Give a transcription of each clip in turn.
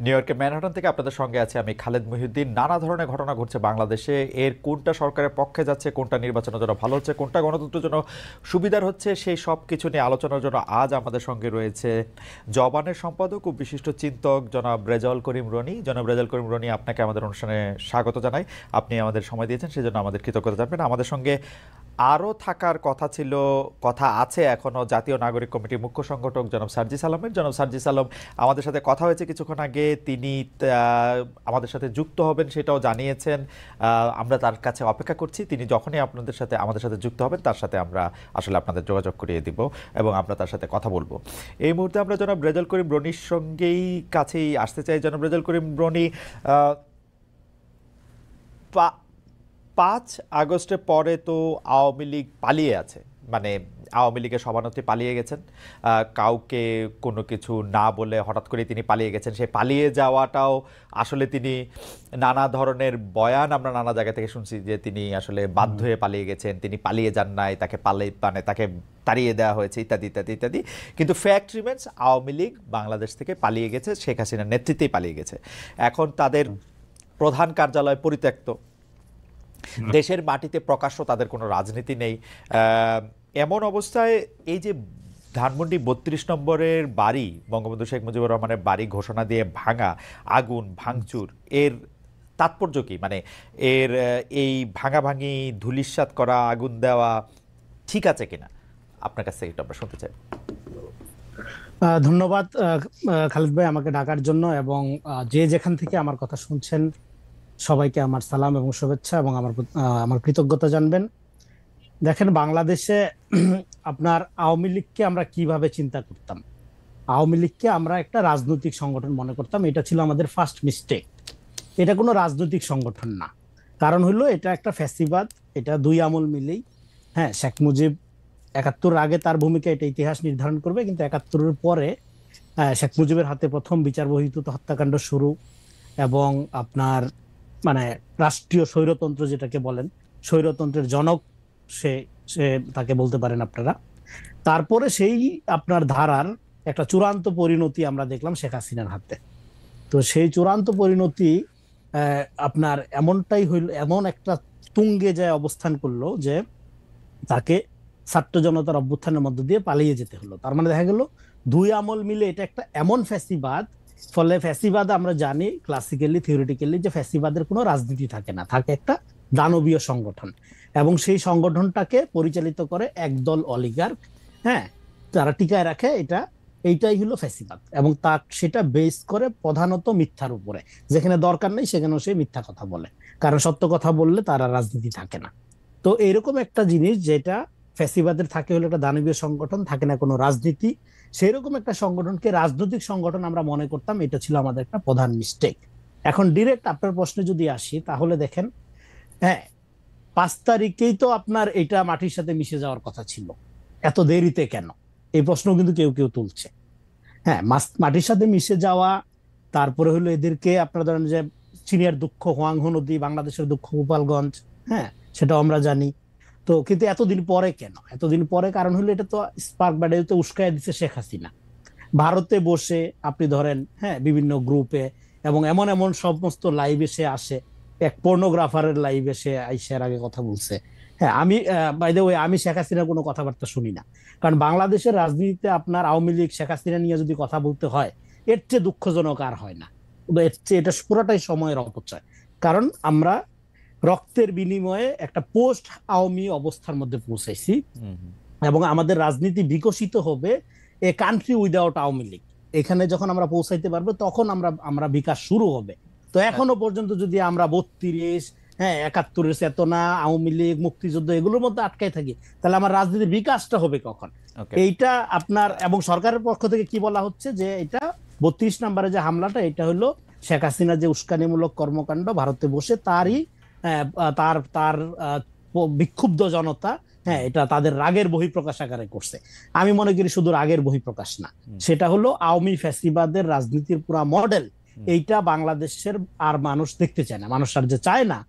New ইয়র্কের Manhattan থেকে আপনাদের সঙ্গে আছে আমি খালেদ মহিউদ্দিন। নানা ধরনের ঘটনা ঘটছে বাংলাদেশে। এর কোনটা সরকারের পক্ষে যাচ্ছে, কোনটা নির্বাচনের জন্য ভালো হচ্ছে, কোনটা গণতন্ত্রের জন্য সুবিধার হচ্ছে, সেই সব কিছু নিয়ে আলোচনার জন্য আজ আমাদের সঙ্গে রয়েছে জবানের সম্পাদক ও বিশিষ্ট চিন্তক জনাব রেজাউল করিম রনি। জনাব রেজাউল করিম রনি, আপনাকে আমাদের অনুষ্ঠানে স্বাগত জানাই। আপনি আমাদের সময় দিয়েছেন, সেজন্য আমাদের কৃতজ্ঞতা জানাবেন। আমাদের সঙ্গে আরও থাকার কথা ছিল, কথা আছে এখনও, জাতীয় নাগরিক কমিটির মুখ্য সংগঠক জনাব সার্জিস আলমের। জনাব সার্জিস আলম আমাদের সাথে কথা হয়েছে কিছুক্ষণ আগে, তিনি আমাদের সাথে যুক্ত হবেন সেটাও জানিয়েছেন। আমরা তার কাছে অপেক্ষা করছি, তিনি যখনই আমাদের সাথে যুক্ত হবেন তার সাথে আমরা আসলে আপনাদের যোগাযোগ করিয়ে দিব এবং আমরা তার সাথে কথা বলবো। এই মুহূর্তে আমরা জনাব রেজাউল করিম রনির সঙ্গেই কাছেই আসতে চাই। জনাব রেজাউল করিম রনি, 5 আগস্টের পরে তো আওয়ামী লীগ পালিয়ে আছে, মানে আওয়ামী লীগের সভানেত্রী পালিয়ে গেছেন, কাউকে কোনো কিছু না বলে হঠাৎ করে তিনি পালিয়ে গেছেন। সেই পালিয়ে যাওয়াটাও আসলে তিনি নানা ধরনের বয়ান আমরা নানা জায়গা থেকে শুনছি যে তিনি আসলে বাধ্য হয়ে পালিয়ে গেছেন, তিনি পালিয়ে যান নাই, তাকে তাড়িয়ে দেওয়া হয়েছে, ইত্যাদি ইত্যাদি ইত্যাদি। কিন্তু ফ্যাক্ট রিমেন্স, আওয়ামী লীগ বাংলাদেশ থেকে পালিয়ে গেছে, শেখ হাসিনার নেতৃত্বেই পালিয়ে গেছে। এখন তাদের প্রধান কার্যালয় পরিত্যক্ত, দেশের মাটিতে প্রকাশ্য তাদের কোনো রাজনীতি নেই। এমন অবস্থায় এই যে ধানমন্ডি 32 নম্বরের বাড়ি, বঙ্গবন্ধু শেখ মুজিবুর রহমানের বাড়ি ঘোষণা দিয়ে ভাঙা, আগুন ভাঙচুর, এর তাৎপর্য কি? মানে এই ভাঙাভাঙি, ধূলিসাৎ করা, আগুন দেওয়া ঠিক আছে কিনা, আপনার কাছ থেকে একটু আমরা শুনতে চাই। ধন্যবাদ খালিদ ভাই আমাকে ডাকার জন্য, এবং যে যেখান থেকে আমার কথা শুনছেন সবাইকে আমার সালাম এবং শুভেচ্ছা এবং আমার কৃতজ্ঞতা জানবেন। দেখেন, বাংলাদেশে আপনার আওয়ামী লীগকে আমরা কিভাবে চিন্তা করতাম, আওয়ামী লীগকে আমরা একটা রাজনৈতিক সংগঠন মনে করতাম। এটা ছিল আমাদের ফার্স্ট মিস্টেক। এটা কোনো রাজনৈতিক সংগঠন না। কারণ হলো এটা একটা ফ্যাসিবাদ, এটা দুই আমল মিলেই। হ্যাঁ, শেখ মুজিব 71 আগে তার ভূমিকা এটা ইতিহাস নির্ধারণ করবে, কিন্তু 71-এর পরে শেখ মুজিবের হাতে প্রথম বিচার বহির্ভূত হত্যাকাণ্ড শুরু, এবং আপনার মানে রাষ্ট্রীয় স্বৈরতন্ত্র যেটাকে বলেন, স্বৈরতন্ত্রের জনক সে সে তাকে বলতে পারেন আপনারা। তারপরে সেই আপনার ধারার একটা চূড়ান্ত পরিণতি আমরা দেখলাম শেখ হাসিনার হাতে। তো সেই চূড়ান্ত পরিণতি আপনার এমনটাই হইল, এমন একটা তুঙ্গে যায় অবস্থান করলো যে তাকে ছাত্র জনতার অভ্যুত্থানের মধ্য দিয়ে পালিয়ে যেতে হলো। তার মানে দেখা গেল দুই আমল মিলে এটা একটা এমন ফ্যাসিবাদ। ফলে ফ্যাসিবাদ আমরা জানি ক্লাসিক্যালি, থিওরিটিক্যালি, যে ফ্যাসিবাদের কোনো রাজনীতি থাকে না, থাকে একটা দানবীয় সংগঠন, এবং সেই সংগঠনটাকে পরিচালিত করে একদল অলিগার্ক। হ্যাঁ, যারা টিকায় রাখে এইটাই হলো ফ্যাসিবাদ, এবং সেটা বেস করে প্রধানত মিথ্যার উপরে। যেখানে দরকার নেই সেখানেও সে মিথ্যা কথা বলে, কারণ সত্য কথা বললে তারা রাজনীতি থাকে না। তো এরকম একটা জিনিস, যেটা ফ্যাসিবাদের থাকে হলো একটা দানবীয় সংগঠন, থাকে না কোনো রাজনীতি, সেই রকম একটা সংগঠনকে রাজনৈতিক সংগঠন আমরা মনে করতাম। এটা ছিল আমাদের একটা প্রধান মিস্টেক। এখন ডিরেক্ট আপনার প্রশ্নে যদি আসি, তাহলে দেখেন, হ্যাঁ, 5 তারিখেই তো আপনার এটা মাটির সাথে মিশে যাওয়ার কথা ছিল, এত দেরিতে কেন? এই প্রশ্ন কিন্তু কেউ কেউ তুলছে। হ্যাঁ, মাটির সাথে মিশে যাওয়া, তারপরে হলো এদেরকে আপনারা ধরেন যে চীনের দুঃখ হোয়াংহো নদী, বাংলাদেশের দুঃখ গোপালগঞ্জ, হ্যাঁ, সেটাও আমরা জানি। তো কিন্তু এতদিন পরে কেন? এতদিন পরে কারণ হলো এটা তো স্পার্ক বাড়িতে উস্কায় দিচ্ছে শেখ হাসিনা। ভারতে বসে আপনি ধরেন, হ্যাঁ, বিভিন্ন গ্রুপে এবং এমন এমন সমস্ত লাইভে সে আসে, এক পর্নোগ্রাফারের লাইভে সে আইসার আগে কথা বলছে। হ্যাঁ, আমি বাই দ্য ওয়ে আমি শেখ হাসিনার কোনো কথাবার্তা শুনি না, কারণ বাংলাদেশের রাজনীতিতে আপনার আওয়ামী লীগ শেখ হাসিনা নিয়ে যদি কথা বলতে হয়, এর চেয়ে দুঃখজনক আর হয় না। এর চেয়ে এটা পুরোটাই সময়ের অপচয়। কারণ আমরা রক্তের বিনিময়ে একটা পোস্ট আওয়ামী অবস্থার মধ্যে পৌঁছাইছি, এবং আমাদের রাজনীতি বিকশিত হবে a country without Awami League. এখানে যখন আমরা পৌঁছাইতে পারবো তখন আমরা বিকাশ শুরু হবে। তো এখনো পর্যন্ত যদি আমরা 32, হ্যাঁ, 71-এর চেতনা, আওয়ামী লীগ, মুক্তিযুদ্ধ এগুলোর মধ্যে আটকায় থাকি, তাহলে আমার রাজনীতির বিকাশটা হবে কখন? এইটা আপনার এবং সরকারের পক্ষ থেকে কি বলা হচ্ছে যে এটা 32 নম্বরে যে হামলাটা, এটা হলো শেখ হাসিনা যে উস্কানিমূলক কর্মকাণ্ড, ভারতে বসে তারই তার তার বিক্ষুব্ধ জনতা, হ্যাঁ, এটা তাদের রাগের বহিঃপ্রকাশ আকারে করছে। আমি মনে করি শুধু রাগের বহিঃপ্রকাশ না, সেটা হলো আওয়ামী ফ্যাসিবাদের রাজনীতির পুরা মডেল। এইটা বাংলাদেশের আর মানুষ দেখতে চায় না, মানুষ আর যে চায় না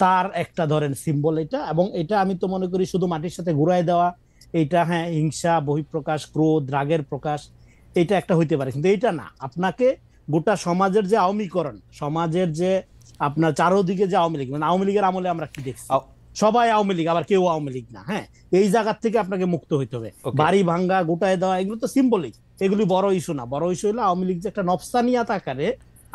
তার একটা ধরেন সিম্বল এটা। এবং এটা আমি তো মনে করি শুধু মাটির সাথে ঘুরাই দেওয়া, এইটা, হ্যাঁ, হিংসা বহিঃপ্রকাশ, ক্রোধ, রাগের প্রকাশ, এটা একটা হইতে পারে, কিন্তু এইটা না। আপনাকে গোটা সমাজের যে আওয়ামীকরণ, সমাজের যে আপনার চারোদিকে যে আওয়ামী লীগ, মানে আওয়ামী লীগের আমলে আমরা কি দেখছি, সবাই আওয়ামী লীগ আবার কেউ আওয়ামী লীগ না। হ্যাঁ, এই জায়গার থেকে আপনাকে মুক্ত হইতে হবে। বাড়ি ভাঙ্গা, গোটায় দেওয়া, এগুলো তো সিম্বলিক, এগুলি বড় ইস্যু না। বড় ইস্যু হলো আওয়ামী লীগ যে একটা নফসানিয়াত আকারে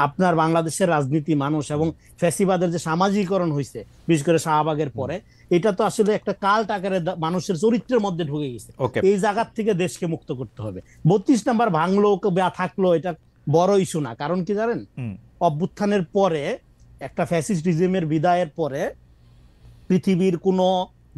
আপনার বাংলাদেশের রাজনীতি, মানুষ এবং ফ্যাসিবাদের যে সামাজিকরণ হয়েছে বিশেষ করে শাহবাগের পরে, এটা তো আসলে একটা কাল্ট আকারে মানুষের চরিত্রের মধ্যে ঢুকে গেছে। এই জায়গার থেকে দেশকে মুক্ত করতে হবে। 32 নাম্বার ভাঙলো বা থাকলো, এটা বড় ইস্যু না। কারণ কি জানেন, অভ্যুত্থানের পরে একটা ফ্যাসিস্ট রিজিমের বিদায়ের পরে পৃথিবীর কোন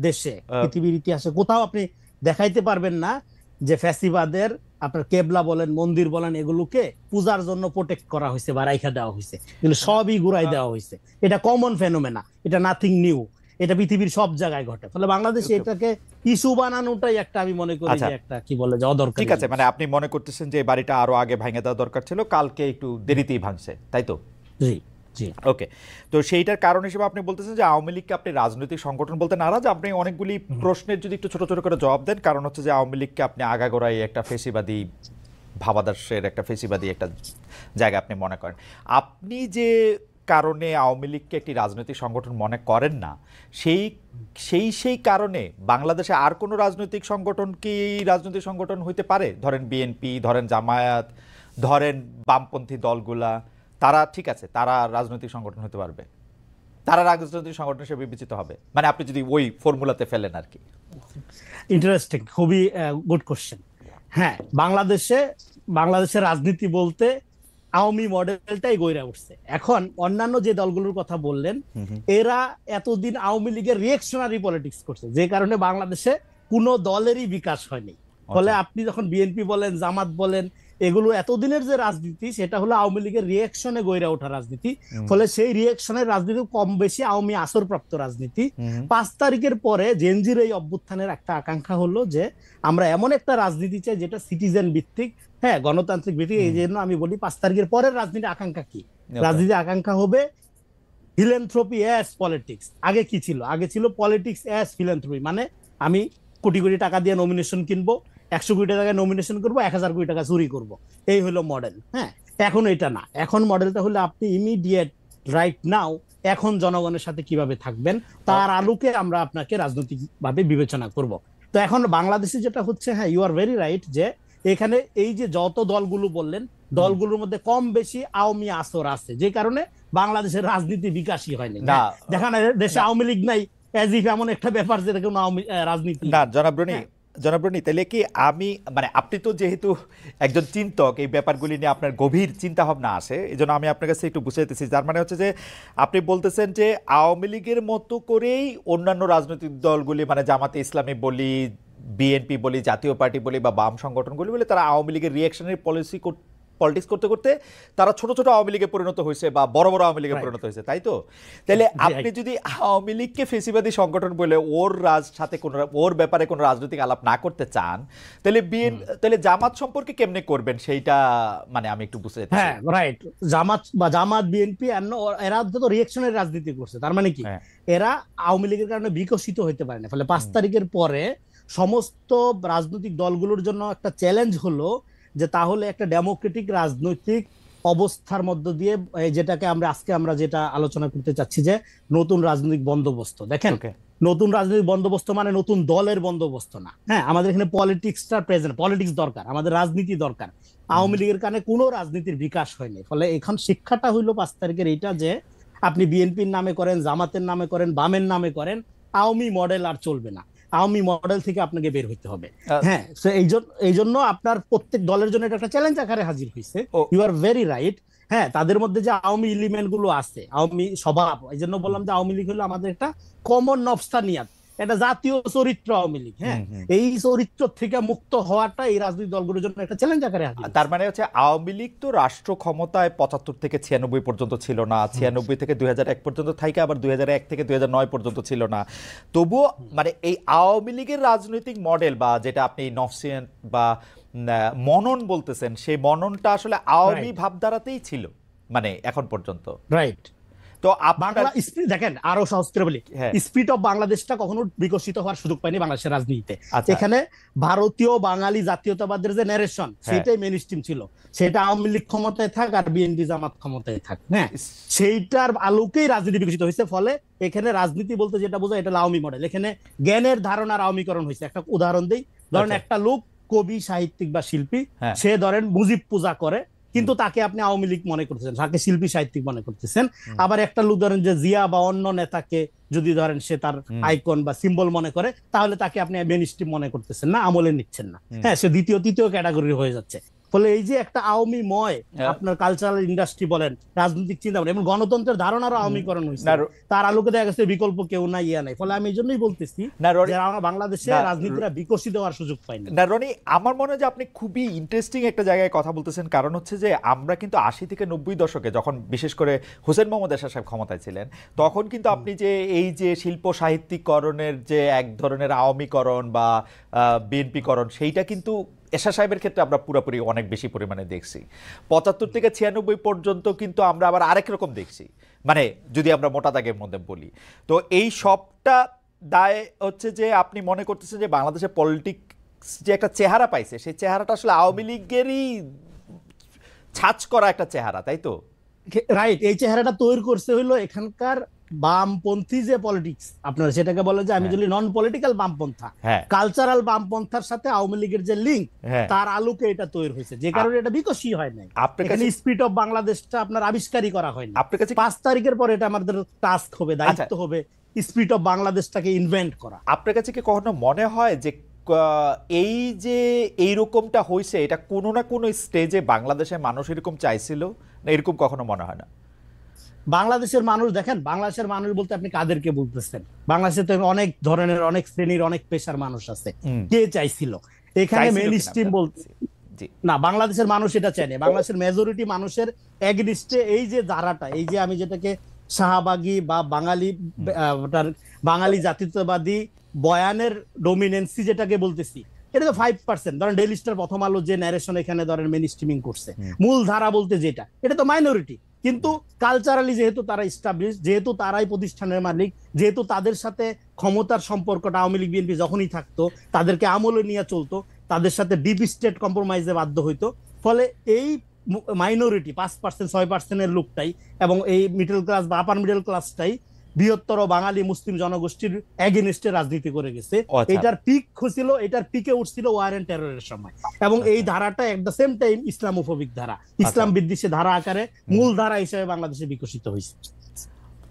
দেশে, পৃথিবীর ইতিহাসে কোথাও আপনি দেখাইতে পারবেন না যে ফ্যাসিবাদের আপনার কেবলা বলেন, মন্দির বলেন, এগুলোকে পূজার জন্য প্রোটেক্ট করা হয়েছে বা রাইখা দেওয়া হয়েছে, কিন্তু সবই ঘুরাই দেওয়া হয়েছে। এটা কমন ফেনোমেনা, এটা নাথিং নিউ, এটা পৃথিবীর সব জায়গায় ঘটে। ফলে বাংলাদেশে এটাকে ইস্যু বানানোটাই একটা, আমি মনে করি যে একটা কি বলে যে অদরকারি। ঠিক আছে, মানে আপনি মনে করতেছেন যে এই বাড়িটা আরো আগে ভাঙে দেওয়া দরকার ছিল, কালকে একটু দেরিতেই ভাঙছে, তাই তো? জি জি। ওকে, তো সেইটার কারণ হিসেবে আপনি বলতেছেন যে আওয়ামী লীগকে আপনি রাজনৈতিক সংগঠন বলতে নারাজ। আপনি অনেকগুলি প্রশ্নের যদি একটু ছোট ছোট করে জবাব দেন, কারণ হচ্ছে যে আওয়ামী লীগকে আপনি আগাগোড়াই একটা ফেসিবাদী ভাবাদর্শের একটা ফেসিবাদী একটা জায়গা আপনি মনে করেন। আপনি যে কারণে আওয়ামী লীগকে একটি রাজনৈতিক সংগঠন মনে করেন না, সেই কারণে বাংলাদেশে আর কোনো রাজনৈতিক সংগঠন কি রাজনৈতিক সংগঠন হইতে পারে? ধরেন বিএনপি, ধরেন জামায়াত, ধরেন বামপন্থী দলগুলা, তারা ঠিক আছে, তারা রাজনৈতিক সংগঠন হতে পারবে, তারা রাজনৈতিক সংগঠন হিসেবে বিবেচিত হবে, মানে আপনি যদি ওই ফর্মুলাতে ফেলেন আর কি। ইন্টারেস্টিং, খুবই গুড কোশ্চেন। হ্যাঁ, বাংলাদেশের রাজনীতি বলতে আওয়ামী মডেলটাই গইরা উঠছে। এখন অন্যান্য যে দলগুলোর কথা বললেন, এরা এতদিন আওয়ামী লীগের রিয়েকশনারি পলিটিক্স করছে, যে কারণে বাংলাদেশে কোনো দলেরই বিকাশ হয়নি। ফলে আপনি যখন বিএনপি বলেন, জামাত বলেন, এগুলো এতদিনের যে রাজনীতি, সেটা হলো আওয়ামী লীগের রিয়েকশনে গইরা ওঠা রাজনীতি। ফলে সেই রিয়েকশনের রাজনীতি কম বেশি আওয়ামী আসরপ্রাপ্ত রাজনীতি। 5 তারিখের পরে জেনজির এই অভ্যুত্থানের একটা আকাঙ্ক্ষা হলো যে আমরা এমন একটা রাজনীতি চাই যেটা সিটিজেন ভিত্তিক, হ্যাঁ, গণতান্ত্রিক ভিত্তিক। এই জন্য আমি বলি 5 তারিখের পরের রাজনীতি আকাঙ্ক্ষা কি? রাজনীতি আকাঙ্ক্ষা হবে ফিলান্থ্রপি অ্যাজ পলিটিক্স। আগে কি ছিল? আগে ছিল পলিটিক্স অ্যাজ ফিলান্থ্রপি, মানে আমি কোটি কোটি টাকা দিয়ে নমিনেশন কিনবো, 100 কোটি টাকায় নমিনেশন করবো, 1000 কোটি টাকা চুরি করবো, এই হলো মডেল। হ্যাঁ, এখন এটা না। এখন মডেলটা হলো আপনি ইমিডিয়েট, রাইট নাও, এখন জনগণের সাথে কিভাবে থাকবেন তার আলোকে আমরা আপনাকে রাজনৈতিকভাবে বিবেচনা করব। তো এখন বাংলাদেশে যেটা হচ্ছে, হ্যাঁ, ইউ আর ভেরি রাইট, যে এখানে এই যে যত দলগুলো বললেন, দলগুলোর মধ্যে কম বেশি আওয়ামী আসর আছে, যে কারণে বাংলাদেশের রাজনীতি বিকাশই হয়নি। দেখা না দেশে আওয়ামী লীগ নাই, এমন একটা ব্যাপার যেটা কোনো রাজনীতি না। জনাব রনি, তাহলে কি আমি, মানে আপনি তো যেহেতু একজন চিন্তক, এই ব্যাপারগুলি নিয়ে আপনার গভীর চিন্তা ভাবনা আসে, এই জন্য আমি আপনার কাছে একটু বুঝাইতেছি। যার মানে হচ্ছে যে আপনি বলতেছেন যে আওয়ামী লীগের মতো করেই অন্যান্য রাজনৈতিক দলগুলি, মানে জামাতে ইসলামী বলি, বিএনপি বলি, জাতীয় পার্টি বলি বা বাম সংগঠনগুলি বলি, তারা আওয়ামী লীগের রিয়াকশনের পলিটিক্স করতে করতে তারা ছোট ছোট আওয়ামী লীগে পরিণত হয়েছে বা বড় বড় আওয়ামী লীগে পরিণত হয়েছে, তাই তো? তাহলে আপনি যদি আওয়ামী লীগকে ফেসিবাদী সংগঠন বলে ওর ব্যাপারে কোনো রাজনৈতিক আলাপ না করতে চান, তাহলে জামাত সম্পর্কে কেমনে করবেন সেইটা, মানে আমি একটু বুঝতে চাই। হ্যাঁ, রাইট। জামাত বিএনপি এরা তো রিয়েকশনের রাজনীতি করছে। তার মানে কি, এরা আওয়ামী লীগের কারণে বিকশিত হইতে পারে না। ফলে 5 তারিখের পরে সমস্ত রাজনৈতিক দলগুলোর জন্য একটা চ্যালেঞ্জ হলো যে তাহলে একটা ডেমোক্রেটিক রাজনৈতিক অবস্থার মধ্য দিয়ে, যেটাকে আমরা যেটা আলোচনা করতে চাচ্ছি, যে নতুন রাজনৈতিক বন্দোবস্ত। দেখেন, নতুন রাজনৈতিক বন্দোবস্ত মানে নতুন দলের বন্দোবস্ত না। হ্যাঁ, আমাদের এখানে পলিটিক্সটা প্রেজেন্ট, পলিটিক্স দরকার, আমাদের রাজনীতি দরকার। আওয়ামী লীগের কারণে কোনো রাজনীতির বিকাশ হয়নি। ফলে এখন শিক্ষাটা হইলো 5 তারিখের এইটা, যে আপনি বিএনপির নামে করেন, জামাতের নামে করেন, বামের নামে করেন, আওয়ামী মডেল আর চলবে না। আওয়ামী মডেল থেকে আপনাকে বের হইতে হবে। হ্যাঁ, এই জন্য আপনার প্রত্যেক দলের জন্য এটা একটা চ্যালেঞ্জ আকারে হাজির হয়েছে। You are very right. হ্যাঁ, তাদের মধ্যে যে আওয়ামী এলিমেন্ট গুলো আছে, আওয়ামী স্বভাব, এই জন্য বললাম যে আওয়ামী লীগ হলো আমাদের একটা কমন নফসানিয়াত, একটা জাতীয় চরিত্র আওয়ামী লীগ। হ্যাঁ, এই চরিত্র থেকে মুক্ত হওয়াটা এই রাজনৈতিক দলগুলোর জন্য একটা চ্যালেঞ্জ আকারে হাজির। তার মানে হচ্ছে আওয়ামী লীগ তো রাষ্ট্র ক্ষমতায় 75 থেকে 96 পর্যন্ত ছিল না, 96 থেকে 2001 পর্যন্ত থাকে, আবার 2001 থেকে 2009 পর্যন্ত ছিল না। তবুও মানে এই আওয়ামী লীগের রাজনৈতিক মডেল, বা যেটা আপনি নফসিয়ান বা মনন বলতেছেন, সেই মননটা আসলে আওয়ামী ভাবধারাতেই ছিল, মানে এখন পর্যন্ত। রাইট। তো বাংলা স্পিড দেখেন আরো সহজ করে বলি, হ্যাঁ স্পিড অফ বাংলাদেশটা কখনো বিকশিত হওয়ার সুযোগ পায়নি বাংলাদেশের রাজনীতিতে। আচ্ছা এখানে ভারতীয় বাঙালি জাতীয়তাবাদের যে ন্যারেশন সেটাই মেইন স্ট্রিম ছিল, সেটা আওয়ামী লীগ ক্ষমতায় থাক আর বিএনপি জামাত ক্ষমতায় থাক, হ্যাঁ সেইটার আলোকেই রাজনীতি বিকশিত হয়েছে। ফলে এখানে রাজনীতি বলতে যেটা বোঝায় এটা আওয়ামী মডেল, এখানে জ্ঞানের ধারণার আওয়ামীকরণ হয়েছে। একটা উদাহরণ দিই, ধরেন একটা লোক কবি সাহিত্যিক বা শিল্পী, সে ধরেন মুজিব পূজা করে কিন্তু তাকে আপনি আওয়ামী লীগ মনে করতেছেন, তাকে শিল্পী সাহিত্যিক মনে করতেছেন। আবার একটা লোক ধরেন যে জিয়া বা অন্য নেতাকে যদি ধরেন সে তার আইকন বা সিম্বল মনে করে, তাহলে তাকে আপনি মেইন স্ট্রিম মনে করতেছেন না, আমলে নিচ্ছেন না, হ্যাঁ সে দ্বিতীয় তৃতীয় ক্যাটাগরি হয়ে যাচ্ছে। ফলে এই যে একটা আওয়ামীময় আপনার কালচারাল ইন্ডাস্ট্রি বলেন, রাজনৈতিক চিন্তা বলেন এবং গণতন্ত্রের ধারণারও আওয়ামীকরণ হয়েছে, তার আলোকে দেখা গেছে বিকল্প কেউ নাই, ইয়া নাই। ফলে আমি এই জন্যই বলতেছি যে আমরা বাংলাদেশে রাজনীতিটা বিকশিত হওয়ার সুযোগ পাইনি। না রনি, আমার মনে হয় যে আপনি খুবই ইন্টারেস্টিং একটা জায়গায় কথা বলতেছেন। কারণ হচ্ছে যে আমরা কিন্তু 80 থেকে 90 দশকে যখন বিশেষ করে হোসেন মোহাম্মদ এরশাদ সাহেব ক্ষমতায় ছিলেন, তখন কিন্তু আপনি যে এই যে শিল্প সাহিত্যিকরণের যে এক ধরনের আওয়ামীকরণ বা বিএনপিকরণ, সেইটা কিন্তু এরশাদ সাহেবের ক্ষেত্রে আমরা পুরোপুরি অনেক বেশি পরিমাণে দেখছি। 75 থেকে 96 পর্যন্ত কিন্তু আমরা আবার আরেক রকম দেখছি, মানে যদি আমরা মোটা দাগের মধ্যে বলি। তো এই সবটা দায় হচ্ছে যে আপনি মনে করতেছেন যে বাংলাদেশের পলিটিক্স যে একটা চেহারা পাইছে, সেই চেহারাটা আসলে আওয়ামী লীগেরই ছাঁচ করা একটা চেহারা, তাই তো? রাইট, এই চেহারাটা তৈরি করছে হইলো এখানকার বামপন্থী যে পলিটিক্স আপনারা সেটাকে বলে যে আমি যদি নন পলিটিক্যাল বামপন্থা, কালচারাল বামপন্থার সাথে আওয়ামী লীগের যে লিঙ্ক, তার আলোকে এটা তৈরি হয়েছে, যে কারণে এটা বিকশিত হয় নাই। এখানে স্পিড অফ বাংলাদেশটা আপনার আবিষ্কারই করা হয়নি। 5 তারিখের পরে এটা আমাদের টাস্ক হবে, দায়িত্ব হবে স্পিড অফ বাংলাদেশটাকে ইনভেন্ট করা। আপনার কাছে কি কখনো মনে হয় যে এই যে এইরকমটা হয়েছে এটা কোনো না কোনো স্টেজে বাংলাদেশের মানুষ এরকম চাইছিল, না এরকম কখনো মনে হয় না? বাংলাদেশের মানুষ দেখেন, বাংলাদেশের মানুষ বলতে আপনি কাদেরকে বলতেছেন? বাংলাদেশে তো অনেক ধরনের অনেক শ্রেণীর অনেক পেশার মানুষ আছে, কে চাইছিল? এখানে মেইন স্ট্রিম বলতে না, বাংলাদেশের মানুষ এটা চায়নি। বাংলাদেশের মেজরিটি মানুষের এগেইনস্টে এই যে ধারাটা, এই যে আমি যেটাকে শাহবাগী বা বাঙালি জাতীয়তাবাদী বয়ানের ডোমিনেন্সি যেটাকে বলতেছি, এটা তো 5%। ধরেন ডেইলি স্টার, প্রথম আলো যে ন্যারেশন এখানে ধরেন মেইন স্ট্রিমিং করছে, মূল ধারা বলতে যেটা, এটা তো মাইনরিটি। কিন্তু কালচারালি যেহেতু তারা এস্টাবলিশ, যেহেতু তারাই প্রতিষ্ঠানের মালিক, যেহেতু তাদের সাথে ক্ষমতার সম্পর্কটা আওয়ামী লীগ বিএনপি যখনই থাকতো তাদেরকে আমলে নিয়ে চলতো, তাদের সাথে ডিপ স্টেট কম্প্রোমাইজে বাধ্য হইতো। ফলে এই মাইনরিটি 5%, 6%-এর লোকটাই এবং এই মিডল ক্লাস বা আপার মিডল ক্লাসটাই বৃহত্তর বাঙালি মুসলিম জনগোষ্ঠীর এগেইনস্টে রাজনীতি করে গেছে। এটার পিক ছিল, এটার পিকে উঠছিল ওয়ার এন্ড টেররের সময়, এবং এই ধারাটা at the same time Islamophobic ধারা, ইসলাম বিদ্বেষী ধারা আকারে মূল ধারা হিসেবে বাংলাদেশে বিকশিত হয়েছে।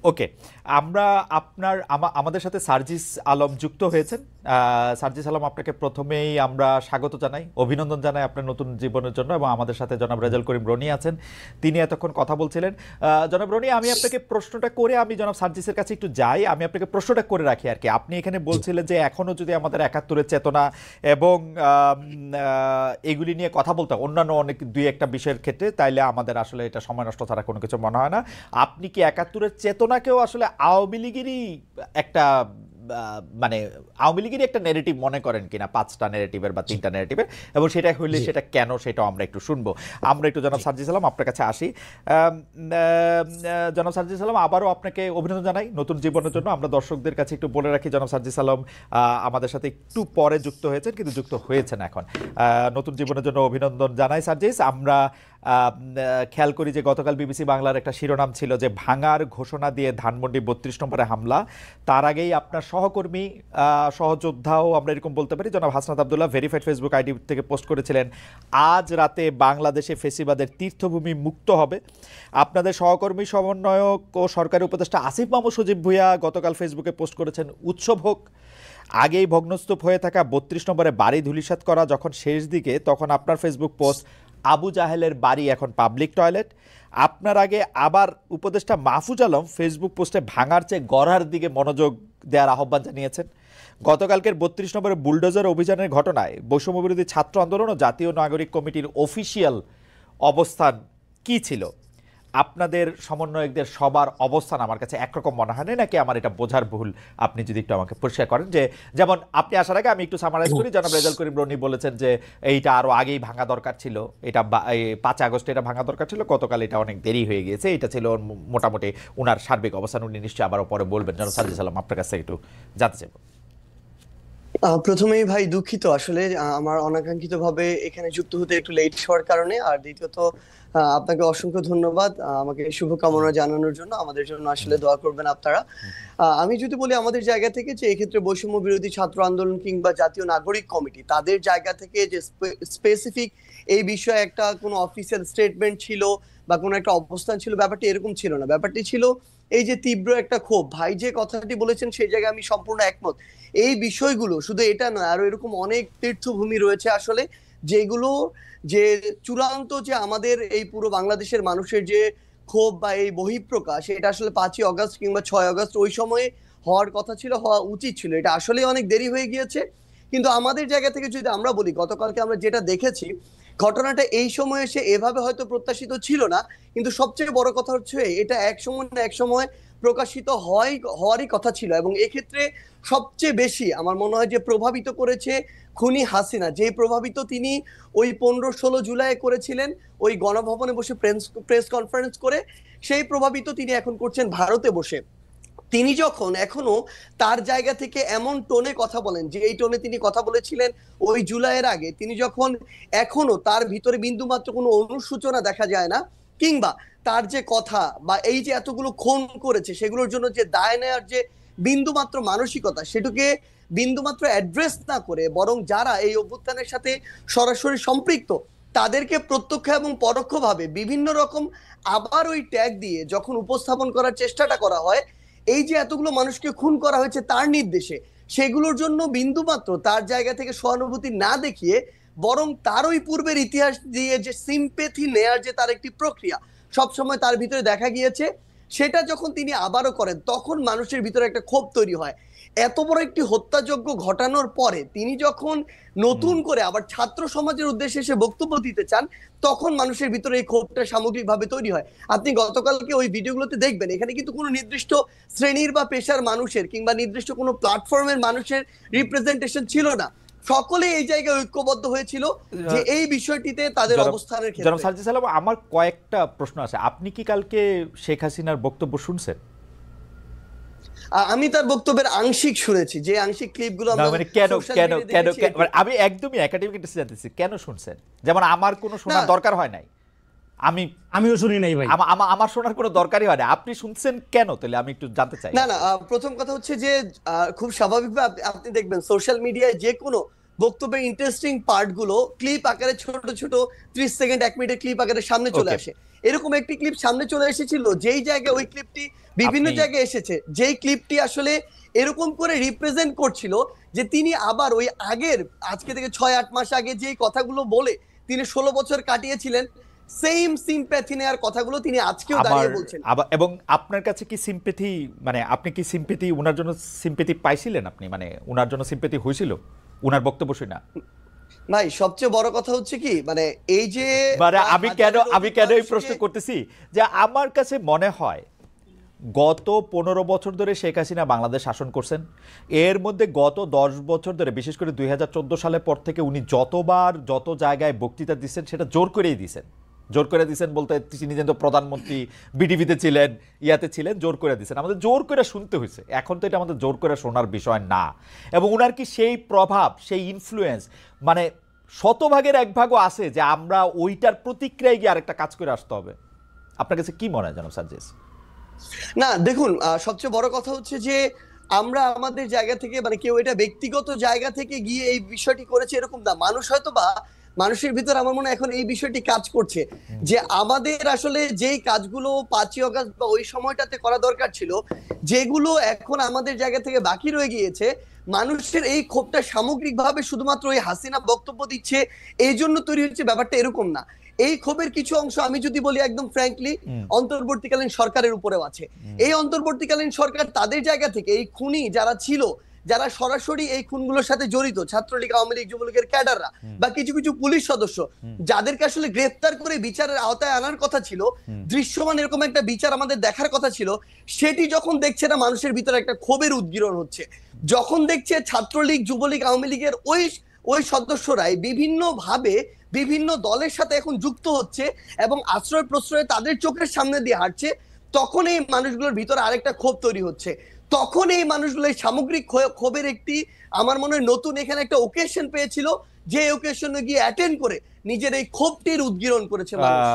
ওকে, আমরা আমাদের সাথে সার্জিস আলম যুক্ত হয়েছেন। সার্জিস আলম, আপনাকে প্রথমেই আমরা স্বাগত জানাই, অভিনন্দন জানাই আপনার নতুন জীবনের জন্য। এবং আমাদের সাথে জনাব রেজাউল করিম রনি আছেন, তিনি এতক্ষণ কথা বলছিলেন। জনাব রনি, আমি আপনাকে প্রশ্নটা করে আমি জনাব সার্জিসের কাছে একটু যাই, আমি আপনাকে প্রশ্নটা করে রাখি আর কি। আপনি এখানে বলছিলেন যে এখনো যদি আমাদের 71-এর চেতনা এবং এগুলি নিয়ে কথা বলতে অন্যান্য অনেক 2-1টা বিষয়ের ক্ষেত্রে, তাইলে আমাদের আসলে এটা সময় নষ্ট ছাড়া কোনো কিছু মনে হয় না। আপনি কি 71-এর চেতনাকেও আসলে আওয়ামী লীগেরই একটা মানে আওয়ামী লীগেরই একটা নেগেটিভ মনে করেন কিনা, 5টা নেগেটিভের বা 3টা নেগেটিভের, এবং সেটা হইলে সেটা কেন, সেটাও আমরা একটু শুনবো। আমরা একটু জনাব সার্জিস আলম আপনার কাছে আসি। জনাব সার্জিস আলম, আবারও আপনাকে অভিনন্দন জানাই নতুন জীবনের জন্য। আমরা দর্শকদের কাছে একটু বলে রাখি, জনাব সার্জিস আলম আমাদের সাথে একটু পরে যুক্ত হয়েছেন, কিন্তু যুক্ত হয়েছেন এখন। নতুন জীবনের জন্য অভিনন্দন জানাই সার্জিস। আমরা খেয়াল করি যে গতকাল বিবিসি বাংলার একটা শিরোনাম ছিল যে ভাঙার ঘোষণা দিয়ে ধানমন্ডি 32 নম্বরে হামলা। তার আগেই আপনার সহকর্মী, সহযোদ্ধাও আমরা এরকম বলতে পারি, জনাব Hasnat Abdullah verified Facebook ID থেকে পোস্ট করেছিলেন, আজ রাতে বাংলাদেশে ফেসিবাদের তীর্থভূমি মুক্ত হবে। আপনাদের সহকর্মী, সমন্বয়ক ও সরকারি উপদেষ্টা আসিফ মাহমুদ সজীব ভুঁইয়া গতকাল ফেসবুকে পোস্ট করেছেন, উৎসব হোক। আগেই ভগ্নস্তূপ হয়ে থাকা 32 নম্বরে বাড়ি ধূলিসাৎ করা যখন শেষ দিকে, তখন আপনার ফেসবুক পোস্ট, আবু জাহেলের বাড়ি এখন পাবলিক টয়লেট। আপনার আগে আবার উপদেষ্টা মাহফুজ আলম ফেসবুক পোস্টে ভাঙার চেয়ে গড়ার দিকে মনোযোগ দেওয়ার আহ্বান জানিয়েছেন। গতকালকের 32 নম্বরে বুলডোজার অভিযানের ঘটনায় বৈষম্যবিরোধী ছাত্র আন্দোলন ও জাতীয় নাগরিক কমিটির অফিসিয়াল অবস্থান কি ছিল? আপনাদের সমন্বয়কদের সবার অবস্থান আমার কাছে একরকম মনে হয় না, নাকি আমার এটা বোঝার ভুল? আপনি যদি একটু আমাকে পরিষ্কার করেন যে, যেমন আপনি আসার আগে আমি একটু সামারাইজ করি, জনাব রেজাউল করিম রনি বলেছেন যে এইটা আরো আগেই ভাঙা দরকার ছিল, এটা 5 আগস্ট এটা ভাঙা দরকার ছিল, গতকাল এটা অনেক দেরি হয়ে গিয়েছে, এটা ছিল মোটামুটি ওনার সার্বিক অবস্থান। উনি নিশ্চয়ই আবারও পরে বলবেন। জনাব সাজ্জাদ সালাম, আপনার কাছে একটু জানতে চাইব। প্রথমেই ভাই দুঃখিত আসলে আমার অনাকাঙ্ক্ষিত ভাবে এখানে যুক্ত হতে একটু লেট হওয়ার কারণে। আর দ্বিতীয়ত আপনাকে অসংখ্য ধন্যবাদ আমাকে শুভকামনা জানানোর জন্য। আমাদের জন্য আসলে দোয়া করবেন আপনারা। আমি যদি বলি আমাদের জায়গা থেকে যে এক্ষেত্রে বৈষম্য বিরোধী ছাত্র আন্দোলন কিংবা জাতীয় নাগরিক কমিটি তাদের জায়গা থেকে যে স্পেসিফিক এই বিষয়ে একটা কোনো অফিসিয়াল স্টেটমেন্ট ছিল বা কোনো একটা অবস্থান ছিল, ব্যাপারটি এরকম ছিল না। ব্যাপারটি ছিল এই যে তীব্র একটা ক্ষোভ। ভাই যে কথাটি বলেছেন সেই জায়গায় আমি সম্পূর্ণ একমত। এই বিষয়গুলো শুধু এটা নয়, আরো এরকম অনেক তীর্থভূমি রয়েছে আসলে, যেগুলো যে চূড়ান্ত যে আমাদের এই পুরো বাংলাদেশের মানুষের যে ক্ষোভ বা এই বহিঃপ্রকাশ, এটা আসলে 5ই অগস্ট কিংবা 6 আগস্ট ওই সময়ে হওয়ার কথা ছিল, হওয়া উচিত ছিল। এটা আসলে অনেক দেরি হয়ে গিয়েছে। কিন্তু আমাদের জায়গা থেকে যদি আমরা বলি, গতকালকে আমরা যেটা দেখেছি, ঘটনাটা এই সময় এসে এভাবে হয়তো প্রত্যাশিত ছিল না, কিন্তু সবচেয়ে বড় কথা হচ্ছে এটা এক সময় না এক সময় প্রকাশিত হওয়ারই কথা ছিল। এবং এক্ষেত্রে সবচেয়ে বেশি আমার মনে হয় যে প্রভাবিত করেছে খুনি হাসিনা। যে প্রভাবিত তিনি ওই 15-16 জুলাই করেছিলেন ওই গণভবনে বসে প্রেস কনফারেন্স করে, সেই প্রভাবিত তিনি এখন করছেন ভারতে বসে। তিনি যখন এখনো তার জায়গা থেকে এমন টোনে কথা বলেন যে এই টোনে তিনি কথা বলেছিলেন ওই জুলাইয়ের আগে, তিনি যখন এখনো তার ভিতরে বিন্দুমাত্র কোনো অনুসূচনা দেখা যায় না, কিংবা তার যে কথা বা এই যে এতগুলো খুন করেছে সেগুলোর জন্য যে দায় নেওয়ার যে বিন্দুমাত্র মানসিকতা, সেটাকে বিন্দুমাত্র অ্যাড্রেস না করে বরং যারা এই অভ্যুত্থানের সাথে সরাসরি সম্পৃক্ত তাদেরকে প্রত্যক্ষ এবং পরোক্ষভাবে বিভিন্ন রকম আবার ওই ট্যাগ দিয়ে যখন উপস্থাপন করার চেষ্টাটা করা হয়, এই যে এতগুলো মানুষকে খুন করা হয়েছে তার নির্দেশে, সেগুলোর জন্য বিন্দুমাত্র তার জায়গা থেকে সহানুভূতি না দেখিয়ে বরং তার ওই পূর্বের ইতিহাস দিয়ে যে সিম্পেথি নেয়ার যে তার একটি প্রক্রিয়া সবসময় তার ভিতরে দেখা গিয়েছে, সেটা যখন তিনি আবারও করেন তখন মানুষের ভিতরে একটা ক্ষোভ তৈরি হয়। এত বড় একটি হত্যাযজ্ঞ ঘটানোর পরে তিনি যখন নতুন করে আবার ছাত্র সমাজের উদ্দেশ্যে এসে বক্তব্য দিতে চান, তখন মানুষের ভিতরে এই ক্ষোভটা সামগ্রিকভাবে তৈরি হয়। আপনি গতকালকে ওই ভিডিওগুলোতে দেখবেন এখানে কিন্তু কোনো নির্দিষ্ট শ্রেণীর বা পেশার মানুষের কিংবা নির্দিষ্ট কোনো প্ল্যাটফর্মের মানুষের রিপ্রেজেন্টেশন ছিল না। সকলে এই জায়গায় ঐক্যবদ্ধ হয়েছিল যে এই বিষয়টিতে তাদের অবস্থানের জনাব ক্ষেত্রে। সাজ্জাদ সালাম, আমার কয়েকটা প্রশ্ন আছে। আপনি কি কালকে শেখ হাসিনার বক্তব্য শুনছেন? আমি তার বক্তব্যের আংশিক শুনেছি, যে আংশিক ক্লিপগুলো না, আমরা মানে কেন সোশ্যাল কেন মিডিয়ায় কেন দেখেছি। কেন- মানে আমি একদমই একাডেমিক একটা জানতেছি, কেন শুনছেন? যেমন আমার কোনো শোনার না। দরকার হয় নাই, আমিও শুনি নাই ভাই। আমার শোনার কোনো দরকারই হয় না, আপনি শুনছেন কেন? তাহলে আমি একটু জানতে চাই। না না, প্রথম কথা হচ্ছে যে খুব স্বাভাবিকভাবে আপনি দেখবেন সোশ্যাল মিডিয়ায় যে কোনো বক্তব্যের ইন্টারেস্টিং পার্ট গুলো ক্লিপ আকারে ছোট ছোট 30 সেকেন্ড 1 মিনিটের ক্লিপ আকারে সামনে চলে Okay. আসে। এরকম একটি ক্লিপ সামনে চলে এসেছিল, যেই জায়গায় ওই ক্লিপটি বিভিন্ন জায়গায় এসেছে, যেই ক্লিপটি আসলে এরকম করে রিপ্রেজেন্ট করছিল যে তিনি আবার ওই আগের আজকে থেকে 6-8 মাস আগে যেই কথাগুলো বলে তিনি 16 বছর কাটিয়েছিলেন, সেম সিম্প্যাথি নেয়ার কথাগুলো তিনি আজকেও দাঁড়িয়ে বলছেন। এবং আপনার কাছে কি সিম্পেথি, মানে আপনি কি সিম্পেথি, উনার জন্য সিম্পেথি পাইছিলেন আপনি? মানে উনার জন্য সিম্পেথি হয়েছিল উনার বক্তব্য শুনে? ভাই সবচেয়ে বড় কথা হচ্ছে কি, মানে এই যে মানে আমি কেন এই প্রশ্ন করতেছি, যে আমার কাছে মনে হয় গত 15 বছর ধরে শেখ হাসিনা বাংলাদেশ শাসন করছেন। এর মধ্যে গত 10 বছর ধরে, বিশেষ করে 2014 সালের পর থেকে উনি যতবার যত জায়গায় বক্তৃতা দিচ্ছেন সেটা জোর করেই দিচ্ছেন। জোর করে দিচ্ছেন বলতে তিনি যেন প্রধানমন্ত্রী বিডিভিতে ছিলেন, ইয়াতে ছিলেন, জোর করে দিচ্ছেন। আমাদের জোর করে শুনতে হয়েছে, এখন তো এটা আমাদের জোর করে শোনার বিষয় না। এবং উনার কি সেই প্রভাব, সেই ইনফ্লুয়েন্স, মানে 100 ভাগের 1 ভাগও আছে যে আমরা ওইটার প্রতিক্রিয়ায় গিয়ে আরেকটা কাজ করে আসতে হবে? আপনার কাছে কি মনে হয় জনাব সাজ্জাদ? না দেখুন, সবচেয়ে বড় কথা হচ্ছে যে আমরা আমাদের জায়গা থেকে, মানে কেউ এটা ব্যক্তিগত জায়গা থেকে গিয়ে এই বিষয়টি করেছে এরকম না। মানুষ হয়তো বা মানুষের ভিতর আমার মনে হয় এখন এই বিষয়টি কাজ করছে যে আমাদের আসলে যেই কাজগুলো 5ই অগস্ট বা ওই সময়টাতে করা দরকার ছিল, যেগুলো এখন আমাদের জায়গা থেকে বাকি রয়ে গিয়েছে, মানুষের এই ক্ষোভটা সামগ্রিকভাবে শুধুমাত্র ওই হাসিনা বক্তব্য দিচ্ছে এই জন্য তৈরি হচ্ছে, ব্যাপারটা এরকম না। এই ক্ষোভের কিছু অংশ আমি যদি বলি একদম ফ্র্যাঙ্কলি অন্তর্বর্তীকালীন সরকারের উপরেও আছে। এই অন্তর্বর্তীকালীন সরকার তাদের জায়গা থেকে এই খুনি যারা ছিল, যারা সরাসরি এই খুনগুলোর সাথে জড়িত, ছাত্রলীগ, আওয়ামী লীগ, যুবলীগের ক্যাডাররা বা কিছু কিছু পুলিশ সদস্য, যাদেরকে আসলে গ্রেফতার করে বিচারের আওতায় আনার কথা ছিল, দৃশ্যমান এরকম একটা বিচার আমাদের দেখার কথা ছিল, সেটি যখন দেখছে না, মানুষের ভিতরে একটা ক্ষোভের উদ্গীরণ হচ্ছে। যখন দেখছে ছাত্রলীগ, যুবলীগ, আওয়ামী লীগের ওই সদস্যরাই বিভিন্ন ভাবে বিভিন্ন দলের সাথে এখন যুক্ত হচ্ছে এবং আশ্রয় প্রশ্রয়ে তাদের চোখের সামনে দিয়ে হাঁটছে, তখন এই মানুষগুলোর ভিতরে আরেকটা ক্ষোভ তৈরি হচ্ছে। তখন এই মানুষগুলো সামগ্রিক ক্ষোভের একটি, আমার মনে হয় নতুন এখানে একটা ওকেশন পেয়েছিল, যে ওকেশনে গিয়ে অ্যাটেন্ড করে নিজের এই ক্ষোভটির উদ্গীরণ করেছে মানুষ।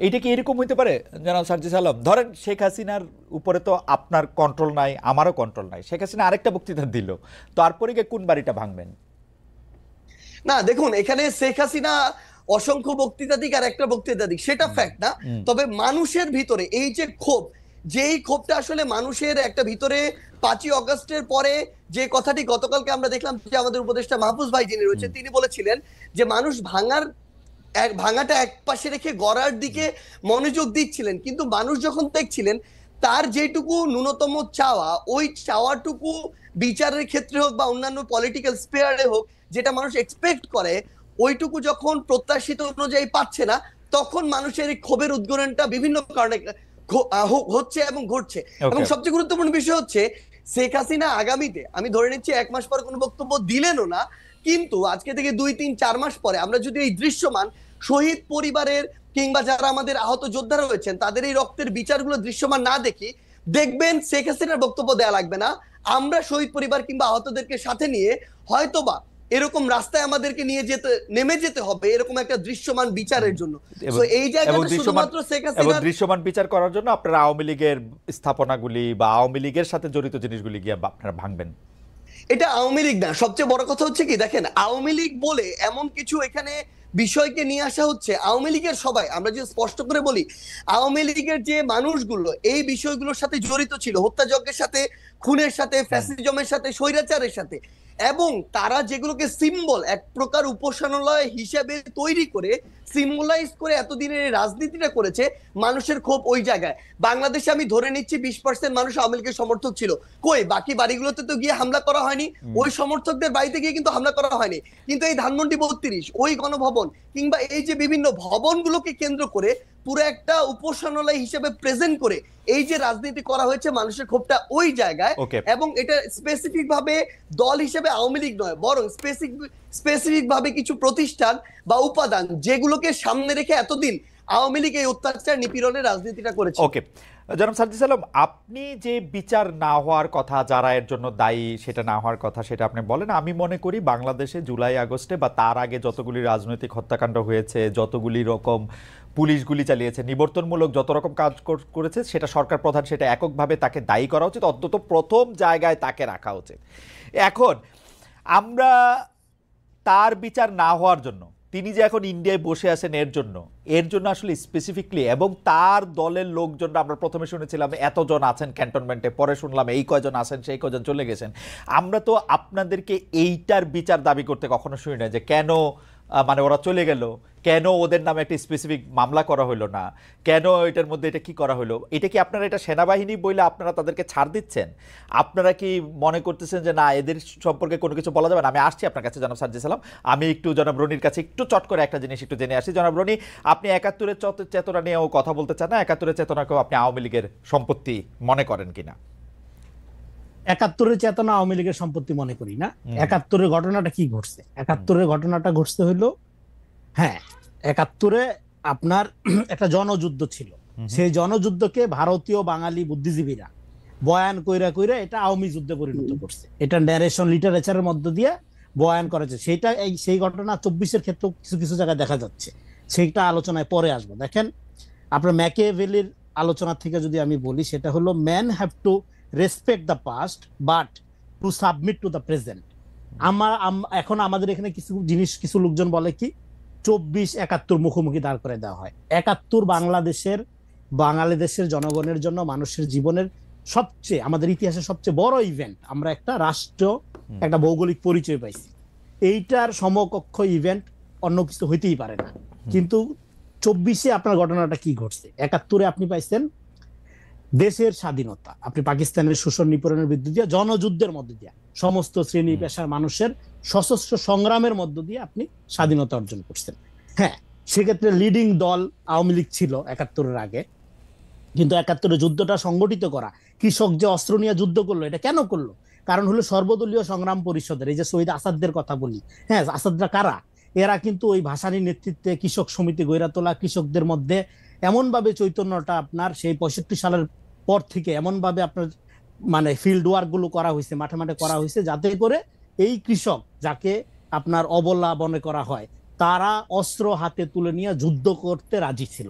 এইটা কি এরকম হইতে পারে জনাব সার্জিস আলম? ধরেন শেখ হাসিনার উপরে তো আপনার কন্ট্রোল নাই, আমারও কন্ট্রোল নাই, শেখ হাসিনা আরেকটা বক্তৃতা দিল, তারপরে গিয়ে কোন বাড়িটা ভাঙবেন? না দেখুন, এখানে শেখ হাসিনা অসংখ্য বক্তৃতা দিক আর একটা বক্তৃতা দিক, সেটা ফ্যাক্ট না। তবে মানুষের ভিতরে এই যে ক্ষোভ, যেই ক্ষোভটা আসলে মানুষের একটা ভিতরে 5ই অগস্টের পরে, যে কথাটি গতকালকে আমরা দেখলাম যে আমাদের উপদেষ্টা মাহফুজ ভাই যিনি রয়েছে, তিনি বলেছিলেন যে মানুষ ভাঙাটা এক পাশে রেখে গড়ার দিকে মনোযোগ দিচ্ছিলেন, কিন্তু মানুষ যখন দেখছিলেন তার যেটুকু ন্যূনতম চাওয়া, ওই চাওয়াটুকু বিচারের ক্ষেত্রে হোক বা অন্যান্য পলিটিক্যাল স্পেয়ারে হোক, যেটা মানুষ এক্সপেক্ট করে, ওইটুকু যখন প্রত্যাশিত অনুযায়ী পাচ্ছে না, তখন মানুষের এই ক্ষোভের উদ্গীরণটা বিভিন্ন কারণে হচ্ছে এবং ঘটছে। এবং সবচেয়ে গুরুত্বপূর্ণ বিষয় হচ্ছে, শেখ হাসিনা আগামীতে, আমি ধরে নিচ্ছি 1 মাস পর কোনো বক্তব্য দিলেনও না, কিন্তু আজকে থেকে 2, 3, 4 মাস পরে আমরা যদি এই দৃশ্যমান শহীদ পরিবারের কিংবা যারা আমাদের আহত যোদ্ধারা রয়েছেন তাদের এই রক্তের বিচারগুলো দৃশ্যমান না দেখি, দেখবেন শেখ হাসিনার বক্তব্য দেয়া লাগবে না, আমরা শহীদ পরিবার কিংবা আহতদেরকে সাথে নিয়ে হয়তোবা এরকম রাস্তায় আমাদেরকে নেমে যেতে হবে, এরকম একটা দৃশ্যমান বিচারের জন্য। তো এই জায়গাটা শুধুমাত্র শেখ হাসিনা দৃশ্যমান বিচার করার জন্য আপনারা আওয়ামী লীগের স্থাপনাগুলি বা আওয়ামী লীগের সাথে জড়িত জিনিসগুলি গিয়ে আপনারা ভাঙবেন। এটা আওয়ামী লীগ না, সবচেয়ে বড় কথা হচ্ছে কি, দেখেন আওয়ামী লীগ বলে এমন কিছু এখানে বিষয়কে নিয়ে আসা হচ্ছে। আওয়ামী লীগের সবাই, আমরা যে স্পষ্ট করে বলি, আওয়ামী লীগের যে মানুষগুলো এই বিষয়গুলোর সাথে জড়িত ছিল, হত্যাযজ্ঞের সাথে, খুনের সাথে, ফ্যাসিজমের সাথে, স্বৈরাচারের সাথে, এবং তারা যেগুলোকে সিম্বল, এক প্রকার উপাসনালয় হিসেবে তৈরি করে সিম্বলাইজ করে এতদিনের রাজনীতিটা করেছে, মানুষের ক্ষোভ ওই জায়গায়। বাংলাদেশে আমি ধরে নিচ্ছি 20% মানুষ আওয়ামী লীগের সমর্থক ছিল, কই বাকি বাড়িগুলোতে তো গিয়ে হামলা করা হয়নি, ওই সমর্থকদের বাড়িতে গিয়ে কিন্তু হামলা করা হয়নি, কিন্তু এই ধানমন্ডি 32, ওই গণভবন কিংবা এই যে বিভিন্ন ভবনগুলোকে কেন্দ্র করে পুরো একটা উপাসনালয় হিসেবে প্রেজেন্ট করে এই যে রাজনীতি করা হয়েছে, মানুষের ক্ষোভটা ওই জায়গায়। এবং এটা স্পেসিফিক ভাবে দল হিসেবে আওয়ামী লীগ নয়, বরং স্পেসিফিক ভাবে কিছু প্রতিষ্ঠান বা উপাদান যেগুলোকে সামনে রেখে এতদিন আওয়ামী লীগ এই অত্যাচার নিপীড়নের রাজনীতিটা করেছে। ওকে জনাব সার্জিস আলম, আপনি যে বিচার না হওয়ার কথা, যারা এর জন্য দায়ী সেটা না হওয়ার কথা, সেটা আপনি বলেন। আমি মনে করি বাংলাদেশে জুলাই আগস্টে বা তার আগে যতগুলি রাজনৈতিক হত্যাকাণ্ড হয়েছে, যতগুলি রকম পুলিশগুলি চালিয়েছে, নিবর্তনমূলক যত রকম কাজ করেছে, সেটা সরকার প্রধান, সেটা এককভাবে তাকে দায়ী করা উচিত, অন্তত প্রথম জায়গায় তাকে রাখা উচিত। এখন আমরা তার বিচার না হওয়ার জন্য, তিনি যে এখন ইন্ডিয়ায় বসে আছেন এর জন্য আসলে স্পেসিফিকলি, এবং তার দলের লোকজন, আমরা প্রথমে শুনেছিলাম এতজন আছেন ক্যান্টনমেন্টে, পরে শুনলাম এই কয়জন আছেন, সেই কয়জন চলে গেছেন। আমরা তো আপনাদেরকে এইটার বিচার দাবি করতে কখনো শুনি না, যে কেন মানে ওরা চলে গেল, কেন ওদের নামে একটা স্পেসিফিক মামলা করা হলো না, কেন এটার মধ্যে এটা কি করা হলো। এটা কি আপনারা এটা সেনাবাহিনী বলে আপনারা তাদেরকে ছাড় দিচ্ছেন? আপনারা কি মনে করতেছেন যে না, এদের সম্পর্কে কোনো কিছু বলা যাবে না? আমি আসছি আপনার কাছে জনাব সার্জিস আলম, আমি একটু জনাব রনির কাছে একটু চট করে একটা জিনিস একটু জেনে আসি। জনাব রনি, আপনি 71-এর চেতনা নিয়েও কথা বলতে চান না? 71-এর চেতনাকেও আপনি আওয়ামী লীগের সম্পত্তি মনে করেন কিনা? 71-এর চেতনা আওয়ামী লীগের সম্পত্তি মনে করি না। 71-এর ঘটনাটা কি ঘটছে? 71-এর ঘটনাটা ঘটছে হইলো, হ্যাঁ, 71-এ আপনার একটা জনযুদ্ধ ছিল। সেই জনযুদ্ধকে ভারতীয় বাঙালি বুদ্ধিজীবীরা বয়ান কইরা কইরা এটা আওয়ামী যুদ্ধে পরিণত করছে। এটা ন্যারেশন লিটারেচারের মধ্য দিয়ে বয়ান করেছে। সেই ঘটনা 24-এর ক্ষেত্রে কিছু কিছু জায়গায় দেখা যাচ্ছে, সেইটা আলোচনায় পরে আসবো। দেখেন, আপনার ম্যাকিয়াভেলির আলোচনা থেকে যদি আমি বলি, সেটা হলো man have to respect the past but to submit to the present. এখন আমাদের এখানে কিছু লোকজন বলে কি 24-71 মুখোমুখি দাঁড় করে দেওয়া হয়। 71 বাংলাদেশের জনগণের জন্য, মানুষের জীবনের সবচেয়ে, আমাদের ইতিহাসের সবচেয়ে বড় ইভেন্ট। আমরা একটা রাষ্ট্র, একটা ভৌগোলিক পরিচয় পাইছি। এইটার সমকক্ষ ইভেন্ট অন্য কিছু হইতেই পারে না। কিন্তু 24-এ আপনার ঘটনাটা কি ঘটছে? 71-এ আপনি পাইছেন দেশের স্বাধীনতা, আপনি পাকিস্তানের শোষণ নিপীড়নের বিরুদ্ধে দিয়ে, জনযুদ্ধের মধ্যে দিয়ে, সমস্ত শ্রেণী পেশার মানুষের সশস্ত্র সংগ্রামের মধ্য দিয়ে আপনি স্বাধীনতা অর্জন করছেন। হ্যাঁ, সেক্ষেত্রে লিডিং দল আওয়ামী লীগ ছিল ৭১-এর আগে, কিন্তু ৭১-এর যুদ্ধটা সংগঠিত করা, কৃষক যে অস্ত্র নিয়ে যুদ্ধ করলো, এটা কেন করলো? কারণ হলো সর্বদলীয় সংগ্রাম পরিষদের, এই যে শহীদ আসাদদের কথা বলি, হ্যাঁ, আসাদরা কারা? এরা কিন্তু ওই ভাসানীর নেতৃত্বে কৃষক সমিতি গড়ে তোলা, কৃষকদের মধ্যে এমনভাবে চৈতন্যটা আপনার সেই ৬৫ সালের পর থেকে এমনভাবে আপনার মানে ফিল্ড ওয়ার্ক গুলো করা হয়েছে, মাঠে মাঠে করা হয়েছে, যাতে করে এই কৃষক যাকে আপনার অবলা মনে করা হয়, তারা অস্ত্র হাতে তুলে নিয়ে যুদ্ধ করতে রাজি ছিল।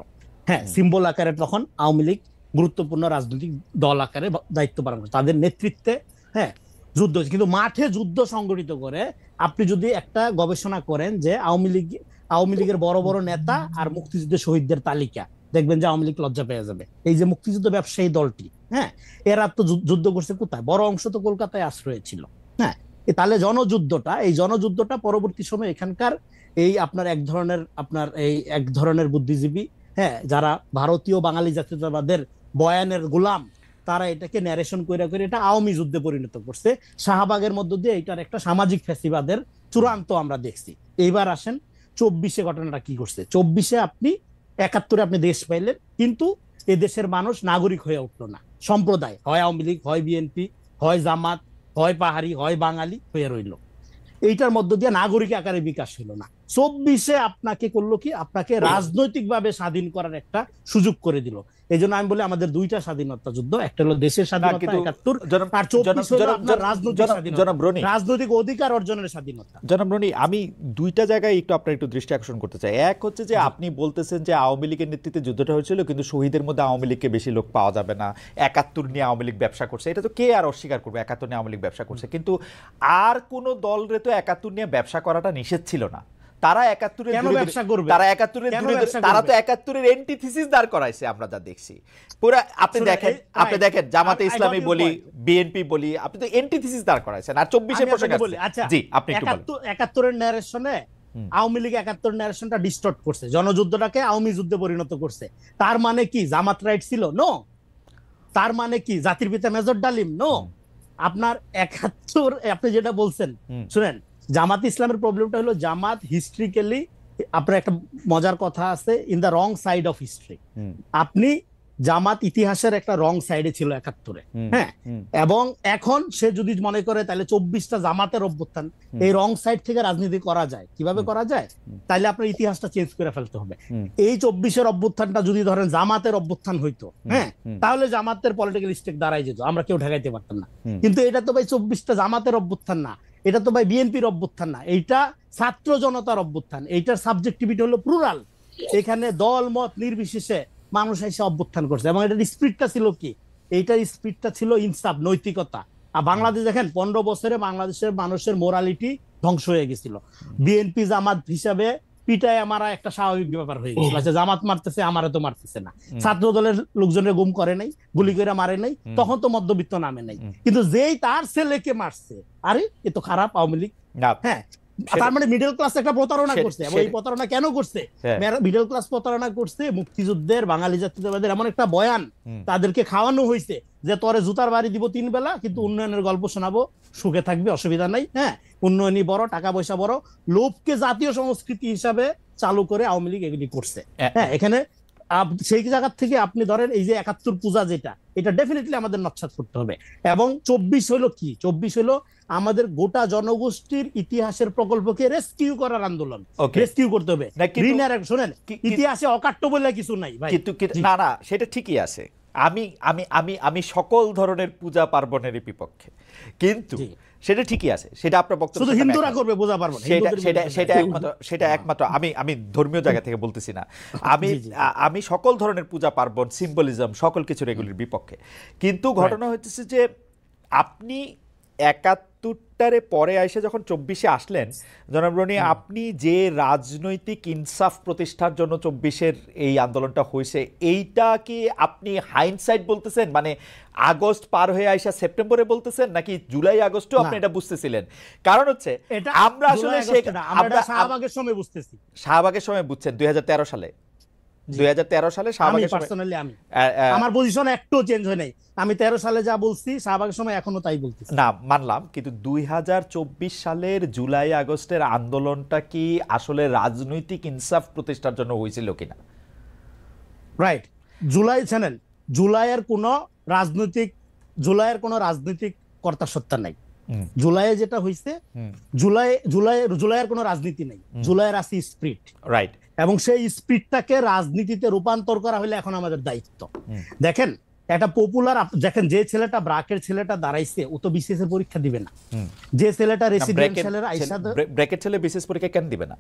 হ্যাঁ, সিম্বল আকারে তখন আওয়ামী লীগ গুরুত্বপূর্ণ রাজনৈতিক দল আকারে দায়িত্ব পালন করে, তাদের নেতৃত্বে হ্যাঁ যুদ্ধ হয়েছে। কিন্তু মাঠে যুদ্ধ সংগঠিত করে আপনি যদি একটা গবেষণা করেন যে আওয়ামী লীগের বড় বড় নেতা আর মুক্তিযুদ্ধের শহীদদের তালিকা, দেখবেন যে আওয়ামী লীগ লজ্জা পেয়ে যাবে। এই যে মুক্তিযুদ্ধ ব্যবসায়ী দলটি, হ্যাঁ, এরা তো যুদ্ধ করছে কোথায়? বড় অংশ তো কলকাতায় আশ্রয় ছিল। হ্যাঁ, তাহলে এই জনযুদ্ধটা পরবর্তী সময় এখানকার এই আপনার এক ধরনের বুদ্ধিজীবী, হ্যাঁ, যারা ভারতীয় বাঙালি জাতীয়তাবাদের বয়ানের গোলাম, তারা এটাকে ন্যারেশন করে এটা আওয়ামী যুদ্ধে পরিণত করছে। শাহবাগের মধ্য দিয়ে এটার একটা সামাজিক ফ্যাসিবাদের চূড়ান্ত আমরা দেখছি। এইবার আসেন ২৪-এ ঘটনাটা কি করছে। ২৪-এ আপনি ৭১-এ আপনি দেশ পাইলেন, কিন্তু এ দেশের মানুষ নাগরিক হয়ে উঠলো না, সম্প্রদায়, হয় আওয়ামী লীগ, হয় বিএনপি, হয় জামাত, হয় পাহাড়ি, হয় বাঙালি হয়ে রইল। এইটার মধ্য দিয়ে নাগরিক আকারে বিকাশ হলো না। ২৪-এ আপনাকে করলো কি? আপনাকে রাজনৈতিকভাবে স্বাধীন করার একটা সুযোগ করে দিল। এই জন্য আমি বলি আমাদের দুইটা স্বাধীনতা যুদ্ধ, একটা হলো দেশের স্বাধীনতা ৭১, আর ২৪ হলো আপনার রাজনৈতিক স্বাধীনতা, রাজনৈতিক অধিকার অর্জনের স্বাধীনতা। জনাব রনি, আমি দুইটা জায়গায় আপনার একটু দৃষ্টি আকর্ষণ করতে চাই। এক হচ্ছে যে আপনি বলতেছেন যে আওয়ামী লীগের নেতৃত্বে যুদ্ধটা হয়েছিল, কিন্তু শহীদের মধ্যে আওয়ামী লীগকে বেশি লোক পাওয়া যাবে না, ৭১ নিয়ে আওয়ামী লীগ ব্যবসা করছে। এটা তো কে আর অস্বীকার করবে, ৭১ নিয়ে আওয়ামী লীগ ব্যবসা করছে। কিন্তু আর কোন দলরে তো ৭১ নিয়ে ব্যবসা করাটা নিষেধ ছিল না। তারা ৭১-এর তারা তো ৭১-এর এন্টিথিসিস দাঁড় করাইছে, আমরা যা দেখছি। পুরো আপনি দেখেন জামাতে ইসলামী বলি, বিএনপি বলি, আপনি তো এন্টিথিসিস দাঁড় করাইছেন। আর ২৪-এ প্রসঙ্গ আছে, জি আপনি একটু বলেন। ৭১-এর ন্যারেশনে আওয়ামী লীগ ৭১ ন্যারেশনটা ডিস্টর্ট করছে, জনযুদ্ধটাকে আওয়ামী যুদ্ধে পরিণত করছে। তার মানে কি জামাত রাইট ছিল? নো। তার মানে কি জাতির পিতা মেজর ডালিম? নো। আপনার ৭১, আপনি যেটা বলছেন, শুনেন, জামাত ইসলামের প্রবলেমটা হলো জামাত হিস্ট্রিক্যালি, আপনার একটা মজার কথা আছে, in the wrong side of history. আপনি জামাত ইতিহাসের একটা রং সাইডে ছিল ৭১-এ, হ্যাঁ, এবং এখন সে যদি মনে করে তাহলে ২৪টা জামাতের অভ্যুত্থান, এই রং সাইড থেকে রাজনীতি করা যায়, কিভাবে করা যায়? তাহলে আপনার ইতিহাসটা চেঞ্জ করে ফেলতে হবে। এই ২৪-এর অভ্যুত্থানটা যদি ধরেন জামাতের অভ্যুত্থান হইতো, হ্যাঁ, তাহলে জামাতের পলিটিক্যাল স্টেক দাঁড়াই যেত, আমরা কেউ ঠেকাইতে পারতাম না। কিন্তু এটা তো ভাই ২৪টা জামাতের অভ্যুত্থান না, এটা তো ভাই বিএনপির অভ্যুত্থান না, এইটা ছাত্র জনতার অভ্যুত্থান। এইটার সাবজেক্টিভিটি হলো প্লুরাল, এখানে দল মত নির্বিশেষে মানুষ এসে অভ্যুত্থান করছে। এবং এটার স্পিরিটটা ছিল কি? এইটার স্পিরিটটা ছিল ইনসাফ, নৈতিকতা। আর বাংলাদেশ দেখেন ১৫ বছরে বাংলাদেশের মানুষের মোরালিটি ধ্বংস হয়ে গেছিল। বিএনপি জামাত হিসাবে পিটায় মারা একটা স্বাভাবিক ব্যাপার হয়ে গেছিল। আচ্ছা, জামাত মারতেছে, আমারে তো মারতেছে না। ছাত্র দলের লোকজনের গুম করে নাই, গুলি করে মারে নাই, তখন তো মধ্যবিত্ত নামে নাই। কিন্তু যেই তার ছেলেকে মারছে, আরে এ তো খারাপ আওয়ামী লীগ, হ্যাঁ, তার মানে মিডল ক্লাস একটা প্রতারণা করছে। এবং এই প্রতারণা কেন করছে? মিডল ক্লাস প্রতারণা করছে, মুক্তিযুদ্ধের বাঙালি জাতীয়তাবাদের এমন একটা বয়ান তাদেরকে খাওয়ানো হয়েছে যে তোরে জুতার বাড়ি দিব ৩ বেলা, কিন্তু উন্নয়নের গল্প শোনাবো, সুখে থাকবে, অসুবিধা নাই, হ্যাঁ, উন্নয়নই বড়, টাকা পয়সা বড়। লোভকে জাতীয় সংস্কৃতি হিসাবে চালু করে আওয়ামী লীগ এগুলি করছে। হ্যাঁ, এখানে সেই জায়গা থেকে আপনি ধরেন এই যে ৭১ পূজা, যেটা, এটা ডেফিনেটলি আমাদের নৎসাৎ করতে হবে। এবং ২৪ হলো কি? ২৪ হলো আমাদের গোটা জনগোষ্ঠীর ইতিহাসের প্রকল্পকে রেস্কিউ করার আন্দোলন। রেস্কিউ করতে হবে। শোনেন, ইতিহাসে অকাট্য বলে কিছু নাই ভাই। না না, সেটা ঠিকই আছে। আমি আমি আমি আমি সকল ধরনের পূজা পার্বণের বিপক্ষে, কিন্তু সেটা ঠিকই আছে, সেটা আপনার বক্তব্য। শুধু হিন্দুরা করবে পূজা পার্বণ, সেটা একমাত্র আমি ধর্মীয় জায়গা থেকে বলতেছি না। আমি সকল ধরনের পূজা পার্বণ, সিম্বলিজম, সকল কিছুর এগুলির বিপক্ষে। কিন্তু ঘটনা হচ্ছে যে আপনি ৭১টারে পরে এসে যখন ২৪-এ আসলেন, জনাব রনি, আপনি যে রাজনৈতিক ইনসাফ প্রতিষ্ঠার জন্য ২৪-এর এই আন্দোলনটা হয়েছে, এইটা কি আপনি হাইন্ডসাইট বলতেছেন, মানে আগস্ট পার হয়ে আইসা সেপ্টেম্বরে বলতেছেন, নাকি জুলাই আগস্টেও আপনি এটা বুঝতেছিলেন? কারণ হচ্ছে আমরা আসলে শাহবাগের সময় বুঝতেছি। শাহবাগের সময় বুঝছেন ২০১৩ সালে? জি। 2013 সালে আমি শাহবাগের সময় পার্সোনালি আহ, আহ, আমার পজিশন একটু চেঞ্জ হয় নাই। আমি 13 সালে যা বলছি শাহবাগের সময় এখনো তাই বলতেছি। না মানলাম, কিন্তু 2024 সালের জুলাই আগস্টের আন্দোলনটা কি আসলে রাজনৈতিক ইনসাফ প্রতিষ্ঠার জন্য হয়েছিল কিনা? রাইট। জুলাই চ্যানেল, জুলাইয়ের কোনো রাজনৈতিক জুলাইয়ের কোনো রাজনৈতিক কর্তাসত্তা নাই। হুম, জুলাইয়ে যেটা হইছে, হুম, জুলাইয়ের কোনো রাজনীতি নেই, জুলাইয়ের আছে স্পিরিট, রাইট। এবং সেই স্পিরিটটাকে রাজনীতিতে রূপান্তর করা হলে এখন আমাদের দায়িত্ব। হুম, দেখেন একটা পপুলার, দেখেন যে ছেলেটা ব্রাকের ছেলেটা দাঁড়াইছে ও তো বিসিএস এর পরীক্ষা দিবে না। হুম। যে ছেলেটা না, রেসিডেন্সিয়ালের আইসা ব্র্যাকেট ছেলে বিশেষ পরীক্ষা কেন দিবে না?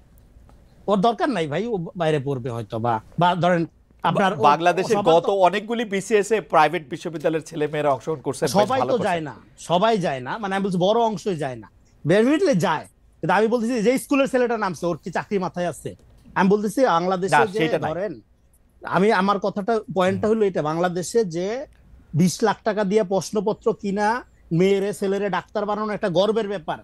ওর দরকার নাই ভাই, ও বাইরে পড়বে হয়তো, বা বা ধরেন আপনার বাংলাদেশের গত অনেকগুলি বিসিএস এ প্রাইভেট বিশ্ববিদ্যালয়ের ছেলে মেয়েরা অংশগ্রহণ করছে, সবাই তো যায় না, সবাই যায় না, মানে আমি বলছি বড় অংশই যায় না, ডেফিনেটলি যায়। কিন্তু আমি বলতেছি যে স্কুলের ছেলেটা নামছে ওর কি চাকরি মাথায় আছে? আমি বলতেছি বাংলাদেশে যে ধরেন, আমি আমার কথাটা পয়েন্টটা হলো এটা, বাংলাদেশে যে 20 লাখ টাকা দিয়ে প্রশ্নপত্র কিনা মেয়েরে ছেলেরে ডাক্তার বানানো একটা গর্বের ব্যাপার,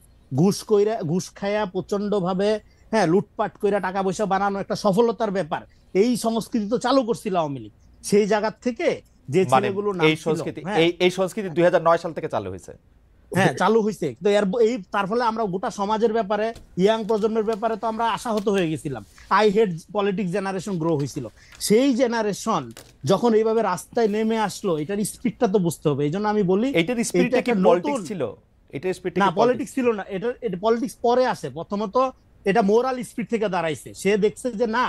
ঘুষ খায়া প্রচন্ড ভাবে হ্যাঁ লুটপাট কইরা টাকা পয়সা বানানো একটা সফলতার ব্যাপার। এই সংস্কৃতি তো চালু করছিল আওয়ামী লীগ। সেই জায়গা থেকে যে ছেলেগুলো এই সংস্কৃতি 2009 সাল থেকে চালু হয়েছে। হ্যাঁ চালু হয়েছে, তো তার ফলে আমরা গোটা সমাজের ব্যাপারে, ইয়াং প্রজন্মের ব্যাপারে তো আমরা আশাহত হয়ে গেছিলাম। I head politics generation grow হয়েছিল। সেই জেনারেশন যখন এইভাবে রাস্তায় নেমে আসলো, এটার স্পিডটা তো বুঝতে হবে। এই জন্য আমি বলি এটার স্পিডটা কি পলিটিক্স ছিল? এটার স্পিডটা না, পলিটিক্স ছিল না, এটা পলিটিক্স পরে আসে। প্রথমত এটা মোরাল স্পিড থেকে দাঁড়াইছে। সে দেখছে যে না,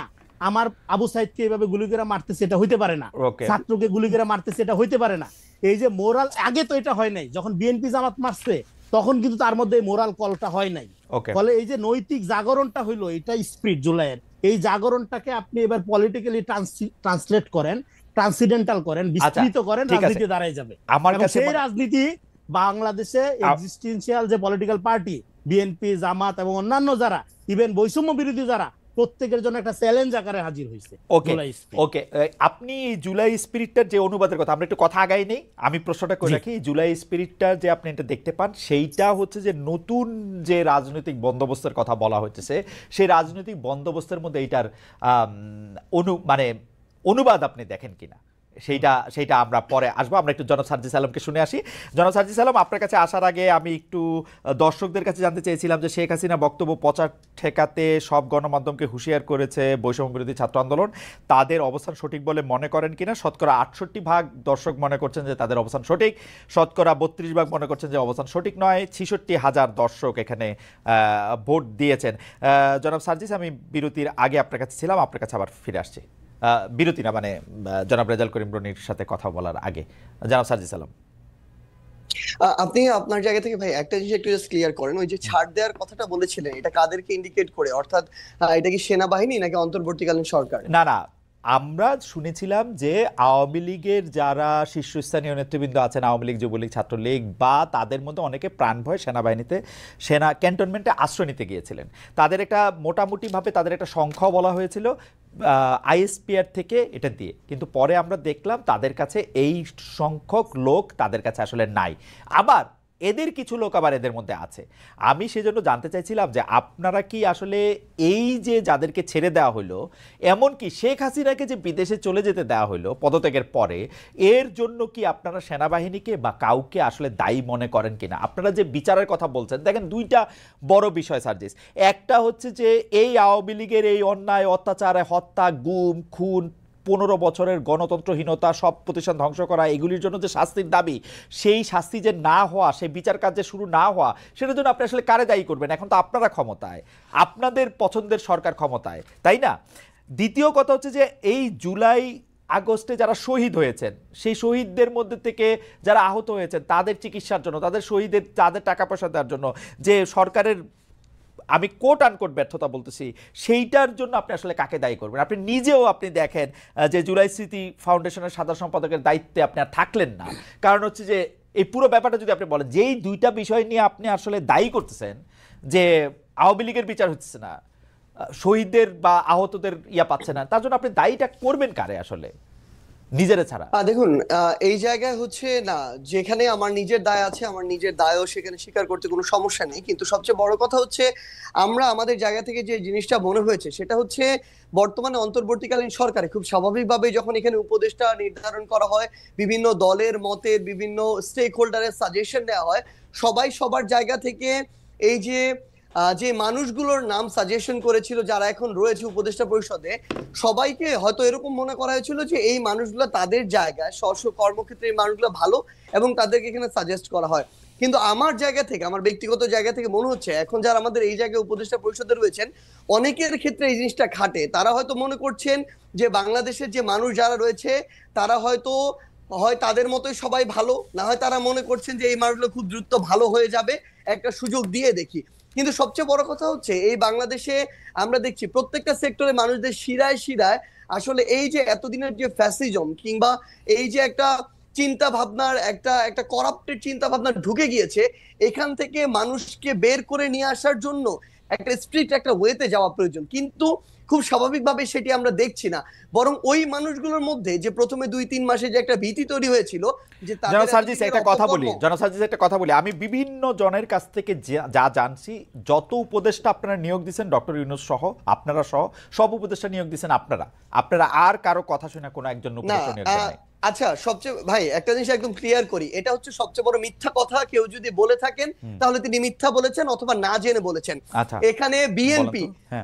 আমার আবু সাইদকে এইভাবে গুলি করে মারতেছে, এটা হইতে পারে না, ছাত্রকে গুলি করে মারতেছে, এটা হইতে পারে না। এই যে মোরাল, আগে তো এটা হয় নাই, যখন বিএনপি জামাত মারছে তখন কিন্তু তার মধ্যে মোরাল কলটা হয় নাই। ফলে এই যে নৈতিক জাগরণটা হইলো, এটা স্পিড জুলাইয়ের। এই জাগরণটাকে আপনি এবার পলিটিক্যালি ট্রান্সলেট করেন, ট্রান্সিডেন্টাল করেন, বিস্তৃত করেন, রাজনীতি দাঁড়ায় যাবে। এবং সেই রাজনীতি বাংলাদেশে এক্সিস্টেন্সিয়াল যে পলিটিক্যাল পার্টি বিএনপি জামাত এবং অন্যান্য যারা, ইভেন বৈষম্য বিরোধী যারা, প্রত্যেকের জন্য একটা চ্যালেঞ্জ আকারে হাজির হয়েছে। ওকে, আপনি জুলাই স্পিরিটটার যে অনুবাদের কথা, আমরা একটু কথা আগাই নেই, আমি প্রশ্নটা করে রাখি। জুলাই স্পিরিটটার যে আপনি এটা দেখতে পান, সেইটা হচ্ছে যে নতুন যে রাজনৈতিক বন্দোবস্তের কথা বলা হচ্ছে, সেই রাজনৈতিক বন্দোবস্তের মধ্যে এইটার মানে অনুবাদ আপনি দেখেন কিনা, সেইটা আমরা পরে আসবো। আমরা একটু জনাব সার্জিস আলমকে শুনে আসি। জনাব সার্জিস আলম, আপনার কাছে আসার আগে আমি একটু দর্শকদের কাছে জানতে চেয়েছিলাম যে শেখ হাসিনা বক্তব্য প্রচার ঠেকাতে সব গণমাধ্যমকে হুঁশিয়ার করেছে বৈষম্য বিরোধী ছাত্র আন্দোলন, তাদের অবস্থান সঠিক বলে মনে করেন কিনা? শতকরা 68% দর্শক মনে করছেন যে তাদের অবস্থান সঠিক, শতকরা 32% মনে করছেন যে অবস্থান সঠিক নয়। 66,000 দর্শক এখানে ভোট দিয়েছেন। জনাব সার্জিস, আমি বিরতির আগে আপনার কাছে ছিলাম, আপনার কাছে আবার ফিরে আসছি। বিরতি না, মানে জনাব রেজাল করিম রনির সাথে কথা বলার আগে। জনাব সার্জিস আলম, আপনি আপনার জায়গা থেকে ভাই একটা জিনিস একটু জাস্ট ক্লিয়ার করেন, ওই যে ছাড় দেওয়ার কথাটা বলেছিলেন, এটা কাদেরকে ইন্ডিকেট করে? অর্থাৎ এটা কি সেনাবাহিনী নাকি অন্তর্বর্তীকালীন সরকার? না না, আমরা শুনেছিলাম যে আওয়ামী লীগের যারা শীর্ষস্থানীয় নেতৃবৃন্দ আছেন, আওয়ামী লীগ, যুবলীগ, ছাত্রলীগ, বা তাদের মধ্যে অনেকে প্রাণ ভয় সেনাবাহিনীতে, ক্যান্টনমেন্টে আশ্রয় নিতে গিয়েছিলেন। তাদের একটা মোটামুটিভাবে তাদের একটা সংখ্যাও বলা হয়েছিল আইএসপিআর থেকে এটা দিয়ে, কিন্তু পরে আমরা দেখলাম তাদের কাছে এই সংখ্যক লোক তাদের কাছে আসলে নাই। আবার এদের কিছু লোক আবার এদের মধ্যে আছে। আমি সেজন্য জানতে চাইছিলাম যে আপনারা কি আসলে এই যে যাদেরকে ছেড়ে দেওয়া হলো, এমনকি শেখ হাসিনাকে যে বিদেশে চলে যেতে দেওয়া হলো পদত্যাগের পরে, এর জন্য কি আপনারা সেনাবাহিনীকে বা কাউকে আসলে দায়ী মনে করেন কিনা? আপনারা যে বিচারের কথা বলছেন, দেখেন দুইটা বড় বিষয় সার্জিস। একটা হচ্ছে যে এই আওয়ামী লীগের এই অন্যায়, অত্যাচার, হত্যা, গুম, খুন, 15 বছরের গণতন্ত্রহীনতা, সব প্রতিষ্ঠান ধ্বংস করা, এগুলির জন্য যে শাস্তির দাবি, সেই শাস্তি যে না হওয়া, সেই বিচার কাজ যে শুরু না হওয়া, সেটার জন্য আপনি আসলে কারে দায়ী করবেন? এখন তো আপনারা ক্ষমতায়, আপনাদের পছন্দের সরকার ক্ষমতায়, তাই না? দ্বিতীয় কথা হচ্ছে যে এই জুলাই আগস্টে যারা শহীদ হয়েছেন, সেই শহীদদের মধ্যে থেকে যারা আহত হয়েছেন, তাদের চিকিৎসার জন্য, তাদের টাকা পয়সা দেওয়ার জন্য যে সরকারের, আমি কোট আনকোট ব্যর্থতা বলতেছি, সেইটার জন্য আপনি আসলে কাকে দায়ী করবেন? আপনি নিজেও আপনি দেখেন যে জুলাই স্মৃতি ফাউন্ডেশনের সাধারণ সম্পাদকের দায়িত্বে আপনি আর থাকলেন না। কারণ হচ্ছে যে এই পুরো ব্যাপারটা যদি আপনি বলেন, যেই দুইটা বিষয় নিয়ে আপনি আসলে দায়ী করতেছেন যে আওয়ামী লীগের বিচার হচ্ছে না, শহীদদের বা আহতদের পাচ্ছে না, তার জন্য আপনি দায়ীটা করবেন কারে আসলে? নিজেরা ছাড়া? দেখুন, এই জায়গায় হচ্ছে না, যেখানে আমার নিজের দায় আছে আমার নিজের দায়ও সেখানে স্বীকার করতে কোনো সমস্যা নেই, কিন্তু সবচেয়ে বড় কথা হচ্ছে আমরা আমাদের জায়গা থেকে যে জিনিসটা মনে হয়েছে সেটা হচ্ছে বর্তমানে অন্তর্বর্তীকালীন সরকারে খুব স্বাভাবিকভাবে যখন এখানে উপদেষ্টা নির্ধারণ করা হয়, বিভিন্ন দলের মতের বিভিন্ন স্টেক হোল্ডারের সাজেশন নেওয়া হয়, সবাই সবার জায়গা থেকে এই যে যে মানুষগুলোর নাম সাজেশন করেছিল যারা এখন রয়েছে উপদেষ্টা পরিষদে, সবাইকে হয়তো এরকম মনে করা হয়েছিল যে এই মানুষগুলো তাদের জায়গায় স্ব কর্মক্ষেত্রে এই মানুষগুলো ভালো এবং তাদেরকে এখানে সাজেস্ট করা হয়। কিন্তু আমার জায়গা থেকে, আমার ব্যক্তিগত জায়গা থেকে মনে হচ্ছে এখন যারা আমাদের এই জায়গায় উপদেষ্টা পরিষদে রয়েছেন অনেকের ক্ষেত্রে এই জিনিসটা খাটে। তারা হয়তো মনে করছেন যে বাংলাদেশের যে মানুষ যারা রয়েছে তারা হয়তো হয় তাদের মতোই সবাই ভালো, না হয় তারা মনে করছেন যে এই মানুষগুলো খুব দ্রুত ভালো হয়ে যাবে, একটা সুযোগ দিয়ে দেখি। কিন্তু সবচেয়ে বড় কথা হচ্ছে এই বাংলাদেশে আমরা দেখছি প্রত্যেকটা সেক্টরে মানুষদের শিরায় শিরায় আসলে এই যে এতদিনের যে ফ্যাসিজম কিংবা এই যে একটা চিন্তা ভাবনার একটা একটা করাপ্টেড চিন্তা ভাবনা ঢুকে গিয়েছে, এখান থেকে মানুষকে বের করে নিয়ে আসার জন্য একটা স্ট্রিক্ট একটা ওয়েতে যাওয়া প্রয়োজন। কিন্তু খুব স্বাভাবিকভাবে সেটি আমরা দেখছি না, বরং ওই মানুষগুলোর মধ্যে যে প্রথমে 2-3 মাসে যে একটা ভীতি তৈরি হয়েছিল যে জনাব সার্জিস একটা কথা বলি, জনাব সার্জিস একটা কথা বলি, আমি বিভিন্ন জনের কাছ থেকে যা জানছি, যত উপদেষ্টা আপনারা নিয়োগ দিচ্ছেন ডক্টর ইউনূস সহ, আপনারা সহ সব উপদেষ্টা নিয়োগ দিচ্ছেন আপনারা আর কারো কথা শুনে কোনো একজন উপদেষ্টা নিয়োগ দেন নাই। আচ্ছা, সবচেয়ে ভাই একটা জিনিস একদম ক্লিয়ার করি, এটা হচ্ছে সবচেয়ে বড় মিথ্যা কথা। কেউ যদি বলে থাকেন তাহলে তিনি মিথ্যা বলেছেন অথবা না জেনে বলেছেন। এখানে বিএনপি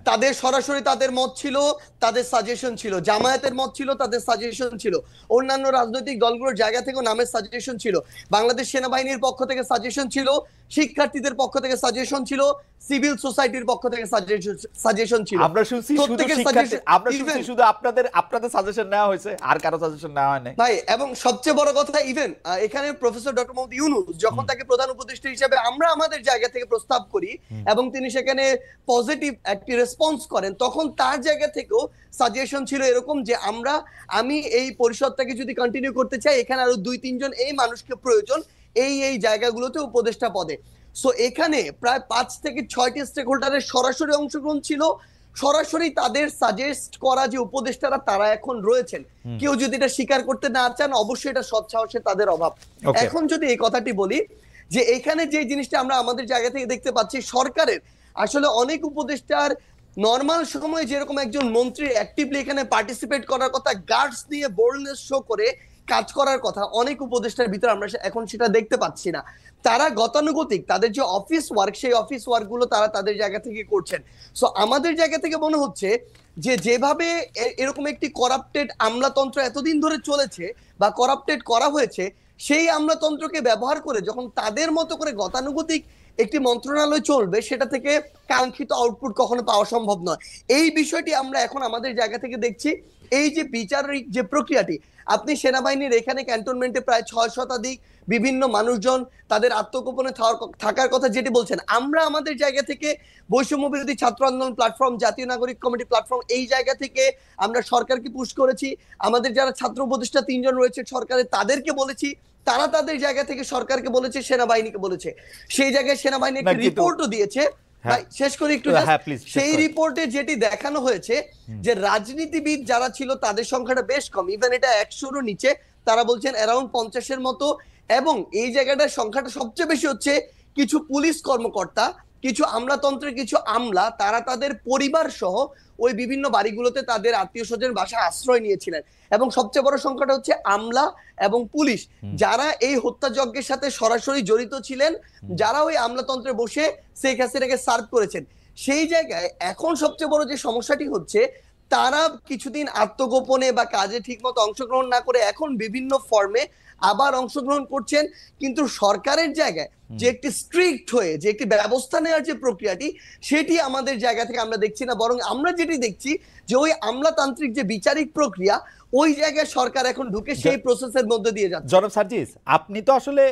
তাদের সরাসরি তাদের মত ছিল, তাদের সাজেশন ছিল, জামায়াতের মত ছিল, তাদের সাজেশন ছিল, অন্যান্য রাজনৈতিক দলগুলোর জায়গা থেকেও নামের সাজেশন ছিল, বাংলাদেশ সেনাবাহিনীর পক্ষ থেকে সাজেশন ছিল, শিক্ষার্থীদের পক্ষ থেকে সাজেশন ছিল, সিভিল সোসাইটির পক্ষ থেকে সাজেশন ছিল। আমরা শুনছি শুধু আপনাদের সাজেশন নেওয়া হয়েছে, আর কারো সাজেশন নেওয়া হয় নাই ভাই। এবং সবচেয়ে বড় কথা, ইভেন এখানে প্রফেসর ডক্টর মোহাম্মদ ইউনূস যখন তাকে প্রধান উপদেষ্টা হিসেবে আমরা আমাদের জায়গা থেকে প্রস্তাব করি এবং তিনি সেখানে পজিটিভ একটি রেসপন্স করেন, তখন তার জায়গা থেকেও সাজেশন ছিল এরকম যে আমি এই পরিষদটাকে যদি কন্টিনিউ করতে চাই, এখানে আরো 2-3 জন এই মানুষকে প্রয়োজন এই জায়গাগুলোতে উপদেষ্টা পদে। সো এখানে প্রায় 5 থেকে 6টি স্টেক হোল্ডারের সরাসরি অংশগ্রহণ ছিল, সরাসরি তাদের সাজেস্ট করা যে উপদেষ্টারা তারা এখন রয়েছেন। কেউ যদি এটা স্বীকার করতে না চান, অবশ্যই এটা সৎ সাহসের তাদের অভাব। এখন যদি এই কথাটি বলি যে এখানে যে জিনিসটা আমরা আমাদের জায়গা থেকে দেখতে পাচ্ছি, সরকারের আসলে অনেক উপদেষ্টার নর্মাল সময়ে যেরকম একজন মন্ত্রী অ্যাক্টিভলি এখানে পার্টিসিপেট করার কথা, গার্ডস নিয়ে বোল্ডনেস শো করে কাজ করার কথা, অনেক উপদেষ্টার ভিতরে আমরা এখন সেটা দেখতে পাচ্ছি না। তারা গতানুগতিক তাদের যে অফিস ওয়ার্ক, সেই অফিস ওয়ার্ক গুলো তারা তাদের জায়গা থেকে করছেন। সো আমাদের জায়গা থেকে মনে হচ্ছে যে যেভাবে এরকম একটি করাপ্টেড আমলাতন্ত্র এতদিন ধরে চলেছে বা করাপ্টেড করা হয়েছে, সেই আমলাতন্ত্রকে ব্যবহার করে যখন তাদের মতো করে গতানুগতিক একটি মন্ত্রণালয় চলবে, সেটা থেকে কাঙ্ক্ষিত আউটপুট কখনো পাওয়া সম্ভব নয়। এই বিষয়টি আমরা এখন আমাদের জায়গা থেকে দেখছি। এই যে বিচারিক যে প্রক্রিয়াটি, আপনি সেনাবাহিনীর এখানে ক্যান্টনমেন্টে প্রায় 6 শতাধিক বিভিন্ন মানুষজন তাদের আত্মগোপনে থাকার কথা যেটি বলছেন, আমরা আমাদের জায়গা থেকে বৈষম্য বিরোধী ছাত্র আন্দোলন প্ল্যাটফর্ম, জাতীয় নাগরিক কমিটি প্ল্যাটফর্ম, এই জায়গা থেকে আমরা সরকারকে পুশ করেছি। আমাদের যারা ছাত্র উপদেষ্টা 3 জন রয়েছে সরকারে, তাদেরকে বলেছি, তারা তাদের জায়গা থেকে সরকারকে বলেছে, সেনাবাহিনীকে বলেছে। সেই জায়গায় সেনাবাহিনী একটা রিপোর্টও দিয়েছে। শেষ করি একটু, সেই রিপোর্টে যেটি দেখানো হয়েছে যে রাজনীতিবিদ যারা ছিল তাদের সংখ্যাটা বেশ কম, ইভেন এটা 100-রও নিচে, তারা বলছেন অ্যারাউন্ড 50-এর মতো। এবং এই জায়গাটার সংখ্যাটা সবচেয়ে বেশি হচ্ছে কিছু পুলিশ কর্মকর্তা, কিছু আমলাতন্ত্রের কিছু আমলা, তারা তাদের পরিবার সহ ওই বিভিন্ন বাড়িগুলোতে তাদের আত্মীয় স্বজন বাসায় আশ্রয় নিয়েছিলেন। এবং সবচেয়ে বড় সংখ্যাটা হচ্ছে আমলা এবং পুলিশ, যারা এই হত্যাযজ্ঞের সাথে সরাসরি জড়িত ছিলেন, যারা ওই আমলাতন্ত্রে বসে শেখ হাসিনাকে সার্ভ করেছেন। সেই জায়গায় এখন সবচেয়ে বড় যে সমস্যাটি হচ্ছে, তারা কিছুদিন আত্মগোপনে বা কাজে ঠিকমতো অংশগ্রহণ না করে এখন বিভিন্ন ফর্মে আবার অংশগ্রহণ করছেন। কিন্তু সরকারের জায়গায় যে একটি স্ট্রিক্ট হয়ে যে একটি ব্যবস্থা নেওয়ার যে প্রক্রিয়াটি, সেটি আমাদের জায়গা থেকে আমরা দেখছি না, বরং আমরা যেটি দেখছি যে ওই আমলাতান্ত্রিক যে বিচারিক প্রক্রিয়া, ওই জায়গায় সরকার এখন ঢুকে সেই প্রসেসের মধ্যে দিয়ে যাচ্ছে। জনাব সার্জিস, আপনি তো আসলে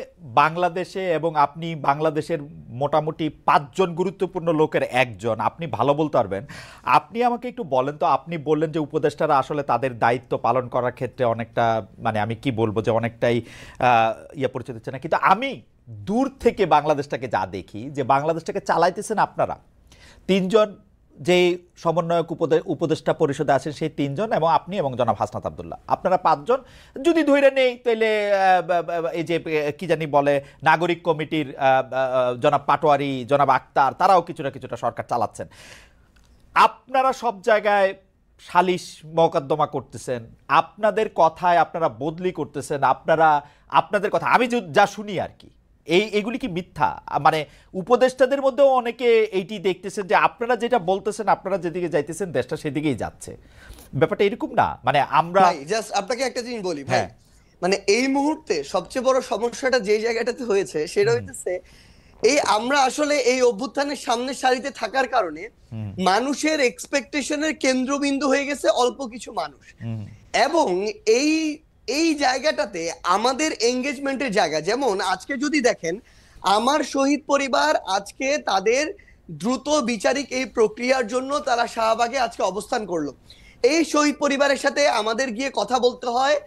বাংলাদেশে এবং আপনি বাংলাদেশের মোটামুটি 5 জন গুরুত্বপূর্ণ লোকের একজন, আপনি ভালো বলতে পারবেন। আপনি আমাকে একটু বলেন তো, আপনি বললেন যে উপদেষ্টারা আসলে তাদের দায়িত্ব পালন করার ক্ষেত্রে অনেকটা, মানে আমি কি বলবো, যে অনেকটাই পরিচয় দিচ্ছে না। কিন্তু আমি দূর থেকে বাংলাদেশটাকে যা দেখি, যে বাংলাদেশটাকে চালাইতেছেন আপনারা 3 জন যে সমন্বয়ক উপদেষ্টা পরিষদে আছেন সেই 3 জন এবং আপনি এবং জনাব হাসনাত আব্দুল্লাহ, আপনারা 5 জন যদি ধরে নেই তাহলে এই যে কি জানি বলে নাগরিক কমিটির জনাব পাটোয়ারি, জনাব আক্তার, তারাও কিছুটা সরকার চালাচ্ছেন। আপনারা সব জায়গায় সালিশ মোকদ্দমা করতেছেন, আপনাদের কথায় আপনারা বদলি করতেছেন, আপনাদের কথা আমি যা শুনি আর কি, এইগুলি কি মিথ্যা? মানে উপদেষ্টাদের মধ্যেও অনেকে এইটি দেখতেছেন যে আপনারা যেটা বলতেছেন, আপনারা যেদিকে যাইতেছেন দেশটা সেদিকেই যাচ্ছে, ব্যাপারটা এরকম না? মানে আমরা জাস্ট আপনাকে একটা জিনিস বলি ভাই, মানে এই মুহূর্তে সবচেয়ে বড় সমস্যাটা যে জায়গাটাতে হয়েছে সেটা হইতেছে এই আমরা আসলে এই অভ্যুত্থানের সামনের সারিতে থাকার কারণে মানুষের এক্সপেকটেশনের কেন্দ্রবিন্দু হয়ে গেছে অল্প কিছু মানুষ, এবং এই জায়গাটাতে আমাদের এঙ্গেজমেন্টের জায়গা, যেমন আজকে যদি দেখেন আমার শহীদ পরিবার আজকে তাদের দ্রুত বিচারিক এই প্রক্রিয়ার জন্য তারা শাহবাগে আজকে অবস্থান করলো। এই শহীদ পরিবারের সাথে আমাদের গিয়ে কথা বলতে হয়,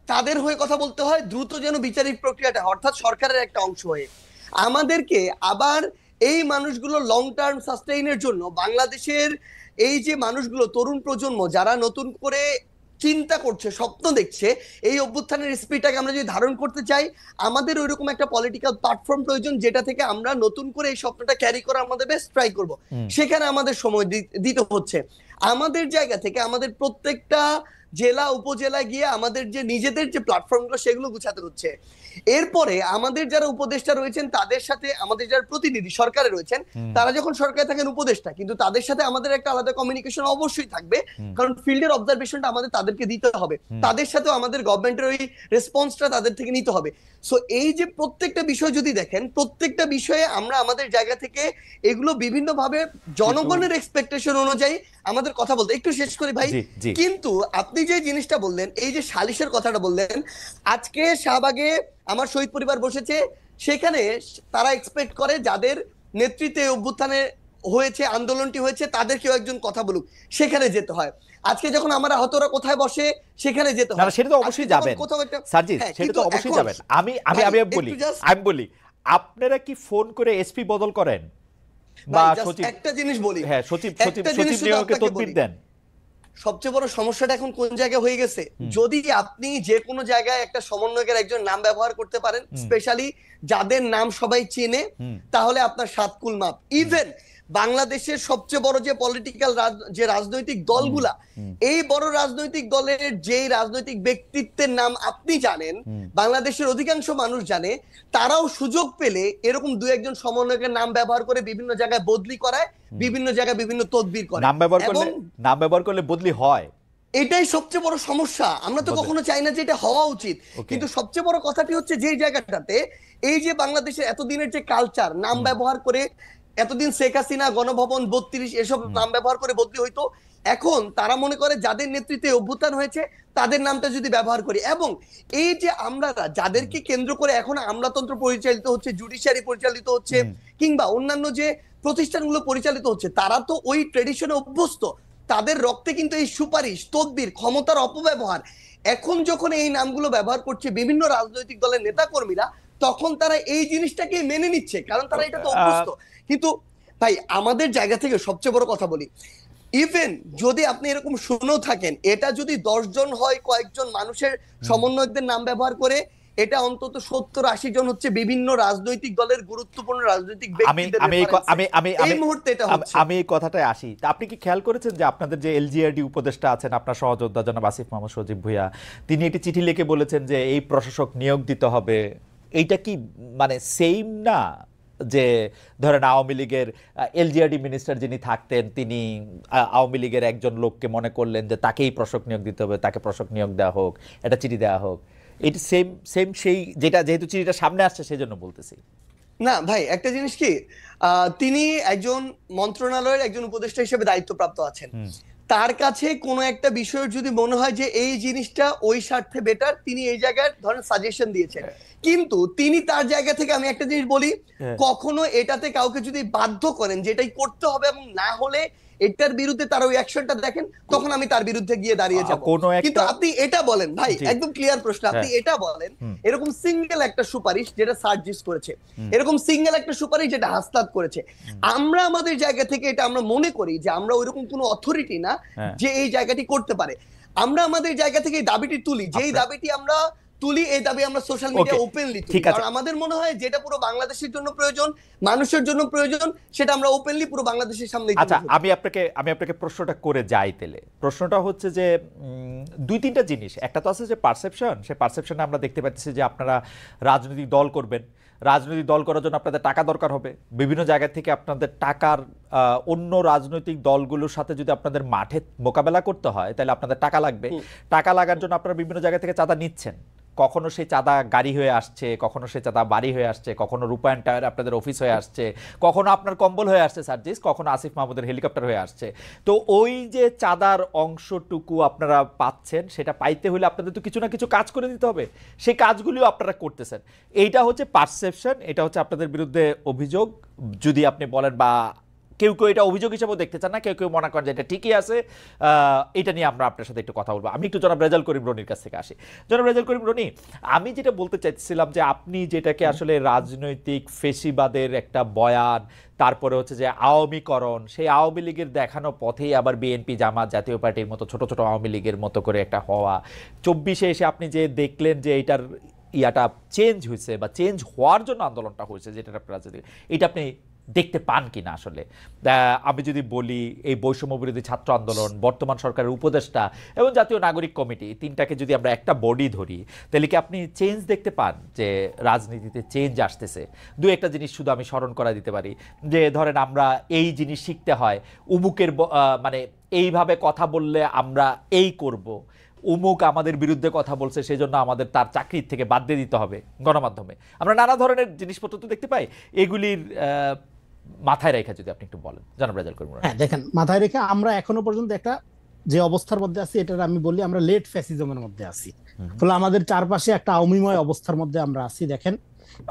তাদের হয়ে কথা বলতে হয় দ্রুত যেন বিচারিক প্রক্রিয়াটা, অর্থাৎ সরকারের একটা অংশ হয়ে আমাদেরকে আবার এই মানুষগুলো লং টার্ম সাস্টেইনের জন্য বাংলাদেশের এই যে মানুষগুলো তরুণ প্রজন্ম যারা নতুন করে চিন্তা করছে, স্বপ্ন দেখছে, এই অভ্যুত্থানের স্পিডটাকে আমরা যদি ধারণ করতে চাই আমাদের ওইরকম একটা পলিটিক্যাল প্ল্যাটফর্ম প্রয়োজন যেটা থেকে আমরা নতুন করে এই স্বপ্নটা ক্যারি করা আমাদের বেস্ট ট্রাই করব। সেখানে আমাদের সময় দিতে হচ্ছে। আমাদের জায়গা থেকে আমাদের প্রত্যেকটা জেলা উপজেলায় গিয়ে আমাদের যে নিজেদের যে প্ল্যাটফর্মগুলো সেগুলো গুছাতে হচ্ছে। এরপরে আমাদের যারা উপদেষ্টা রয়েছেন তাদের সাথে আমাদের যারা প্রতিনিধি সরকারে রয়েছেন তারা যখন সরকারে থাকেন উপদেষ্টা, কিন্তু তাদের সাথে আমাদের একটা আলাদা কমিউনিকেশন অবশ্যই থাকবে, কারণ ফিল্ডের অবজারভেশনটা আমাদের তাদেরকে দিতে হবে, তাদের সাথেও আমাদের গভর্নমেন্টের ওই রেসপন্সটা তাদের থেকে নিতে হবে। সো এই যে প্রত্যেকটা বিষয় যদি দেখেন প্রত্যেকটা বিষয়ে আমরা আমাদের জায়গা থেকে এগুলো বিভিন্ন ভাবে জনগণের এক্সপেকটেশন অনুযায়ী আমাদের কথা বলতে। একটু শেষ করি ভাই, কিন্তু আপনি যে জিনিসটা বললেন এই যে সালিশের কথাটা বললেন, আজকে শাহবাগে আমার শহীদ পরিবার বসেছে, সেখানে তারা এক্সপেক্ট করে যাদের নেতৃত্বে অভ্যুত্থানে হয়েছে আন্দোলনটি হয়েছে তাদের কেউ একজন কথা বলুক, সেখানে যেতে হয়। আজকে যখন আমরা আহতরা কোথায় বসে সেখানে যেতে হয়, সেটা তো অবশ্যই যাবেন সার্জিস, সেটা তো অবশ্যই যাবেন। আমি বলি আপনারা কি ফোন করে এসপি বদল করেন বা সচিব? একটা জিনিস বলি, হ্যাঁ সচিব নিয়োগে তদবির দেন। সবচেয়ে বড় সমস্যাটা এখন কোন জায়গায় হয়ে গেছে, যদি আপনি যে কোনো জায়গায় একটা সমন্বয়কের একজন নাম ব্যবহার করতে পারেন, স্পেশালি যাদের নাম সবাই চেনে, তাহলে আপনার সাতকুল মাপ। ইভেন বাংলাদেশের সবচেয়ে বড় যে পলিটিক্যাল যে রাজনৈতিক দলগুলা, এই বড় রাজনৈতিক দলের যে রাজনৈতিক ব্যক্তিত্বের নাম আপনি জানেন, বাংলাদেশের অধিকাংশ মানুষ জানে, তারাও সুযোগ পেলে এরকম দু একজন সমন্বয়কের নাম ব্যবহার করে বিভিন্ন জায়গায় বদলি করায়, বিভিন্ন জায়গায় বিভিন্ন তদবির করে। নাম ব্যবহার করলে বদলি হয়, এটাই সবচেয়ে বড় সমস্যা। আমরা তো কখনো চাই না যে এটা হওয়া উচিত, কিন্তু সবচেয়ে বড় কথাটি হচ্ছে যে জায়গাটাতে এই যে বাংলাদেশের এতদিনের যে কালচার, নাম ব্যবহার করে এতদিন শেখ হাসিনা, গণভবন 32 এসব নাম ব্যবহার করে বদলি হইতো, এখন তারা মনে করে যাদের নেতৃত্বে অভ্যুত্থান হয়েছে তাদের নামটা যদি ব্যবহার করি, এবং এই যে আমরা যাদেরকে কেন্দ্র করে এখন আমলাতন্ত্র পরিচালিত হচ্ছে, জুডিশিয়ারি পরিচালিত হচ্ছে, কিংবা অন্যান্য যে প্রতিষ্ঠানগুলো পরিচালিত হচ্ছে, তারা তো ওই ট্রেডিশনে অভ্যস্ত, তাদের রক্তে কিন্তু এই সুপারিশ, তদবির, ক্ষমতার অপব্যবহার, এখন যখন এই নামগুলো ব্যবহার করছে বিভিন্ন রাজনৈতিক দলের নেতাকর্মীরা, তখন তারা এই জিনিসটাকে মেনে নিচ্ছে, কারণ তারা এটা তো অভ্যস্ত। কিন্তু ভাই আমাদের জায়গা থেকে সবচেয়ে বড় কথা বলি, ইভেন যদি আপনি এরকম শুনেও থাকেন, এটা যদি 10 জন হয় কয়েকজন মানুষের সমন্বয়কদের নাম ব্যবহার করে, এটা অন্তত 70-80 জন হচ্ছে বিভিন্ন রাজনৈতিক দলের গুরুত্বপূর্ণ রাজনৈতিক ব্যক্তিদের। আমি এই কথাটায় আসি। আপনি কি খেয়াল করেছেন যে আপনাদের যে এলজিআরডি উপদেষ্টা আছেন, আপনার সহযোদ্ধা জনাব আসিফ মাহমুদ সজীব ভুঁইয়া, তিনি একটি চিঠি লিখে বলেছেন যে এই প্রশাসক নিয়োগ দিতে হবে। এইটা কি মানে সেম না যে ধরেন আওয়ামী লীগের এলজিআরডি মিনিস্টার যিনি থাকতেন, তিনি আওয়ামী লীগের একজন লোককে মনে করলেন যে তাকেই প্রশাসক নিয়োগ দিতে হবে, তাকে প্রশাসক নিয়োগ দেওয়া হোক, এটা চিঠি দেওয়া হোক, এটি সেম সেই যেটা, যেহেতু চিঠিটা সামনে আসছে সেই জন্য বলতেছি। না ভাই, একটা জিনিস কি, তিনি একজন মন্ত্রণালয়ের একজন উপদেষ্টা হিসেবে দায়িত্বপ্রাপ্ত আছেন, তার কাছে কোনো একটা বিষয়ের যদি মনে হয় যে এই জিনিসটা ওই স্বার্থে বেটার, তিনি এই জায়গায় ধরেন সাজেশন দিয়েছেন, কিন্তু তিনি তার জায়গা থেকে, আমি একটা জিনিস বলি, কখনো এটাতে কাউকে যদি বাধ্য করেন যে এটাই করতে হবে এবং না হলে এটার বিরুদ্ধে তার ওই অ্যাকশনটা দেখেন, তখন আমি তার বিরুদ্ধে গিয়ে দাঁড়িয়ে যাব। কিন্তু আপনি এটা বলেন ভাই, একদম ক্লিয়ার প্রশ্ন, আপনি এটা বলেন এরকম সিঙ্গেল একটা সুপারিশ যেটা সার্জিস করেছে, এরকম সিঙ্গেল একটা সুপারিশ যেটা হাসনাত করেছে, আমরা আমাদের জায়গা থেকে এটা আমরা মনে করি যে আমরা ওইরকম কোনো অথরিটি না যে এই জায়গাটি করতে পারে। আমরা আমাদের জায়গা থেকে এই দাবিটি তুলি, যেই দাবিটি আমরা তুলি, এই দাবি আমরা সোশ্যাল মিডিয়া ওপেনলি তুলি, কারণ আমাদের মনে হয় যেটা পুরো বাংলাদেশের জন্য প্রয়োজন, মানুষের জন্য প্রয়োজন, সেটা আমরা ওপেনলি পুরো বাংলাদেশের সামনে। আচ্ছা, আমি আপনাকে প্রশ্নটা করে যাই তেলে। প্রশ্নটা হচ্ছে যে দুই তিনটা জিনিস, একটা তো আছে যে পারসেপশন, সেই পারসেপশনে আমরা দেখতে পাচ্ছি যে আপনারা রাজনৈতিক দল করবেন, রাজনৈতিক দল করার জন্য আপনাদের টাকা দরকার হবে, বিভিন্ন জায়গা থেকে আপনাদের টাকার অন্য রাজনৈতিক দলগুলোর সাথে যদি আপনাদের মাঠে মোকাবেলা করতে হয় তাহলে আপনাদের টাকা লাগবে। টাকা লাগার জন্য আপনারা বিভিন্ন জায়গা থেকে চাঁদা নিচ্ছেন, কখনো সেই চাঁদা গাড়ি হয়ে আসছে, কখনো সেই চাঁদা বাড়ি হয়ে আসছে, কখনো রূপায়ণ টায়ার আপনাদের অফিস হয়ে আসছে, কখনো আপনার কম্বল হয়ে আসছে সার্জিস, কখনো আসিফ মাহমুদের হেলিকপ্টার হয়ে আসছে। তো ওই যে চাঁদার অংশটুকু আপনারা পাচ্ছেন, সেটা পাইতে হলে আপনাদের তো কিছু না কিছু কাজ করে দিতে হবে, সেই কাজগুলিও আপনারা করতেছেন। এইটা হচ্ছে পারসেপশন, এটা হচ্ছে আপনাদের বিরুদ্ধে অভিযোগ। যদি আপনি বলেন বা কেউ কেউ এটা অভিযোগ হিসেবেও দেখতে চান না, কেউ কেউ মনে করেন যে এটা ঠিকই আছে, এটা নিয়ে আমরা আপনার সাথে একটু কথা বলবো। আমি একটু জনাব রেজাল করিম রনির কাছ থেকে আসি। জনাব রেজাল করিম রনি, আমি যেটা বলতে চাইছিলাম যে আপনি যেটাকে আসলে রাজনৈতিক ফেসিবাদের একটা বয়ান, তারপরে হচ্ছে যে আওয়ামীকরণ, সেই আওয়ামী লীগের দেখানো পথেই আবার বিএনপি, জামাত, জাতীয় পার্টির মতো ছোট ছোট আওয়ামী লীগের মতো করে একটা হওয়া, 24-এ এসে আপনি যে দেখলেন যে এইটার ইয়াটা চেঞ্জ হয়েছে বা চেঞ্জ হওয়ার জন্য আন্দোলনটা হয়েছে, যেটা রাজনীতি, এটা আপনি দেখতে পান কিনা আসলে? আমি যদি বলি এই বৈষম্য বিরোধী ছাত্র আন্দোলন, বর্তমান সরকারের উপদেষ্টা এবং জাতীয় নাগরিক কমিটি, তিনটাকে যদি আমরা একটা বডি ধরি, তাহলে কি আপনি চেঞ্জ দেখতে পান যে রাজনীতিতে চেঞ্জ আসতেছে? দু একটা জিনিস শুধু আমি স্মরণ করা দিতে পারি, যে ধরেন আমরা এই জিনিস শিখতে হয়, উমুকের মানে এইভাবে কথা বললে আমরা এই করব, উমুক আমাদের বিরুদ্ধে কথা বলছে সেই জন্য আমাদের তার চাকরির থেকে বাদ দিয়ে দিতে হবে গণমাধ্যমে। আমরা নানা ধরনের জিনিসপত্র তো দেখতে পাই, এগুলির মাথায় রেখে যদি আপনি একটু বলেন জনাব রেজাল করিম। হ্যাঁ, দেখেন, মাথায় রেখে আমরা এখনো পর্যন্ত একটা যে অবস্থার মধ্যে আছি, এটার আমি বলি আমরা লেট ফ্যাসিজমের মধ্যে আছি। ফলে আমাদের চারপাশে একটা আওয়ামীময় অবস্থার মধ্যে আমরা আছি। দেখেন,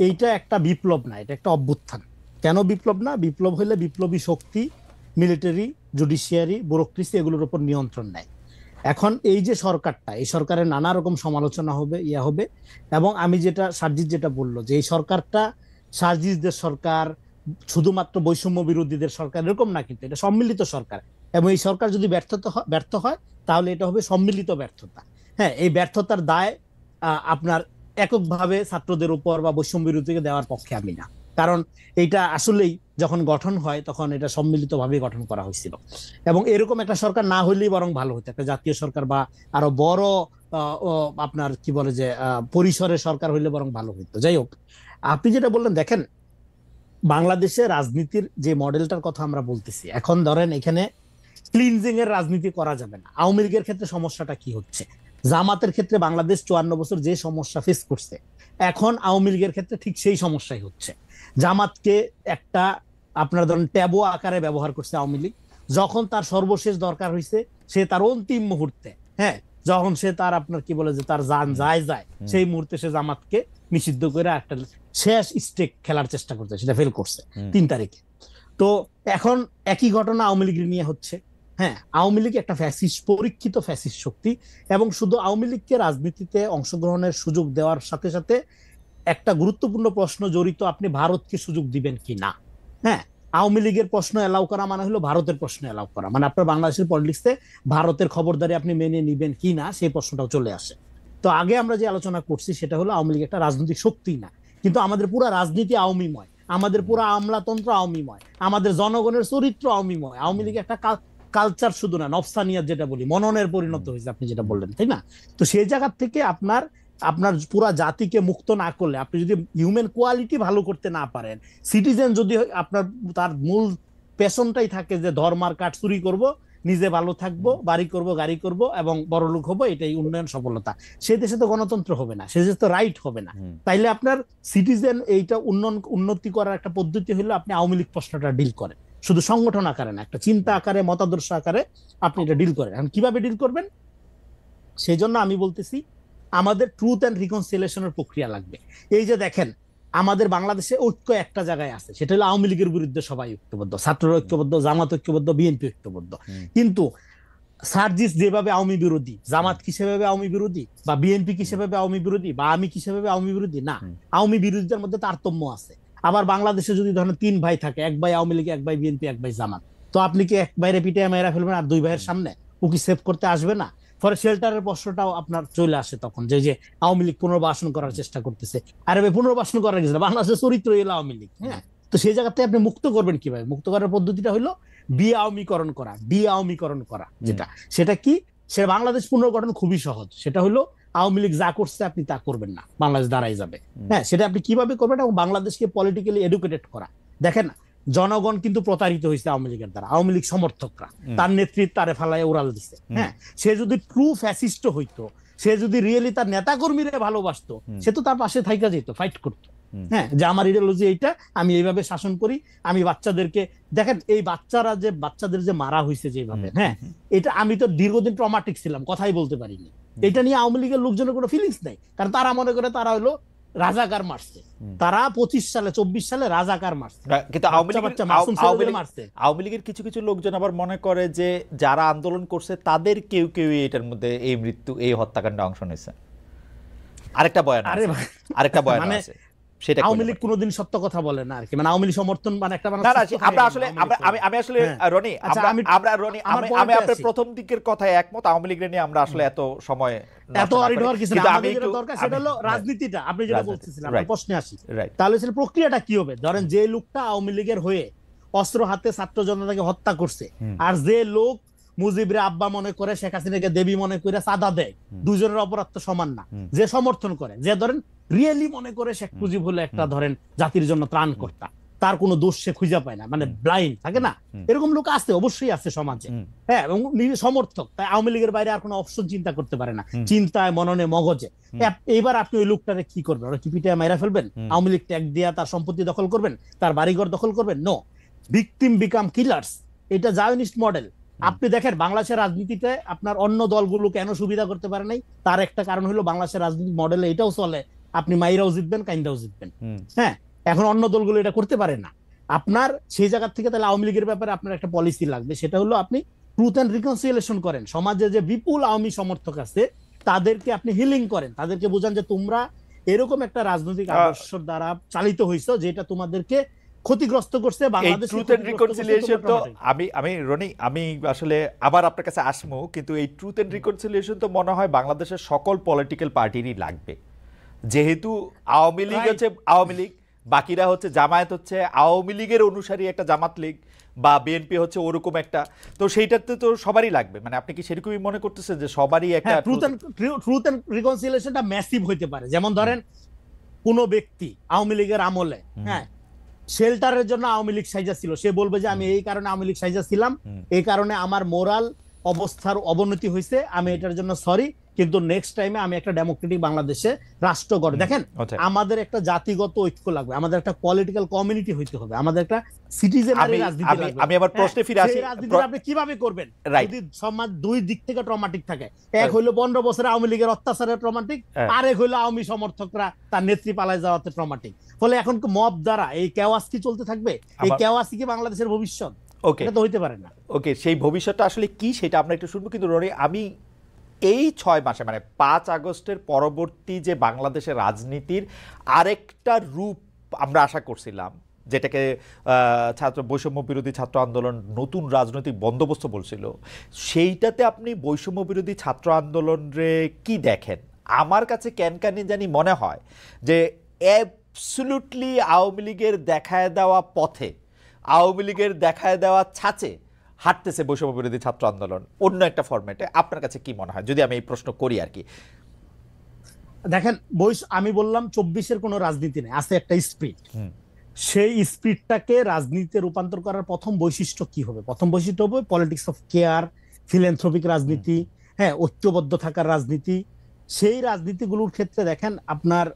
এইটা একটা বিপ্লব না, এটা একটা অভ্যুত্থান। কেন বিপ্লব না? বিপ্লব হলে বিপ্লবী শক্তি, মিলিটারি, জুডিশিয়ারি, ব্যুরোক্রেসি এগুলোর উপর নিয়ন্ত্রণ নেয়। এখন এই যে সরকারটা, এই সরকারের নানা রকম সমালোচনা হবে, হবে, এবং আমি যেটা সার্জিস যেটা বললো যে এই সরকারটা সার্জিসদের সরকার, শুধুমাত্র বৈষম্য বিরোধীদের সরকার এরকম না, কিন্তু এটা সম্মিলিত সরকার। এবং এই সরকার যদি ব্যর্থ হয় তাহলে এটা হবে সম্মিলিত ব্যর্থতা। হ্যাঁ, এই ব্যর্থতার দায় আপনার এককভাবে ছাত্রদের উপর বা বৈষম্য বিরোধীকে দেওয়ার পক্ষে আমি না। কারণ এইটা আসলেই যখন গঠন হয় তখন এটা সম্মিলিতভাবে গঠন করা হয়েছিল, এবং এরকম একটা সরকার না হইলেই বরং ভালো হতো, একটা জাতীয় সরকার বা আরো বড় আপনার কি বলে যে পরিসরের সরকার হইলে বরং ভালো হইতো। যাই হোক, আপনি যেটা বললেন, দেখেন বাংলাদেশে রাজনীতির যে মডেলটার কথা আমরা বলতেছি, এখন ধরেন এখানে ক্লিনজিং এর রাজনীতি করা যাবে না। আওয়ামী লীগের ক্ষেত্রে সমস্যাটা কি হচ্ছে? জামাতের ক্ষেত্রে বাংলাদেশ 54 বছর যে সমস্যা ফেস করছে, এখন আওয়ামী লীগের ক্ষেত্রে ঠিক সেই সমস্যাই হচ্ছে। জামাতকে একটা আপনার ধরেন ট্যাবু আকারে ব্যবহার করছে আওয়ামী লীগ। যখন তার সর্বশেষ দরকার হয়েছে, সে তার অন্তিম মুহূর্তে, হ্যাঁ, যখন সে তার আপনার কি বলে যে তার জান যায় সেই মুহূর্তে সে জামাতকে নিষিদ্ধ করে একটা শেষ স্টেক খেলার চেষ্টা করছে, সেটা ফেল করছে 3 তারিখে। তো এখন একই ঘটনা আওয়ামী লীগ নিয়ে হচ্ছে। হ্যাঁ, আওয়ামী লীগ একটা ফ্যাসিস্ট, পরীক্ষিত ফ্যাসিস্ট শক্তি, এবং শুধু আওয়ামী লীগকে রাজনীতিতে অংশগ্রহণের সুযোগ দেওয়ার সাথে সাথে একটা গুরুত্বপূর্ণ প্রশ্ন জড়িত, আপনি ভারতকে সুযোগ দিবেন কি না। হ্যাঁ, আওয়ামী লীগের প্রশ্ন এলাও করা মানে হলো ভারতের প্রশ্ন এলাও করা, মানে আপনার বাংলাদেশের পলিটিক্সে ভারতের খবরদারি আপনি মেনে নিবেন কি না, সেই প্রশ্নটাও চলে আসে। তো আগে আমরা যে আলোচনা করছি সেটা হলো আওয়ামী লীগ একটা রাজনৈতিক শক্তি না, কিন্তু আমাদের পুরো রাজনীতি আওয়ামীময়, আমাদের পুরো আমলাতন্ত্র আওয়ামীময়, আমাদের জনগণের চরিত্র আওয়ামীময়। আওয়ামী লীগ একটা কালচার শুধু না, নফসানিয়াত যেটা বলি, মননের পরিণত হয়েছে, আপনি যেটা বললেন, তাই না? তো সেই জায়গা থেকে আপনার পুরা জাতিকে মুক্ত না করলে, আপনি যদি হিউম্যান কোয়ালিটি ভালো করতে না পারেন, সিটিজেন যদি আপনার তার মূল পেশনটাই থাকে যে ধর্মার কাঠ চুরি করব, নিজে ভালো থাকবো, বাড়ি করব, গাড়ি করব এবং বড় লোক হবো, এটাই উন্নয়ন সফলতা, সেই দেশে তো গণতন্ত্র হবে না, সে দেশে তো রাইট হবে না। তাইলে আপনার সিটিজেন এইটা উন্নতি করার একটা পদ্ধতি হলো আপনি আওয়ামী লীগ প্রশ্নটা ডিল করেন, শুধু সংগঠন আকারে না, একটা চিন্তা আকারে, মতাদর্শ আকারে আপনি এটা ডিল করেন। এখন কিভাবে ডিল করবেন? সেই জন্য আমি বলতেছি আমাদের ট্রুথ অ্যান্ড রিকনসিলিয়েশনের প্রক্রিয়া লাগবে। এই যে দেখেন, আমাদের বাংলাদেশে ঐক্য একটা জায়গায় আছে, সেটা হলো আওয়ামী লীগের বিরুদ্ধে সবাই ঐক্যবদ্ধ, ছাত্ররা ঐক্যবদ্ধ, জামাত ঐক্যবদ্ধ, বিএনপি ঐক্যবদ্ধ। কিন্তু সার্জিস যেভাবে আওয়ামী বিরোধী, জামাত কিসেভাবে আওয়ামী বিরোধী, বা বিএনপি কিসেভাবে আওয়ামী বিরোধী, বা আমি কিসেভাবে আওয়ামী বিরোধী, না, আওয়ামী বিরোধীদের মধ্যে তারতম্য আছে। আবার বাংলাদেশে যদি ধরেন 3 ভাই থাকে, 1 ভাই আওয়ামী লীগ, 1 ভাই বিএনপি, 1 ভাই জামাত, তো আপনি কি 1 ভাইরে পিটে মেয়েরা ফেলবেন আর 2 ভাইয়ের সামনে ও কি সেভ করতে আসবে না? ফলে শেল্টারের প্রশ্নটাও আপনার চলে আসে তখন, যে আওয়ামী লীগ পুনর্বাসন করার চেষ্টা করতেছে। আরে ভাই, পুনর্বাসন করার কিছু না, বাংলাদেশের চরিত্র এলো আওয়ামী লীগ। হ্যাঁ, তো সেই জায়গাতে আপনি মুক্ত করবেন কিভাবে? মুক্ত করার পদ্ধতিটা হলো আওয়ামীকরণ করা, আওয়ামীকরণ করা। যেটা সেটা কি, সে বাংলাদেশ পুনর্গঠন খুবই সহজ। সেটা হলো আওয়ামী লীগ যা করছে আপনি তা করবেন না, বাংলাদেশ দাঁড়াই যাবে। হ্যাঁ, সেটা আপনি কিভাবে করবেন, এবং বাংলাদেশকে পলিটিক্যালি এডুকেটেড করা। দেখেন, জনগণ কিন্তু প্রতারিত হয়েছে আওয়ামী লীগের দ্বারা। আওয়ামী লীগ সমর্থকরা তার নেতৃত্ব তারে ফেলায় ওরাল দিছে। হ্যাঁ, সে যদি ট্রু ফ্যাসিস্ট হইতো, সে যদি রিয়েলি তার নেতা কর্মীরা ভালোবাসতো, সে তো তার পাশে থাইকা যেত, ফাইট করতো। হ্যাঁ, যে আমার ইডিওলজি এইটা, আমি এইভাবে শাসন করি, আমি বাচ্চাদেরকে, দেখেন এই বাচ্চাদের যে মারা হয়েছে যেভাবে, হ্যাঁ, এটা আমি তো দীর্ঘদিন ট্রমাটিক ছিলাম, কথাই বলতে পারিনি। এটা নিয়ে আওয়ামী লীগের লোকজনের কোনো ফিলিংস নেই, কারণ তারা মনে করে তারা হলো রাজাকার মারছে। তারা 25 সালে 24 সালে রাজাকার মারছে, কিন্তু আওয়ামী লীগের কিছু কিছু লোকজন আবার মনে করে যে যারা আন্দোলন করছে তাদের কেউ কেউ এটার মধ্যে এই মৃত্যু, এই হত্যাকাণ্ডে অংশ নিয়েছে। আরেকটা বয়ান আছে, সেটা আওয়ামী লীগ কোনোদিন সত্য কথা বলে না আর কি, মানে আওয়ামী লীগ সমর্থন মানে একটা না, আমরা আসলে আমি আসলে রনি, আমি আপনার প্রথম দিকের কথায় একমত। আওয়ামী লীগের নিয়ে আমরা আসলে এত সময় এত অরিড হওয়ার কিছু না, আমাদের যেটা দরকার সেটা হলো রাজনীতিটা। আপনি যেটা বলতেছিলেন, আমরা প্রশ্নে আসি, তাহলে সেটা প্রক্রিয়াটা কি হবে? ধরেন যে লোকটা আওয়ামী লীগের হয়ে অস্ত্র হাতে ছাত্র জনতাকে হত্যা করছে, আর যে লোক মুজিবরে আব্বা মনে করে, শেখ হাসিনাকে দেবী মনে করে চাঁদা দেয়, দুজনের অপরাধ তো সমান না। যে সমর্থন করে, যে ধরেন রিয়েলি মনে করে শেখ মুজিব হলো একটা ধরেন জাতির জন্য ত্রাণকর্তা, তার কোনো দোষ সে খুঁজে পায় না, মানে ব্লাইন্ড থাকে না, এরকম লোক আছে, অবশ্যই আছে সমাজে। হ্যাঁ, এবং সমর্থক, তাই আওয়ামী লীগের বাইরে আর কোনো অপশন চিন্তা করতে পারে না, চিন্তায়, মননে, মগজে। এইবার আপনি ওই লোকটারে কি করবেন? ওরা কি পিঠে মাইরা ফেলবেন? আওয়ামী লীগ ট্যাগ দিয়া তার সম্পত্তি দখল করবেন, তার বাড়িঘর দখল করবেন? নো, ভিকটিম বিকাম কিলার্স, এটা জায়নিস্ট মডেল। আপনি দেখেন বাংলাদেশের রাজনীতিতে আপনার অন্য দলগুলো কেন সুবিধা করতে পারে নাই, তার একটা কারণ হলো বাংলাদেশের রাজনীতি মডেলে এটাও চলে, আপনি মাইরাও জিতবেন, কাইন্দাও জিতবেন। হ্যাঁ, এখন অন্য দলগুলো এটা করতে পারে না। আপনার সেই জায়গা থেকে তাহলে আওয়ামী লীগের ব্যাপারে আপনার একটা পলিসি লাগবে, সেটা হলো আপনি ট্রুথ এন্ড রিকনসিলিয়েশন করেন। সমাজে যে বিপুল আওয়ামী সমর্থক আছে তাদেরকে আপনি হিলিং করেন, তাদেরকে বোঝান যে তোমরা এরকম একটা রাজনৈতিক আদর্শ দ্বারা চালিত হইছো যেটা তোমাদেরকে ক্ষতিগ্রস্ত করছে। বাংলাদেশ ট্রুথ এন্ড রিকনসিলিয়েশন তো আমি রনি, আমি আসলে আবার আপনার কাছে আসবো, কিন্তু এই ট্রুথ এন্ড রিকনসিলিয়েশন তো মনে হয় বাংলাদেশের সকল পলিটিক্যাল পার্টিরই লাগবে। যেহেতু আওয়ামী লীগ হচ্ছে আওয়ামী লীগ, বাকিরা হচ্ছে জামায়াত, হচ্ছে আওয়ামী লীগের অনুসারী একটা জামাত লীগ, বা বিএনপি হচ্ছে ওরকম একটা, তো সেইটাতে তো সবারই লাগবে। মানে আপনি কি সেরকমই মনে করতেছেন যে সবারই একটা ট্রুথ এন্ড রিকনসিলিয়েশনটা ম্যাসিভ হইতে পারে? যেমন ধরেন কোন ব্যক্তি আওয়ামী লীগের আমলে, হ্যাঁ, শেল্টারের জন্য আওয়ামী লীগ সাইজা ছিল, সে বলবে যে আমি এই কারণে আওয়ামী লীগ সাইজা ছিলাম, এই কারণে আমার মোরাল অবস্থার অবনতি হয়েছে, আমি এটার জন্য সরি, কিন্তু নেক্সট টাইমে আমি একটা ডেমোক্রেটিক বাংলাদেশে রাষ্ট্র গড়ে। দেখেন, আমাদের একটা জাতিগত ঐক্য লাগবে, আমাদের একটা পলিটিক্যাল কমিউনিটি হইতে হবে, আমাদের একটা সিটিজেনারি রাজনীতি লাগবে। আমি আবার প্রশ্নে ফিরে আসি, রাজনীতি আপনি কিভাবে করবেন যদি সমাজ দুই দিক থেকে ট্রমাটিক থাকে? এক হইলো 15 বছরে আওয়ামী লীগের অত্যাচারের ট্রমাটিক, আর এক হইলো আওয়ামী সমর্থকরা তার নেত্রী পালায় যাওয়াতে ট্রমাটিক। ফলে এখন মব দ্বারা এই কেওয়াস কি চলতে থাকবে? এই কেওয়াস কি বাংলাদেশের ভবিষ্যৎ? এটা তো হইতে পারে না। ওকে, সেই ভবিষ্যৎটা আসলে কি সেটা আমরা একটু শুনবো, কিন্তু রনি, আমি এই 6 মাসে মানে 5 আগস্টের পরবর্তী যে বাংলাদেশের রাজনীতির আরেকটা রূপ আমরা আশা করছিলাম, যেটাকে ছাত্র বৈষম্য বিরোধী ছাত্র আন্দোলন নতুন রাজনৈতিক বন্দোবস্ত বলছিল, সেইটাতে আপনি বৈষম্য বিরোধী ছাত্র আন্দোলনে কি দেখেন? আমার কাছে ক্যানকানি জানি মনে হয় যে অ্যাবসলিউটলি আওয়ামী লীগের দেখায় দেওয়া পথে, আওয়ামী লীগের দেখায় দেওয়া ছাঁচে হাঁটতেছে বৈষম্য বিরোধী ছাত্র আন্দোলন অন্য একটা ফরম্যাটে। আপনার কাছে কি মনে হয়, যদি আমি এই প্রশ্ন করি আর কি? দেখেন, আমি বললাম 24-এর কোনো রাজনীতি নেই, আছে একটা স্পিরিট। সেই স্পিরিটটাকে রাজনীতিতে রূপান্তর করার প্রথম বৈশিষ্ট্য কি হবে? প্রথম বৈশিষ্ট্য হবে পলিটিক্স অফ কেয়ার, ফিলান্থ্রপিক রাজনীতি, হ্যাঁ, ঐক্যবদ্ধ থাকার রাজনীতি। সেই রাজনীতিগুলোর ক্ষেত্রে দেখেন আপনার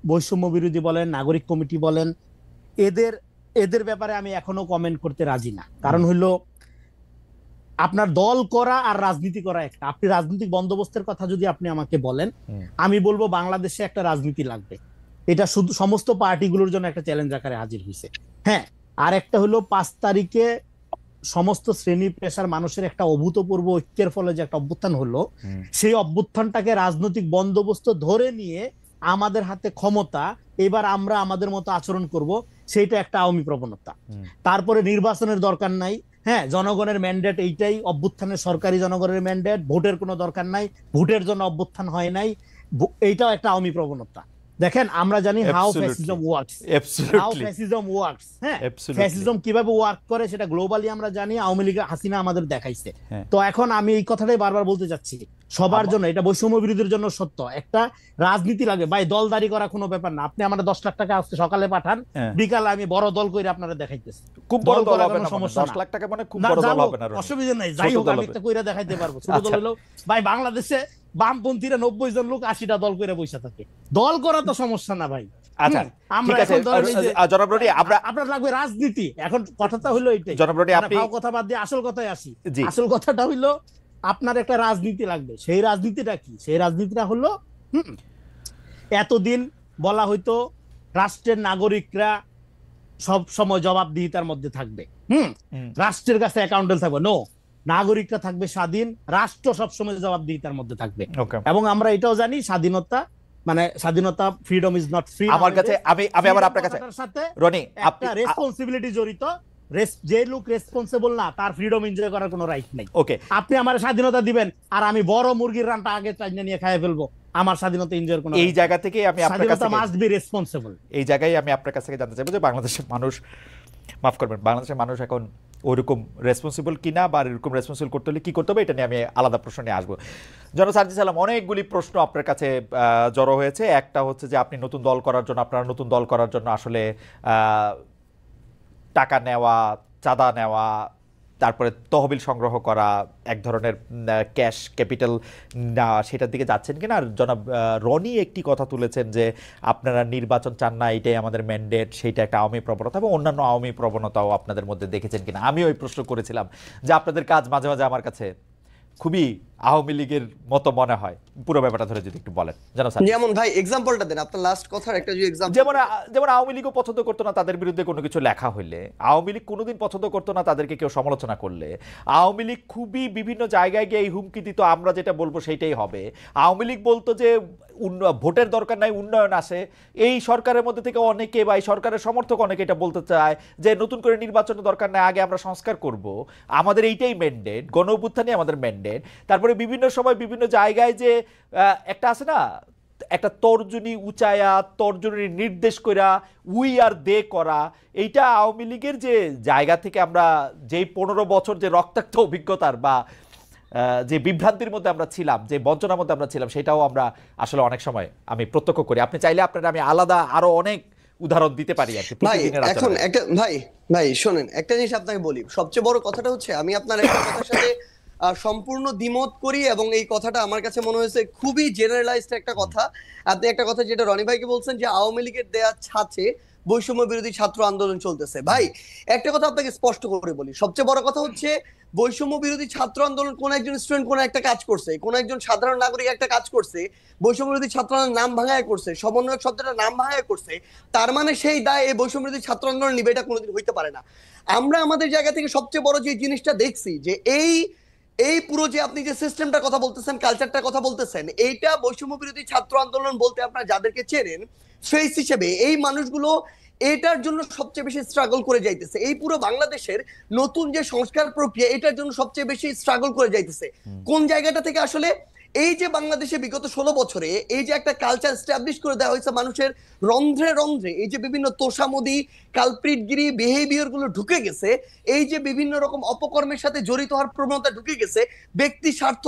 বৈষম্য বিরোধী বলেন, নাগরিক কমিটি বলেন, এদের ব্যাপারে আমি এখনো কমেন্ট করতে রাজি না। কারণ হলো আপনার দল করা আর রাজনীতি করা একটা। আপনি রাজনৈতিক বন্দোবস্তের কথা যদি আপনি আমাকে বলেন, আমি বলবো বাংলাদেশে একটা রাজনীতি লাগবে, এটা শুধু সমস্ত পার্টিগুলোর জন্য একটা চ্যালেঞ্জ আকারে হাজির হয়েছে। হ্যাঁ, আর একটা হলো 5 তারিখে সমস্ত শ্রেণী পেশার মানুষের একটা অভূতপূর্ব ঐক্যের ফলে যে একটা অভ্যুত্থান হলো, সেই অভ্যুত্থানটাকে রাজনৈতিক বন্দোবস্ত ধরে নিয়ে আমাদের হাতে ক্ষমতা, এবার আমরা আমাদের মতো আচরণ করব, সেইটা একটা আওয়ামী প্রবণতা। তারপরে নির্বাচনের দরকার নাই, হ্যাঁ, জনগণের ম্যান্ডেট এইটাই, অভ্যুত্থানের সরকারি জনগণের ম্যান্ডেট, ভোটের কোনো দরকার নাই, ভোটের জন্য অভ্যুত্থান হয় নাই, এইটাও একটা আওয়ামী প্রবণতা। দেখেন আমরা জানি how fascism works, how fascism works, হ্যাঁ, ফ্যাসিজম কিভাবে ওয়ার্ক করে সেটা গ্লোবালি আমরা জানি, আওয়ামী লীগ হাসিনা আমাদের দেখাইছে। তো এখন আমি এই কথাটাই বারবার বলতে যাচ্ছি, সবার জন্য এটা বৈষম্য বিরোধীর জন্য সত্য, একটা রাজনীতি লাগে ভাই, দলদারি করা কোনো ব্যাপার না। আপনি আমার 10 লাখ টাকা আজকে সকালে পাঠান, বিকালে আমি বড় দল করে আপনারা দেখাইতেছি, খুব বড় দল হবে না, 10 লাখ টাকা মানে খুব বড় দল হবে না, অসুবিধা নাই, যাই হোক আমি একটা কইরা দেখাইতে পারবো। ছোট দল হলো ভাই, বাংলাদেশে বামপন্থীরা 90 জন লোক 80টা দল করে বসে থাকে, দল করা তো সমস্যা না ভাই। আচ্ছা ঠিক আছে জনাব রনি, আপনার লাগবে রাজনীতি। এখন কথাটা হলো এইটাই জনাব রনি, আপনি কথা বাদ দিয়ে আসল কথায় আসি। আসল কথাটা হইলো আপনার একটা রাজনীতি লাগবে। সেই রাজনীতিটা কি? সেই রাজনীতিটা হলো এতদিন বলা হইতো রাষ্ট্রের নাগরিকরা সব সময় জবাবদিহিতার মধ্যে থাকবে, রাষ্ট্রের কাছে অ্যাকাউন্টেবল থাকবে। নো, নাগরিকরা থাকবে স্বাধীন, রাষ্ট্র সবসময় জবাবদিহিতার মধ্যে থাকবে। এবং আমরা এটাও জানি স্বাধীনতা মানে স্বাধীনতা, ফ্রিডম ইজ নট ফ্রি। আমার কাছে আমি আবার আপনার কাছে সাথে রনি, একটা রেসপন্সিবিলিটি জড়িত। যে লোক রেসপন্সিবল না, তার ফ্রিডম এনজয় করার কোনো রাইট নেই। ওকে, আপনি আমার স্বাধীনতা দিবেন আর আমি বড় মুরগির রানটা আগে চাইনা নিয়ে খাইয়ে ফেলবো, আমার স্বাধীনতা এনজয়ের কোনো, এই জায়গা থেকে আমি আপনার কাছে মাস্ট বি রেসপন্সিবল। এই জায়গায় আমি আপনার কাছ থেকে জানতে চাইবো যে বাংলাদেশের মানুষ, মাফ করবেন, বাংলাদেশের মানুষ এখন ওইরকম রেসপন্সিবল কিনা, বা এরকম রেসপন্সিবল করতে হলে কি করতে হবে, এটা নিয়ে আমি আলাদা প্রশ্ন নিয়ে আসবো। জনাব সার্জিস আলম, অনেকগুলি প্রশ্ন আপনার কাছে জড়ো হয়েছে। একটা হচ্ছে যে আপনি নতুন দল করার জন্য, আপনারা নতুন দল করার জন্য আসলে টাকা নেওয়া, চাঁদা নেওয়া, তারপরে তহবিল সংগ্রহ করা, এক ধরনের ক্যাশ ক্যাপিটাল না, সেটার দিকে যাচ্ছেন কিনা। আর জনাব রনি একটি কথা তুলেছেন যে আপনারা নির্বাচন চান না, এটাই আমাদের ম্যান্ডেট, সেইটা একটা আওয়ামী প্রবণতা, এবং অন্যান্য আওয়ামী প্রবণতাও আপনাদের মধ্যে দেখেছেন কিনা। আমি ওই প্রশ্ন করেছিলাম যে আপনাদের কাজ মাঝে মাঝে আমার কাছে খুবই আওয়ামী লীগের মতো মনে হয়। পুরো ব্যাপারটা ধরে যদি একটু বলেন। যেমন ভাই এক্সাম্পলটা দেন, আপনার লাস্ট কথার একটা যে এক্সাম্পল। যেমন আওয়ামী লীগও পছন্দ করতো না তাদের বিরুদ্ধে কোনো কিছু লেখা হইলে, আওয়ামী লীগ কোনোদিন পছন্দ করতো না তাদেরকে কেউ সমালোচনা করলে, আওয়ামী লীগ খুবই বিভিন্ন জায়গায় গিয়ে এই হুমকি দিত, আমরা যেটা বলবো সেইটাই হবে। আওয়ামী লীগ বলতো যে ভোটের দরকার নাই, উন্নয়ন আসে। এই সরকারের মধ্যে থেকে অনেকে বা এই সরকারের সমর্থক অনেকে এটা বলতে চায় যে নতুন করে নির্বাচনের দরকার নাই, আগে আমরা সংস্কার করব, আমাদের এইটাই ম্যান্ডেট, গণ অভ্যুত্থানই আমাদের ম্যান্ডেট। তারপরে বিভিন্ন সময় বিভিন্ন জায়গায় যে একটা আছে না, একটা তর্জনী উঁচায়া, তর্জনী নির্দেশ করা, উই আর দে করা, এইটা আওয়ামী লীগের যে জায়গা থেকে আমরা যেই 15 বছর যে রক্তাক্ত অভিজ্ঞতার বা যে বিভ্রান্তির মধ্যে আমরা ছিলাম, যে বঞ্চনার মধ্যে আমরা ছিলাম, সেটাও আমরা আসলে অনেক সময় আমি প্রত্যক্ষ করি। আপনি চাইলে আপনারা আমি আলাদা আরো অনেক উদাহরণ দিতে পারি আর কি। এখন একটা ভাই শোনেন, একটা জিনিস আপনাকে বলি, সবচেয়ে বড় কথাটা হচ্ছে আমি আপনার একটা কথার সাথে সম্পূর্ণ দ্বিমত করি, এবং এই কথাটা আমার কাছে মনে হয়েছে খুবই জেনারেলাইজড একটা কথা। আপনি একটা কথা যেটা রনি ভাইকে বলছেন যে আওয়ামী লীগের দেয়া ছাঁচে বৈষম্য বিরোধী ছাত্র আন্দোলন চলতেছে। ভাই একটা কথা আপনাকে স্পষ্ট করে বলি, সবচেয়ে বড় কথা হচ্ছে বৈষম্য বিরোধী ছাত্র আন্দোলন কোন একজন স্টুডেন্ট কোন একটা কাজ করছে, কোন একজন সাধারণ নাগরিক একটা কাজ করছে, বৈষম্য বিরোধী ছাত্র আন্দোলন নাম ভাঙায় করছে, সমন্বয়ক শব্দটা নাম ভাঙায় করছে, তার মানে সেই দায় এই বৈষম্য বিরোধী ছাত্র আন্দোলন নিবে, এটা কোনোদিন হইতে পারে না। আমরা আমাদের জায়গা থেকে সবচেয়ে বড় যে জিনিসটা দেখছি যে এই পুরো যে আপনি যে সিস্টেমটার কথা বলতেছেন, কালচারটার কথা বলতেছেন, এইটা বৈষম্য বিরোধী ছাত্র আন্দোলন বলতে আপনারা যাদেরকে চেনেন ফেস হিসেবে এই মানুষগুলো এটার জন্য সবচেয়ে বেশি স্ট্রাগল করে যাইতেছে। এই পুরো বাংলাদেশের নতুন যে সংস্কার প্রক্রিয়া, এটার জন্য সবচেয়ে বেশি স্ট্রাগল করে যাইতেছে। কোন জায়গাটা থেকে? আসলে এই যে বাংলাদেশে বিগত 16 বছরে এই যে একটা কালচার এস্টাবলিশ করে দেওয়া হয়েছে, মানুষের রন্ধ্রে রন্ধ্রে এই যে বিভিন্ন তোষামোদি, কালপ্রিটগিরি বিহেভিয়ার গুলো ঢুকে গেছে, এই যে বিভিন্ন রকম অপকর্মের সাথে জড়িত হওয়ার প্রবণতা ঢুকে গেছে, ব্যক্তি স্বার্থ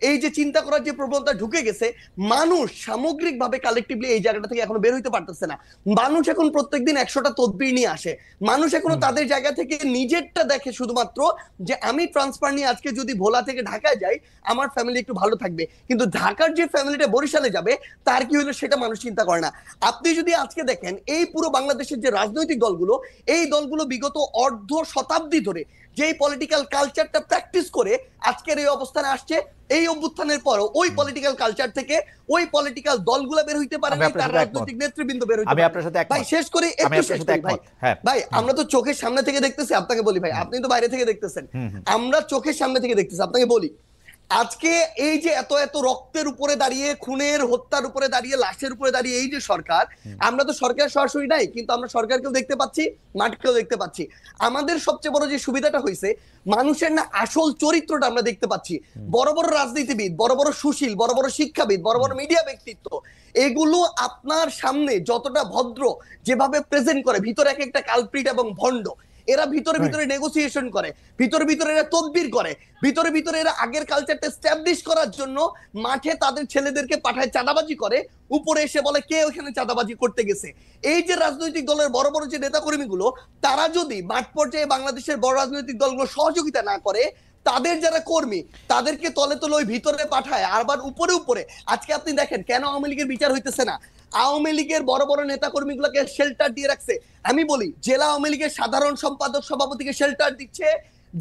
এই যে চিন্তা করার যে প্রবণতা ঢুকে গেছে, মানুষ সামগ্রিকভাবে কালেকটিভলি এই জায়গাটা থেকে এখনো বের হইতে পারতেছে না। মানুষ এখন প্রত্যেকদিন 100টা তদবির নিয়ে আসে, মানুষ এখনো তাদের জায়গা থেকে নিজেরটা দেখে শুধুমাত্র যে আমি ট্রান্সফার নিয়ে আজকে যদি ভোলা থেকে ঢাকায় যাই আমার ফ্যামিলি একটু ভালো থাকবে, কিন্তু ঢাকার যে ফ্যামিলিটা বরিশালে যাবে তার কি হলো সেটা মানুষ চিন্তা করে না। আপনি যদি আজকে দেখেন এই পুরো বাংলাদেশের যে রাজনৈতিক দলগুলো, এই দলগুলো বিগত অর্ধ শতাব্দী ধরে যেই পলিটিক্যাল কালচারটা প্র্যাকটিস করে আজকের এই অবস্থানে আসছে, এই অভ্যুত্থানের পরও ওই পলিটিক্যাল কালচার থেকে ওই পলিটিক্যাল দলগুলো বের হইতে পারে না, তার রাজনৈতিক নেতৃবৃন্দ বের হইতে পারে না। ভাই শেষ করি, একটু শেষ করি ভাই। ভাই আমরা তো চোখের সামনে থেকে দেখতেছি, আপনাকে বলি ভাই, আপনি তো বাইরে থেকে দেখতেছেন, আমরা চোখের সামনে থেকে দেখতেছি। আপনাকে বলি, আজকে এই যে এত এত রক্তের উপরে দাঁড়িয়ে, খুনের হত্যার উপরে দাঁড়িয়ে, লাশের উপরে দাঁড়িয়ে এই যে সরকার, আমরা তো সরকার সরাসরি নাই, কিন্তু আমরা সরকারকেও দেখতে পাচ্ছি, মাঠকেও দেখতে পাচ্ছি। আমাদের সবচেয়ে বড় যে সুবিধাটা হয়েছে, মানুষের না আসল চরিত্রটা আমরা দেখতে পাচ্ছি। বড় বড় রাজনীতিবিদ, বড় বড় সুশীল, বড় বড় শিক্ষাবিদ, বড় বড় মিডিয়া ব্যক্তিত্ব, এগুলো আপনার সামনে যতটা ভদ্র যেভাবে প্রেজেন্ট করে, ভিতরে এক একটা কালপ্রিট এবং ভণ্ড। এরা ভিতরে ভিতরে নেগোসিয়েশন করে, ভিতরে ভিতরে এরা তদবির করে, ভিতরে ভিতরে এরা আগের কালচারটা এস্টাবলিশ করার জন্য মাঠে তাদের ছেলেদেরকে পাঠায় চাঁদাবাজি করে, উপরে এসে বলে কে ওখানে চাঁদাবাজি করতে গেছে। এই যে রাজনৈতিক দলের বড় বড় যে নেতাকর্মীগুলো, তারা যদি মাঠ পর্যায়ে বাংলাদেশের বড় রাজনৈতিক দলগুলো সহযোগিতা না করে, তাদের যারা কর্মী তাদেরকে তলে তলে ওই ভিতরে পাঠায়, আবার উপরে উপরে। আজকে আপনি দেখেন কেন আওয়ামী লীগের বিচার হইতেছে না। আওয়ামী লীগের বড় বড় নেতা কর্মীগুলোকে শেল্টার দিয়ে রাখছে। আমি বলি, জেলা আওয়ামী লীগের সাধারণ সম্পাদক সভাপতিকে শেল্টার দিচ্ছে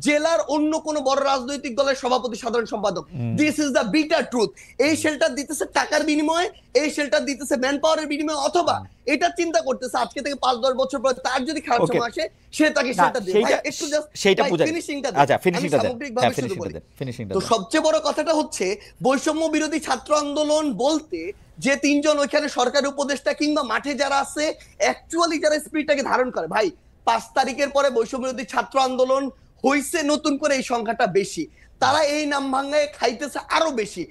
জেলার অন্য কোন বড় রাজনৈতিক দলের সভাপতি সাধারণ সম্পাদক। This is the bitter truth. এই শেল্টার দিতেছে টাকার বিনিময়ে, এই শেল্টার দিতেছে ম্যান পাওয়ারের বিনিময়ে, অথবা এটা চিন্তা করতেছে আজকে থেকে 5-10 বছর পর তার যদি খারাপ সময় আসে, সে তাকে শেল্টার দেবে। ভাই একটু জাস্ট সেইটা বুঝাই, ফিনিশিংটা দেন। আচ্ছা, ফিনিশিংটা দেন। সামগ্রিকভাবে শুরু করি। তো সবচেয়ে বড় কথাটা হচ্ছে, বৈষম্য বিরোধী ছাত্র আন্দোলন বলতে যে তিনজন ওইখানে সরকারি উপদেষ্টা কিংবা মাঠে যারা আছে, অ্যাকচুয়ালি যারা স্পিরিটটাকে ধারণ করে, ভাই 5 তারিখের পরে বৈষম্য বিরোধী ছাত্র আন্দোলন হইছে নতুন করে, এই সংখ্যাটা বেশি, তারা এই নাম ভাঙায় খাইতেছে আরো বেশি।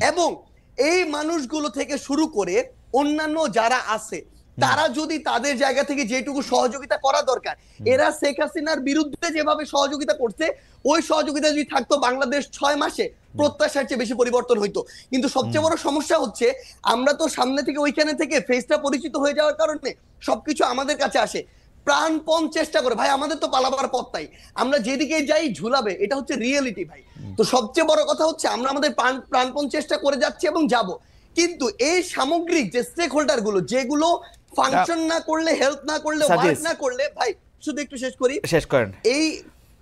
এবং এই মানুষগুলো থেকে শুরু করে অন্যান্য যারা আছে, তারা যদি তাদের জায়গা থেকে যেটুকু সহযোগিতা করা দরকার, এরা শেখ হাসিনার বিরুদ্ধে যেভাবে সহযোগিতা করছে, ওই সহযোগিতা যদি থাকতো, বাংলাদেশ 6 মাসে প্রত্যাশার চেয়ে বেশি পরিবর্তন হইতো। কিন্তু সবচেয়ে বড় সমস্যা হচ্ছে, আমরা তো সামনে থেকে ওইখানে থেকে ফেসটা পরিচিত হয়ে যাওয়ার কারণে সবকিছু আমাদের কাছে আসে, প্রাণপণ চেষ্টা করে। ভাই আমাদের তো পালাবার পথ নাই, আমরা যেদিকে যাই ঝুলাবে, এটা হচ্ছে রিয়েলিটি ভাই। তো সবচেয়ে বড় কথা হচ্ছে, আমরা আমাদের প্রাণপণ চেষ্টা করে যাচ্ছি এবং যাব, কিন্তু এই সামগ্রিক যে স্টেক হোল্ডার গুলো, যেগুলো ফাংশন না করলে, হেল্প না করলে, ওয়ার্ক না করলে, ভাই শুধু একটু শেষ করি, শেষ করেন।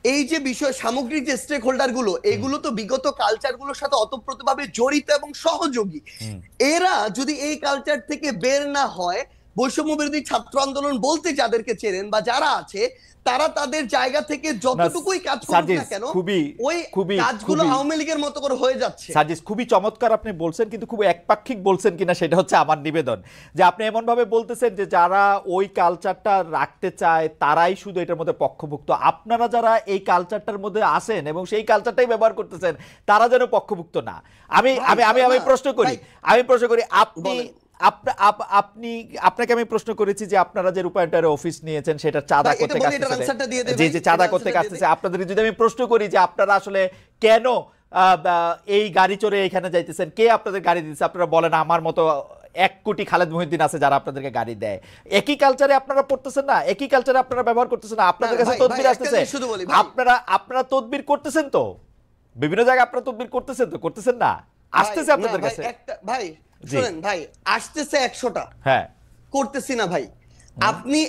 এই যে বিষয়, সামগ্রিক যে স্টেক হোল্ডার গুলো, এগুলো তো বিগত কালচার গুলোর সাথে অতপ্রতভাবে জড়িত এবং সহযোগী। এরা যদি এই কালচার থেকে বের না হয়, বৈষম্য বিরোধী ছাত্র আন্দোলন বলতে যাদেরকে চেনেন বা যারা আছে, তারা তাদের জায়গা থেকে যতটুকুই কাজ করুক না কেন, ওই কাজগুলো আওয়ামী লীগের মতো করে হয়ে যাচ্ছে। সাজিস, খুবই চমৎকার আপনি বলছেন, কিন্তু খুব একপাক্ষিক বলছেন কিনা সেটা হচ্ছে আমার নিবেদন। যে আপনি এমন ভাবে বলতেছেন যে যারা ওই কালচারটা রাখতে চায় তারাই শুধু এটার মধ্যে পক্ষভুক্ত, আপনারা যারা এই কালচারটার মধ্যে আসেন এবং সেই কালচারটাই ব্যবহার করতেছেন, তারা যেন পক্ষভুক্ত না। আমি প্রশ্ন করি, আপনাকে আমি প্রশ্ন করেছি যে আপনারা যে রূপায়ণের অফিস নিয়েছেন, সেটা চাঁদা করতে চাঁদা করতে আসতেছে, আপনাদের যদি আমি প্রশ্ন করি যে আপনারা আসলে কেন এই গাড়ি চড়ে এখানে যাইতেছেন, কে আপনাদের গাড়ি দিচ্ছে, আপনারা বলেন আমার মতো 1 কোটি খালেদ মহিউদ্দিন আছে যারা আপনাদেরকে গাড়ি দেয়। একই কালচারে আপনারা পড়তেছেন না, একই কালচারে আপনারা ব্যবহার করতেছেন না, আপনাদের কাছে তদবির আসতেছে, আপনারা তদবির করতেছেন তো, বিভিন্ন জায়গায় আপনারা তদবির করতেছেন তো, করতেছেন না, আসতেছে আপনাদের কাছে। ভাই শুনেন ভাই, আসতেছে 100টা, হ্যাঁ করতেছি না ভাই। আপনি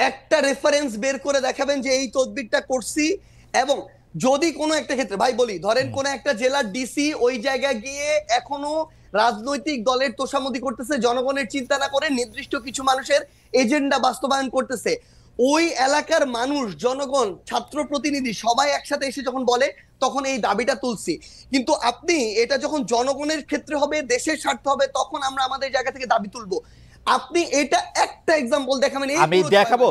একটা রেফারেন্স বের করে দেখাবেন যে এই তদবিরটা করছি। এবং যদি কোনো একটা ক্ষেত্রে, ভাই বলি, ধরেন কোন একটা জেলার ডিসি ওই জায়গায় গিয়ে এখনো রাজনৈতিক দলের তোষামোদি করতেছে, জনগণের চিন্তা না করে নির্দিষ্ট কিছু মানুষের এজেন্ডা বাস্তবায়ন করতেছে, ওই এলাকার মানুষ, জনগণ, ছাত্র প্রতিনিধি সবাই একসাথে এসে যখন বলে, তখন এই দাবিটা তুলছি। কিন্তু আপনি এটা যখন জনগণের ক্ষেত্রে হবে, দেশের স্বার্থ হবে, তখন আমরা আমাদের জায়গা থেকে দাবি তুলবো। আপনি এটা একটা এক্সাম্পল দেখাবেন। আমি দেখাবো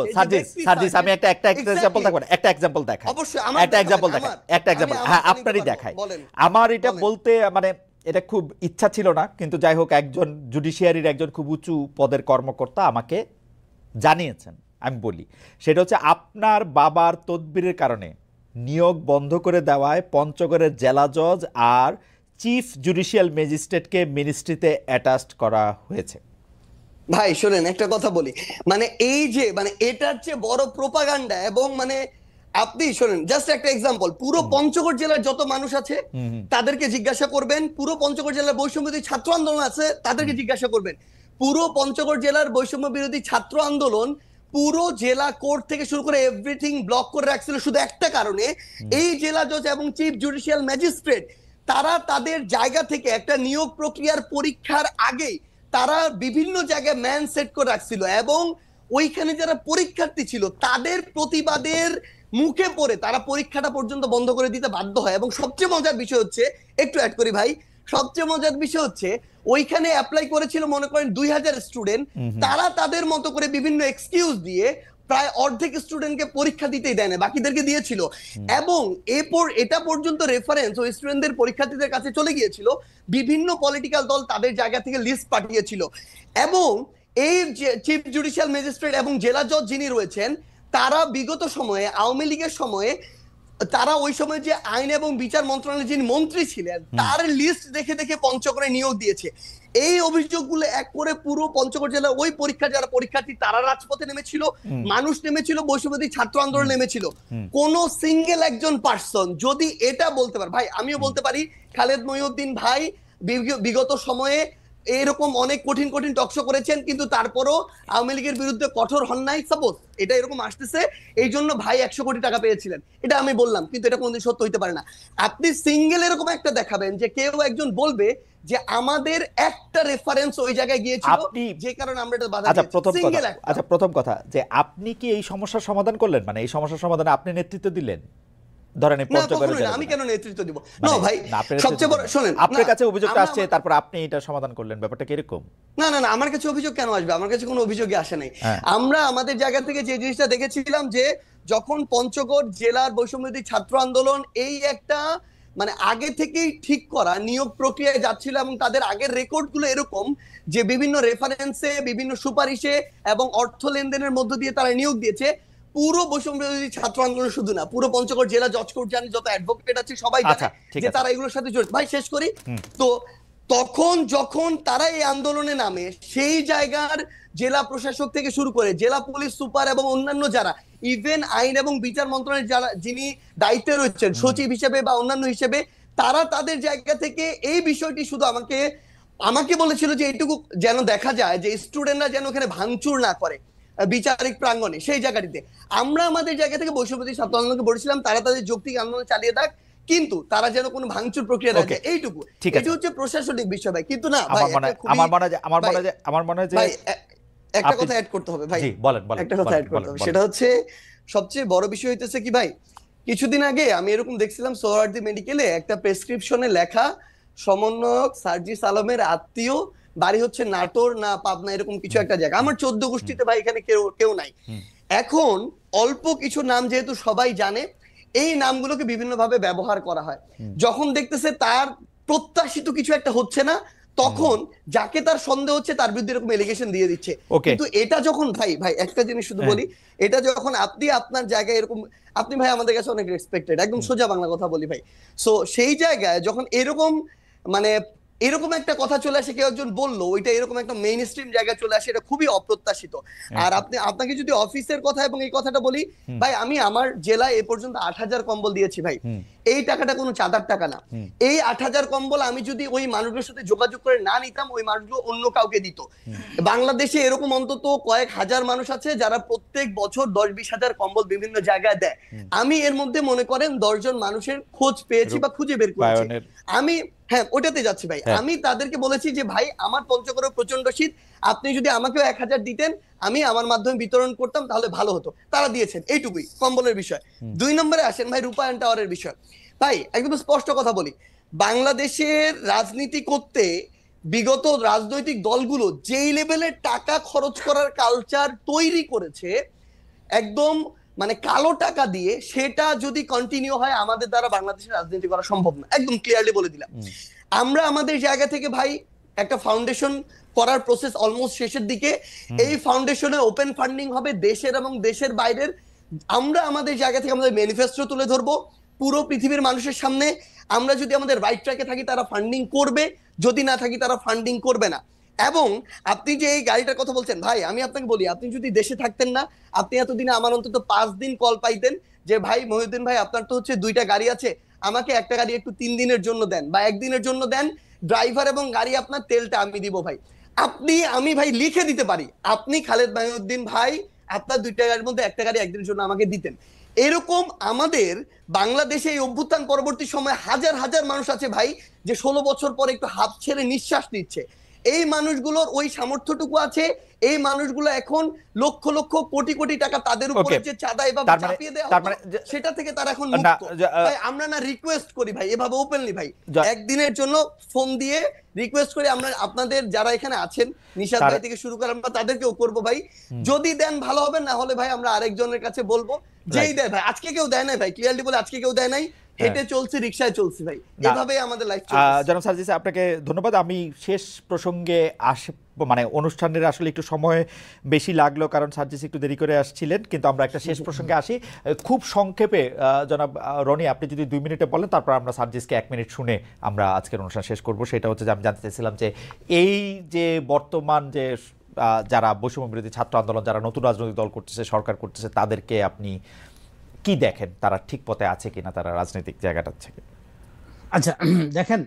সার্জিস, আমি একটা এক্সাম্পল দেখাবো, একটা এক্সাম্পল দেখাই, অবশ্যই একটা এক্সাম্পল দেখাই, একটা এক্সাম্পল, হ্যাঁ আপনারই দেখাই। আমার এটা বলতে মানে এটা খুব ইচ্ছা ছিল না, কিন্তু যাই হোক, একজন জুডিশিয়ারির একজন খুব উঁচু পদের কর্মকর্তা আমাকে জানিয়েছেন, আমি বলি। সেটা হচ্ছে, আপনার বাবার তদবিরের কারণে নিয়োগ বন্ধ করে দেওয়ায় পঞ্চগড়ের জেলা জজ আর চিফ জুডিশিয়াল ম্যাজিস্ট্রেটকে মিনিস্ট্রিতে অ্যাটাচড করা হয়েছে। ভাই শোনেন, একটা কথা বলি, মানে এই যে মানে এটার চেয়ে বড় প্রোপাগান্ডা, এবং মানে আপনি শোনেন, জাস্ট একটা এক্সাম্পল, পুরো পঞ্চগড় জেলার যত মানুষ আছে তাদেরকে জিজ্ঞাসা করবেন, পুরো পঞ্চগড় জেলার বৈষম্য বিরোধী ছাত্র আন্দোলন আছে তাদেরকে জিজ্ঞাসা করবেন, পুরো পঞ্চগড় জেলার বৈষম্য বিরোধী ছাত্র আন্দোলন পুরো জেলা কোর্ট থেকে শুরু করে এভরিথিং ব্লক করে রাখছিল শুধু একটা কারণে, এই জেলা জজ এবং চিফ জুডিশিয়াল ম্যাজিস্ট্রেট তারা তাদের জায়গা থেকে একটা নিয়োগ প্রক্রিয়ার পরীক্ষার আগেই তারা বিভিন্ন জায়গায় ম্যান সেট করে রাখছিল, এবং ওইখানে যারা পরীক্ষার্থী ছিল তাদের প্রতিবাদের মুখে পড়ে তারা পরীক্ষাটা পর্যন্ত বন্ধ করে দিতে বাধ্য হয়। এবং সবচেয়ে মজার বিষয় হচ্ছে, একটু অ্যাড করি ভাই, সবচেয়ে মজার বিষয় হচ্ছে ওইখানে অ্যাপ্লাই করেছিল মনে করেন 2000 স্টুডেন্ট, তারা তাদের মতো করে বিভিন্ন এক্সকিউজ দিয়ে প্রায় অর্ধেক স্টুডেন্টকে পরীক্ষা দিতেই দেয় না, বাকিদেরকে দিয়েছিল। এবং এরপর এটা পর্যন্ত রেফারেন্স ওই স্টুডেন্টদের পরীক্ষার্থীদের কাছে চলে গিয়েছিল, বিভিন্ন পলিটিক্যাল দল তাদের জায়গা থেকে লিস্ট পাঠিয়েছিল। এবং এই চিফ জুডিশিয়াল ম্যাজিস্ট্রেট এবং জেলা জজ যিনি রয়েছেন তারা বিগত সময়ে আওয়ামী লীগের সময়ে তারা ওই সময় যে আইন এবং বিচার মন্ত্রণালয়ের যিনি মন্ত্রী ছিলেন তার লিস্ট দেখে দেখে পঞ্চগড়ে নিয়োগ দিয়েছে। এই অভিযোগগুলো এক করে পুরো পঞ্চগড় জেলা ওই পরীক্ষা যারা পরীক্ষার্থী তারা রাজপথে নেমেছিল, মানুষ নেমেছিল, বৈষম্যবিরোধী ছাত্র আন্দোলন নেমেছিল। কোন সিঙ্গেল একজন পার্সন যদি এটা বলতে পারে, ভাই আমিও বলতে পারি খালেদ মহিউদ্দিন ভাই বিগত সময়ে এরকম অনেক কঠিন কঠিন টকশো করেছেন, কিন্তু তারপরও আওয়ামী লীগের বিরুদ্ধে কঠোর হন নাই। সাপোজ এটা এরকম আসতেছে এই জন্য ভাই 100 কোটি টাকা পেয়েছিলেন, এটা আমি বললাম, কিন্তু এটা কোনোদিন সত্য হইতে পারে না। আপনি সিঙ্গেল এরকম একটা দেখাবেন যে কেউ একজন বলবে যে আমাদের একটা রেফারেন্স ওই জায়গায় গিয়েছিল যে কারণে আমরা এটা বাধা দিয়েছি। আচ্ছা, প্রথম কথা যে আপনি কি এই সমস্যার সমাধান করলেন, মানে এই সমস্যার সমাধানে আপনি নেতৃত্ব দিলেন? ধরেন আমি কেন নেতৃত্ব দিব? না ভাই, সবচেয়ে বড় শুনেন, আপনার কাছে অভিযোগটা আসছে, তারপর আপনি এটা সমাধান করলেন, ব্যাপারটা কি এরকম? না না না, আমার কাছে অভিযোগ কেন আসবে? আমার কাছে কোনো অভিযোগই আসে নাই। আমরা আমাদের জায়গা থেকে যে জিনিসটা দেখেছিলাম যে যখন পঞ্চগড় জেলার বৈষম্যবিরোধী ছাত্র আন্দোলন এই একটা মানে আগে থেকেই ঠিক করা নিয়োগ প্রক্রিয়ায় যাচ্ছিল, এবং তাদের আগের রেকর্ডগুলো এরকম যে বিভিন্ন রেফারেন্সে, বিভিন্ন সুপারিশে এবং অর্থ লেনদেনের মধ্য দিয়ে তারা নিয়োগ দিয়েছে। পুরো বৈষম্যবিরোধী ছাত্র আন্দোলন শুধু না, পুরো পঞ্চগড় জেলা জজ কোর্ট জানি, যত অ্যাডভোকেট আছে সবাই জানে যে তারা এগুলোর সাথে জড়িত। ভাই শেষ করি তো, তখন যখন তারা এই আন্দোলনে নামে সেই জায়গার জেলা প্রশাসক থেকে শুরু করে জেলা পুলিশ সুপার এবং অন্যান্য যারা, ইভেন আইন এবং বিচার মন্ত্রণালয়ের যারা যিনি দায়িত্বে রয়েছেন সচিব হিসেবে বা অন্যান্য হিসেবে, তারা তাদের জায়গা থেকে এই বিষয়টি শুধু আমাকে বলেছিল যে এইটুকু যেন দেখা যায় যে স্টুডেন্টরা যেন ওখানে ভাঙচুর না করে বিচারিক প্রাঙ্গণে। সেই জায়গাটিতে আমরা আমাদের জায়গা থেকে বৈষম্যবিরোধী ছাত্র আন্দোলনকে বলেছিলাম তারা তাদের যৌক্তিক আন্দোলন চালিয়ে দেখ, কিন্তু তারা যেন কোনো ভাঙচুর প্রক্রিয়া না যায়, এইটুকু। এটা হচ্ছে প্রশাসনিক বিষয় ভাই, কিন্তু না ভাই আমার মনে হয় যে একটা কথা অ্যাড করতে হবে ভাই, একটা কথা অ্যাড করতে হবে, সেটা হচ্ছে সবচেয়ে বড় বিষয় হইতেছে কি ভাই, কিছুদিন আগে আমি এরকম দেখছিলাম সোহরাওয়ার্দী মেডিকেলে একটা প্রেসক্রিপশনে লেখা সমন্বয়ক সার্জিস আলমের আত্মীয়, বাড়ি হচ্ছে নাটোর না পাবনা, এরকম কিছু একটা জায়গা। আমার 14 গোষ্ঠীতে ভাই এখানে কেউ নাই। এখন অল্প কিছু নাম যেহেতু সবাই জানে, এই নামগুলোকে বিভিন্ন ভাবে ব্যবহার করা হয়। যখন দেখতেছে তার প্রত্যাশিত কিছু একটা হচ্ছে না, তখন যাকে তার সন্দেহ হচ্ছে তার বিরুদ্ধে এরকম এলিগেশন দিয়ে দিচ্ছে। কিন্তু এটা যখন ভাই একটা জিনিস শুধু বলি, এটা যখন আপনি আপনার জায়গায় এরকম, আপনি ভাই আমাদের কাছে অনেক রেসপেক্টেড, একদম সোজা বাংলা কথা বলি ভাই, সো সেই জায়গায় যখন এরকম মানে এরকম একটা কথা চলে আসে, কেউ একজন বললো ওইটা এরকম একটা মেইন স্ট্রিম জায়গায় চলে আসে, এটা খুবই অপ্রত্যাশিত। আর আপনাকে যদি অফিসের কথা এবং এই কথাটা বলি ভাই, আমি আমার জেলায় এ পর্যন্ত 8000 কম্বল দিয়েছি ভাই। এই টাকাটা কোনো চাঁদার টাকা না। এই 8000 কম্বল আমি যদি ওই মানুষগুলোর সাথে যোগাযোগ করে না নিতাম, ওই মানুষগুলো অন্য কাউকে দিত। বাংলাদেশে এরকম অন্তত কয়েক হাজার মানুষ আছে যারা প্রত্যেক বছর 10-20 হাজার কম্বল বিভিন্ন জায়গায় দেয়। আমি এর মধ্যে মনে করেন 10 জন মানুষের খোঁজ পেয়েছি বা খুঁজে বের করেছি। আমি ওটাতে যাচ্ছি ভাই, আমি তাদেরকে বলেছি যে ভাই আমার পঞ্চগড়ে প্রচন্ড শীত, আপনি যদি আমাকেও 1000 দিতেন, আমি আমার মাধ্যমে বিতরণ করতাম, তাহলে ভালো হতো। তারা দিয়েছেন, এইটুকুই কম্বলের বিষয়। 2 নম্বরে আসেন ভাই রূপায়ণ টাওয়ারের বিষয়। ভাই একদম স্পষ্ট কথা বলি, বাংলাদেশের রাজনীতি করতে বিগত রাজনৈতিক দলগুলো যেই লেভেলের টাকা খরচ করার কালচার তৈরি করেছে, একদম মানে কালো টাকা দিয়ে, সেটা যদি কন্টিনিউ হয় আমাদের দ্বারা বাংলাদেশের রাজনীতি করা সম্ভব না, একদম ক্লিয়ারলি বলে দিলাম। আমরা আমাদের জায়গা থেকে ভাই একটা ফাউন্ডেশন করার প্রসেস অলমোস্ট শেষের দিকে। এই ফাউন্ডেশনে ওপেন ফান্ডিং হবে দেশের এবং দেশের বাইরের। আমরা আমাদের জায়গা থেকে আমাদের ম্যানিফেস্টো তুলে ধরবো পুরো পৃথিবীর মানুষের সামনে। আমরা যদি আমাদের রাইট ট্র্যাকে থাকি তারা ফান্ডিং করবে, যদি না থাকি তারা ফান্ডিং করবে না। এবং আপনি যে এই গাড়িটার কথা বলছেন ভাই, আমি আপনাকে বলি, আপনি যদি দেশে থাকতেন না, আপনি এতদিনে আমার অন্তত 5 দিন কল পাইতেন যে ভাই মহিউদ্দিন ভাই আপনার তো হচ্ছে 2টা গাড়ি আছে, আমাকে একটা গাড়ি একটু 3 দিনের জন্য দেন বা 1 দিনের জন্য দেন, ড্রাইভার এবং গাড়ি আপনার, তেলটা আমি দিব ভাই। আমি ভাই লিখে দিতে পারি, আপনি খালেদ মহিউদ্দিন ভাই আপনার 2টা গাড়ির মধ্যে একটা গাড়ি একদিনের জন্য আমাকে দিতেন। এরকম আমাদের বাংলাদেশে এই অভ্যুত্থান পরবর্তী সময় হাজার হাজার মানুষ আছে ভাই, যে 16 বছর পরে একটু হাফ ছেড়ে নিঃশ্বাস নিচ্ছে। এই মানুষগুলোর ওই সামর্থ্যটুকু আছে। এই মানুষগুলো এখন লক্ষ লক্ষ কোটি কোটি টাকা তাদের উপরে যে চাঁদা এভাবে চাপিয়ে দেওয়া হতো, সেটা থেকে তারা এখন মুক্ত। ভাই আমরা না রিকোয়েস্ট করি ভাই এভাবে ওপেনলি ভাই, একদিনের জন্য ফোন দিয়ে রিকোয়েস্ট করি আমরা আপনাদের যারা এখানে আছেন, নিশাদ ভাই থেকে শুরু করে আমরা তাদেরকেও করবো ভাই, যদি দেন ভালো হবে, না হলে ভাই আমরা আরেকজনের কাছে বলবো যেই দেয় ভাই। আজকে কেউ দেয় নাই ভাই, ক্লিয়ারলি বলে আজকে কেউ দেয় নাই, হেঁটে চলছে, রিকশায় চলছে ভাই, এভাবেই আমাদের লাইফ চলছে। জনাব সার্জিস আপনাকে ধন্যবাদ। আমি শেষ প্রসঙ্গে মানে অনুষ্ঠানের আসলে একটু সময় বেশি লাগলো কারণ সার্জিস একটু দেরি করে আসছিলেন, কিন্তু আমরা একটা শেষ প্রসঙ্গে আসি খুব সংক্ষেপে। জনাব রনি আপনি যদি 2 মিনিটে বলেন, তারপর আমরা সার্জিসকে 1 মিনিট শুনে আমরা আজকের অনুষ্ঠান শেষ করব। সেটা হচ্ছে যে আমি জানতে চাইছিলাম যে এই যে বর্তমান যে যারা বৈষম্য বিরোধী ছাত্র আন্দোলন, যারা নতুন রাজনৈতিক দল করতেছে, সরকার করতেছে, তাদেরকে আপনি কি দেখেন, তারা ঠিক পথে আছে কিনা, তারা রাজনৈতিক জায়গাটা থেকে? আচ্ছা দেখেন,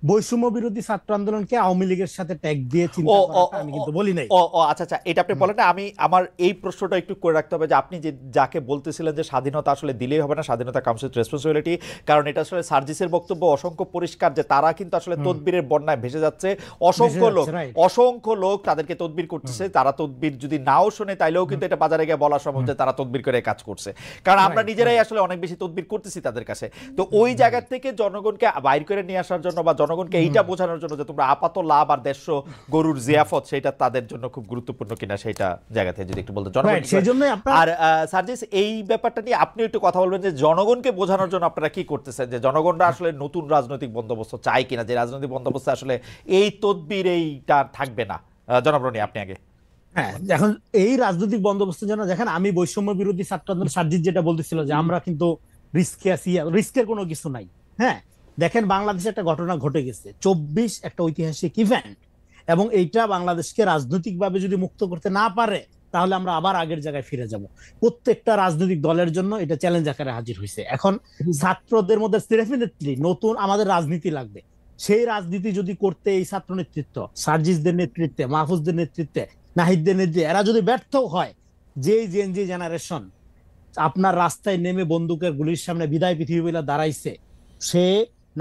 বৈষম্য বিরোধী ছাত্র আন্দোলনকে আওয়ামী লীগের সাথে ট্যাগ দিয়ে চিন্তা করাটা আমি কিন্তু বলি নাই। আচ্ছা এটা আপনি বলেন না, আমি আমার এই প্রশ্নটা একটু করে রাখতে হবে যে আপনি যে যাকে বলতেছিলেন যে স্বাধীনতা আসলে দিলেই হবে না, স্বাধীনতা কামস উইথ রেসপন্সিবিলিটি, কারণ এটা আসলে সার্জিসের বক্তব্য অসংখ্য পরিষ্কার যে তারা কিন্তু আসলে তদবিরের বন্যায় ভেসে যাচ্ছে। অসংখ্য লোক তাদেরকে তদবির করতেছে, তারা তদবির যদি নাও শোনে তাইলেও কিন্তু এটা বাজারে গিয়ে বলা সম্ভব যে তারা তদবির করে কাজ করছে, কারণ আমরা নিজেরাই আসলে অনেক বেশি তদবির করতেছি তাদের কাছে। তো ওই জায়গা থেকে জনগণকে বাইর করে নিয়ে আসার জন্য বা জনগণকে এইটা বোঝানোর জন্য যে তোমরা আপাত লাভ আর দেশ গরুর জিয়াফত, সেটা তাদের জন্য খুব গুরুত্বপূর্ণ কিনা সেটা জায়গা থেকে যদি একটু বলতে। আর সার্জিস এই ব্যাপারটা নিয়ে আপনি একটু কথা বলবেন যে জনগণকে বোঝানোর জন্য আপনারা কি করতেছেন, যে জনগণরা আসলে নতুন রাজনৈতিক বন্দোবস্ত চায় কিনা, যে রাজনৈতিক বন্দোবস্ত আসলে এই তদবির এইটা থাকবে না। জনাব রনি আপনি আগে। হ্যাঁ, এখন এই রাজনৈতিক বন্দোবস্তের জন্য দেখেন, আমি বৈষম্য বিরোধী ছাত্র আন্দোলন সার্জিস যেটা বলতেছিল যে আমরা কিন্তু রিস্কে আছি, রিস্কের কোনো কিছু নাই। হ্যাঁ দেখেন, বাংলাদেশে একটা ঘটনা ঘটে গেছে, 24 একটা ঐতিহাসিক ইভেন্ট, এবং এইটা বাংলাদেশকে রাজনৈতিকভাবে যদি মুক্ত করতে না পারে তাহলে আমরা আবার আগের জায়গায় ফিরে যাব। প্রত্যেকটা রাজনৈতিক দলের জন্য এটা চ্যালেঞ্জ আকারে হাজির হয়েছে। এখন ছাত্রদের মধ্যে ডেফিনেটলি নতুন আমাদের রাজনীতি লাগবে। সেই রাজনীতি যদি করতে এই ছাত্র নেতৃত্ব, সার্জিসদের নেতৃত্বে, মাহফুজদের নেতৃত্বে, নাহিদদের নেতৃত্বে এরা যদি ব্যর্থ হয়, যেই জেনজি জেনারেশন আপনার রাস্তায় নেমে বন্দুকের গুলির সামনে বিদায় পৃথিবী বলে দাঁড়াইছে, সে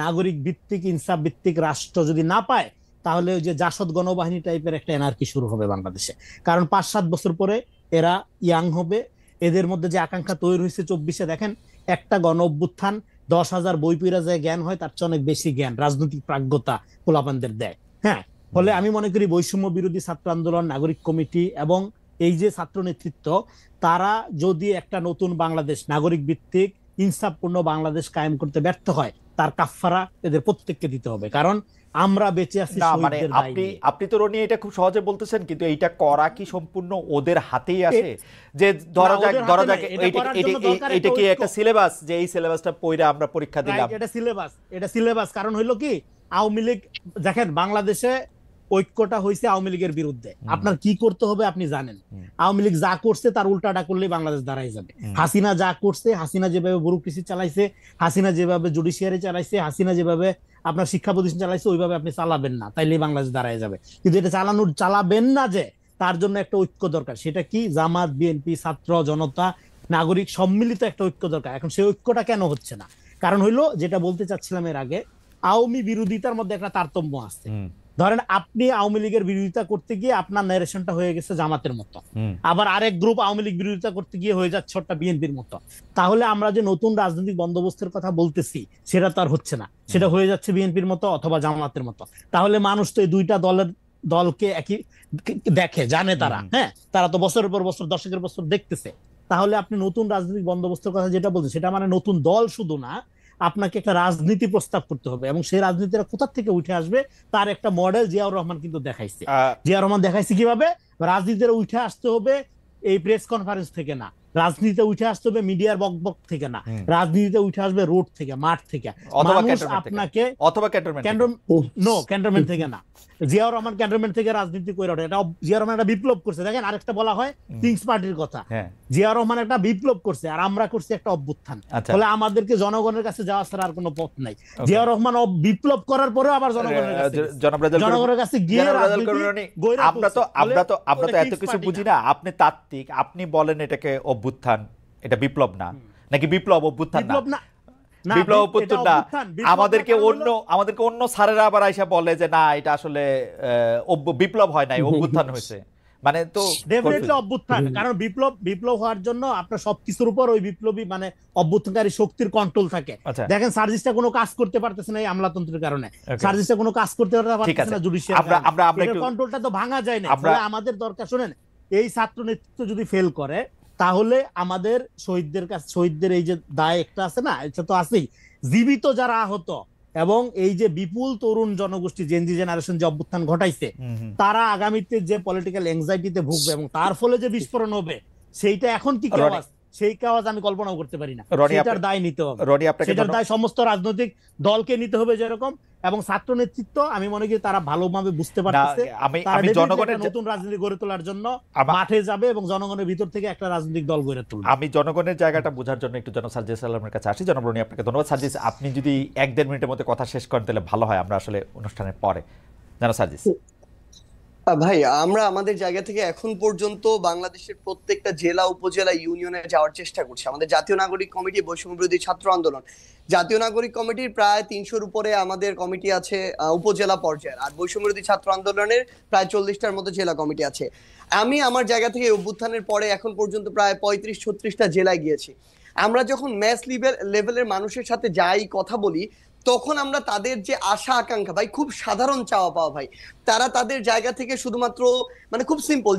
নাগরিক ভিত্তিক ইনসাফ ভিত্তিক রাষ্ট্র যদি না পায়, তাহলে ওই যে জাসদ গণবাহিনী টাইপের একটা এনার্কি শুরু হবে বাংলাদেশে। কারণ 5-7 বছর পরে এরা ইয়াং হবে, এদের মধ্যে যে আকাঙ্ক্ষা তৈরি হয়েছে 24-এ, দেখেন একটা গণ অভ্যুত্থান 10,000 বই পড়া যায় জ্ঞান হয়, তার চেয়ে অনেক বেশি জ্ঞান রাজনৈতিক প্রাজ্ঞতা পোলাপানদের দেয়। হ্যাঁ, ফলে আমি মনে করি বৈষম্য বিরোধী ছাত্র আন্দোলন, নাগরিক কমিটি এবং এই যে ছাত্র নেতৃত্ব, তারা যদি একটা নতুন বাংলাদেশ, নাগরিক ভিত্তিক ইনসাফপূর্ণ বাংলাদেশ কায়েম করতে ব্যর্থ হয়, তার কাফফারা এদের প্রত্যেককে দিতে হবে। কারণ আমরা বেঁচে আছি মানে আপনি তো রনি এটা খুব সহজে বলতেছেন, কিন্তু এইটা করা কি সম্পূর্ণ ওদের হাতেই আসে? যে ধরা যাক এটা কি একটা সিলেবাস, যে এই সিলেবাসটা পড়ে আমরা পরীক্ষা দিলাম, এটা সিলেবাস। কারণ হইলো কি, আওয়ামী লীগ দেখেন বাংলাদেশে ঐক্যটা হয়েছে আওয়ামী লীগের বিরুদ্ধে। আপনার কি করতে হবে আপনি জানেন। আওয়ামী লীগ যা করছে তার উল্টাটা করলে বাংলাদেশ দাঁড়াই যাবে। হাসিনা যা করছে, হাসিনা যেভাবে ব্যুরোক্রেসি চালাইছে, হাসিনা যেভাবে জুডিশিয়ারি চালাইছে, হাসিনা যেভাবে আপনার শিক্ষা প্রতিষ্ঠান চালাইছে, ওইভাবে আপনি চালাবেন না, তাইলে বাংলাদেশ দাঁড়াই যাবে। কিন্তু এটা চালাবেন না, যে তার জন্য একটা ঐক্য দরকার। সেটা কি? জামাত, বিএনপি, ছাত্র জনতা, নাগরিক সম্মিলিত একটা ঐক্য দরকার। এখন সেই ঐক্যটা কেন হচ্ছে না? কারণ হইলো, যেটা বলতে চাচ্ছিলাম এর আগে, আওয়ামী বিরোধিতার মধ্যে একটা তারতম্য আছে। ধরেন আপনি আওয়ামী লীগের বিরোধিতা করতে গিয়ে আপনার ন্যারেশনটা হয়ে গেছে জামাতের মতো, আবার আরেক গ্রুপ আওয়ামী লীগ বিরোধিতা করতে গিয়ে হয়ে যাচ্ছে ওটা বিএনপির মতো। তাহলে আমরা যে নতুন রাজনৈতিক বন্দোবস্তের কথা বলতেছি, সেটা তো আর হচ্ছে না, সেটা হয়ে যাচ্ছে বিএনপির মতো অথবা জামাতের মতো। তাহলে মানুষ তো এই দুইটা দলকে একই দেখে, জানে তারা। হ্যাঁ, তারা তো বছরের পর বছর, দশকের বছর দেখতেছে। তাহলে আপনি নতুন রাজনৈতিক বন্দোবস্তের কথা যেটা বলছেন, সেটা মানে নতুন দল শুধু না, আপনাকে একটা রাজনীতি প্রস্তাব করতে হবে, এবং সেই রাজনীতিটা কোথা থেকে উঠে আসবে তার একটা মডেল জিয়াউর রহমান কিন্তু দেখাইছে। জিয়াউর রহমান দেখাইছে কিভাবে রাজনীতিটা উঠে আসতে হবে এই প্রেস কনফারেন্স থেকে না, রাজনীতিতে উঠে আসতে হবে মিডিয়ার বকবক থেকে না, রাজনীতিতে উঠে আসবে রোড থেকে, মাঠ থেকে, আপনাকে অথবা ক্যান্টনমেন্ট থেকে না। জিয়াউর রহমান ক্যান্টনমেন্ট থেকে রাজনীতি করে ওঠে, এটা জিয়াউর রহমান একটা বিপ্লব করছে। দেখেন, আরেকটা বলা হয় কিংস পার্টির কথা, জিয়া রহমান একটা বিপ্লব করছে আর আমরা করছি একটা অভ্যুত্থান, আচ্ছা। ফলে আমাদেরকে জনগণের কাছে যাওয়া ছাড়া আর কোনো পথ নাই। জিয়া রহমান বিপ্লব করার পরেও আবার জনগণের কাছে গেছে। জনগণের কাছে গিয়ে রাজনীতি গইরা আমরা তো এত কিছু বুঝি না, আপনি তাত্ত্বিক, আপনি বলেন এটাকে অভ্যুত্থান, এটা বিপ্লব না, নাকি বিপ্লব অভ্যুত্থান না? বিপ্লব অভ্যুত্থান না, আমাদেরকে অন্য স্যারেরা আবার আইসা বলে যে না এটা আসলে বিপ্লব হয় নাই, অভ্যুত্থান হয়েছে, মানে তো ডেফিনেটলি অভ্যুত্থান। কারণ বিপ্লব হওয়ার জন্য আপনার সবকিছুর উপর ওই বিপ্লবী মানে অভ্যুত্থানকারী শক্তির কন্ট্রোল থাকে। দেখেন সার্জিসটা কোনো কাজ করতে পারতেছে না এই আমলাতন্ত্রের কারণে, সার্জিসটা কোনো কাজ করতে পারতেছে না জুডিশিয়াল কন্ট্রোলটা তো ভাঙা যায় না। আমাদের দরকার, শুনেন, এই ছাত্র নেতৃত্ব যদি ফেল করে তাহলে আমাদের শহীদদের এই যে দায় একটা আছে না, এটা তো আছেই, জীবিত যারা আহত এবং এই যে বিপুল তরুণ জনগোষ্ঠী জেনজি জেনারেশন যে অভ্যুত্থান ঘটাইছে, তারা আগামীতে যে পলিটিক্যাল এংজাইটিতে ভুগবে এবং তার ফলে যে বিস্ফোরণ হবে, সেইটা এখন কি কেওয়াজ, সেই কাজ আমি কল্পনাও করতে পারি না। সেটার দায় নিতে হবে, সেটার দায় সমস্ত রাজনৈতিক দলকে নিতে হবে যেরকম, এবং ছাত্র নেতৃত্ব আমি মনে করি তারা ভালোভাবে বুঝতে পারতেছে আমি জনগণের নতুন রাজনীতি গড়ে তোলার জন্য মাঠে যাবে এবং জনগণের ভিতর থেকে একটা রাজনৈতিক দল গড়ে তুলবে। আমি জনগণের জায়গাটা বোঝার জন্য একটু জনাব সার্জিস আলমের কাছে আসি। জনাব রনি, আপনাকে ধন্যবাদ। সার্জিস, আপনি যদি 1-1.5 মিনিটের মধ্যে কথা শেষ করেন তাহলে ভালো হয়, আমরা আসলে অনুষ্ঠানের পরে। জনাব সার্জিস। ভাই, আমরা আমাদের জায়গা থেকে এখন পর্যন্ত বাংলাদেশের প্রত্যেকটা জেলা উপজেলা ইউনিয়নে যাওয়ার চেষ্টা করছি। আমাদের জাতীয় নাগরিক কমিটি, বৈষম্য বিরোধী ছাত্র আন্দোলন, জাতীয় নাগরিক কমিটির প্রায় 300-র উপরে আমাদের কমিটি আছে উপজেলা পর্যায়ে, আর বৈষম্য বিরোধী ছাত্র আন্দোলনের প্রায় 40টার মতো জেলা কমিটি আছে। আমি আমার জায়গা থেকে অভ্যুত্থানের পরে এখন পর্যন্ত প্রায় 35-36টা জেলায় গিয়েছি। আমরা যখন ম্যাস লেভেলের মানুষের সাথে যাই, কথা বলি, তখন আমরা তাদের যে আশা আকাঙ্ক্ষা, ভাই খুব সাধারণ চাওয়া পাওয়া, ভাই তারা তাদের জায়গা থেকে শুধুমাত্র মানে খুব সিম্পল,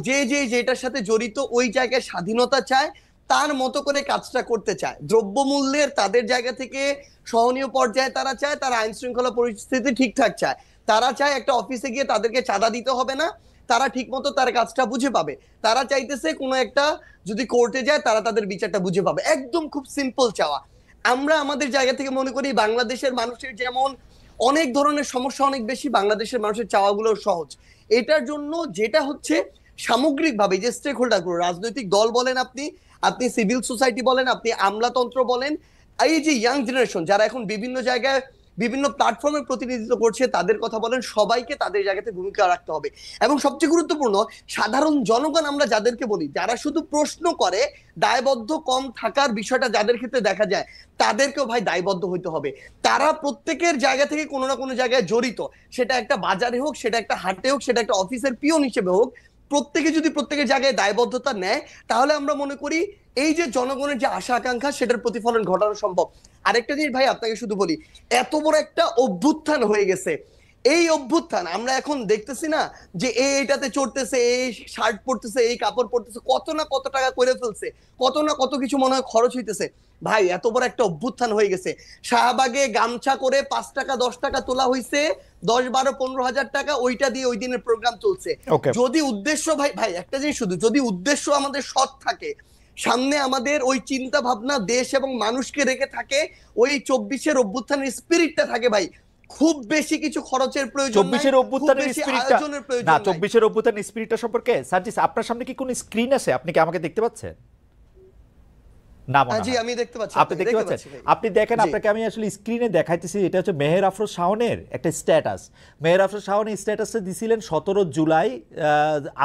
যেটার সাথে জড়িত ওই জায়গায় স্বাধীনতা চায়, তার মতো করে কাজটা করতে চায়। দ্রব্যমূল্যের তাদের জায়গা থেকে সহনীয় পর্যায়ে তারা চায়, তারা আইন শৃঙ্খলা পরিস্থিতি ঠিকঠাক চায়, তারা চায় একটা অফিসে গিয়ে তাদেরকে চাঁদা দিতে হবে না, তারা ঠিক মতো তার কাজটা বুঝে পাবে, তারা চাইতেছে কোনো একটা যদি কোর্টে যায় তারা তাদের বিচারটা বুঝে পাবে, একদম খুব সিম্পল চাওয়া। আমরা আমাদের জায়গা থেকে মনে করি বাংলাদেশের মানুষের যেমন অনেক ধরনের সমস্যা অনেক বেশি, বাংলাদেশের মানুষের চাওয়াগুলো সহজ। এটার জন্য যেটা হচ্ছে সামগ্রিকভাবে যে স্টেক হোল্ডারগুলো, রাজনৈতিক দল বলেন, আপনি সিভিল সোসাইটি বলেন, আপনি আমলাতন্ত্র বলেন, এই যে ইয়াং জেনারেশন যারা এখন বিভিন্ন জায়গায় বিভিন্ন প্ল্যাটফর্মে প্রতিনিধিত্ব করছে, তাদের কথা বলেন, সবাইকে তাদের জায়গাতে ভূমিকা রাখতে হবে। এবং সবচেয়ে গুরুত্বপূর্ণ, সাধারণ জনগণ আমরা যাদেরকে বলি, যারা শুধু প্রশ্ন করে, দায়বদ্ধ কম থাকার বিষয়টা যাদের ক্ষেত্রে দেখা যায়, তাদেরকেও ভাই দায়বদ্ধ হইতে হবে। তারা প্রত্যেকের জায়গা থেকে কোনো না কোনো জায়গায় জড়িত, সেটা একটা বাজারে হোক, সেটা একটা হাটে হোক, সেটা একটা অফিসের পিয়ন হিসেবে হোক, প্রত্যেকে যদি প্রত্যেকের জায়গায় দায়বদ্ধতা নেয়, তাহলে আমরা মনে করি এই যে জনগণের যে আশা আকাঙ্ক্ষা, সেটার প্রতিফলন ঘটানো সম্ভব। আরেকটা জিনিস ভাই আপনাকে শুধু বলি, এত বড় একটা অভ্যুত্থান হয়ে গেছে, এই অভ্যুত্থান আমরা এখন দেখতেছি না যে এইটাতে চড়তেছে, এই শার্ট পরতেছে, এই কাপড় পরতেছে, কত না কত টাকা করে ফেলছে, কত না কত কিছু মনে হয় খরচ হইতেছে। ভাই এত বড় একটা অভ্যুত্থান হয়ে গেছে, শাহবাগে গামছা করে 5 টাকা 10 টাকা তোলা হয়েছে, 10, 12, 15 হাজার টাকা, ওইটা দিয়ে ওই দিনের প্রোগ্রাম চলছে। যদি উদ্দেশ্য ভাই একটা জিনিস শুধু, যদি উদ্দেশ্য আমাদের সৎ থাকে, সামনে আমাদের ওই চিন্তা ভাবনা দেশ এবং মানুষকে রেখে থাকে, ওই 24-এর অভ্যুত্থানের স্পিরিটটা থাকে, ভাই খুব বেশি কিছু খরচের প্রয়োজন নাই, 24-এর অভ্যুত্থানের স্পিরিটটা না, 24-এর অভ্যুত্থানের স্পিরিটটা সম্পর্কে সার্জিস আপনার সামনে কি কোনো স্ক্রিন আছে? আপনি কি আমাকে দেখতে পাচ্ছেন? না জি আমি দেখতে পাচ্ছি। আপনি দেখতে পাচ্ছেন? আপনি দেখেন, আপনাকে আমি আসলে স্ক্রিনে দেখাইতেছি। এটা হচ্ছে মেহের আফরোজ শাওনের একটা স্ট্যাটাস। মেহের আফরোজ শাওন স্ট্যাটাসে দিছিলেন 17 জুলাই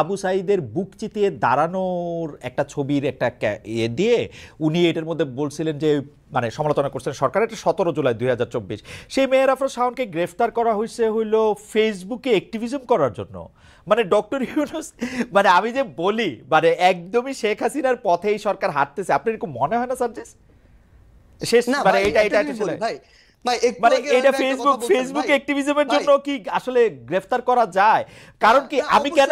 আবু সাঈদের বুক চিতিয়ে দাঁড়ানোর একটা ছবির একটা দিয়ে উনি এটার মধ্যে বলছিলেন যে মানে সমালোচনা করছেন সরকার। এটা 17 জুলাই 2024। সেই মেহের আফরোজ শাওনকে গ্রেফতার করা হয়েছে হইলো ফেসবুকে অ্যাক্টিভিজম করার জন্য। মানে ডক্টর ইউনূস, মানে আমি যে বলি, মানে একদমই শেখ হাসিনার পথে এই সরকার হাঁটতেছে। আপনার এরকম মনে হয় না সার্জিস? শেষ মানে এটা ভাই মানে এটা ফেসবুক অ্যাক্টিভিজমের জন্য কি আসলে গ্রেফতার করা যায়? কারণ কি আমি কেন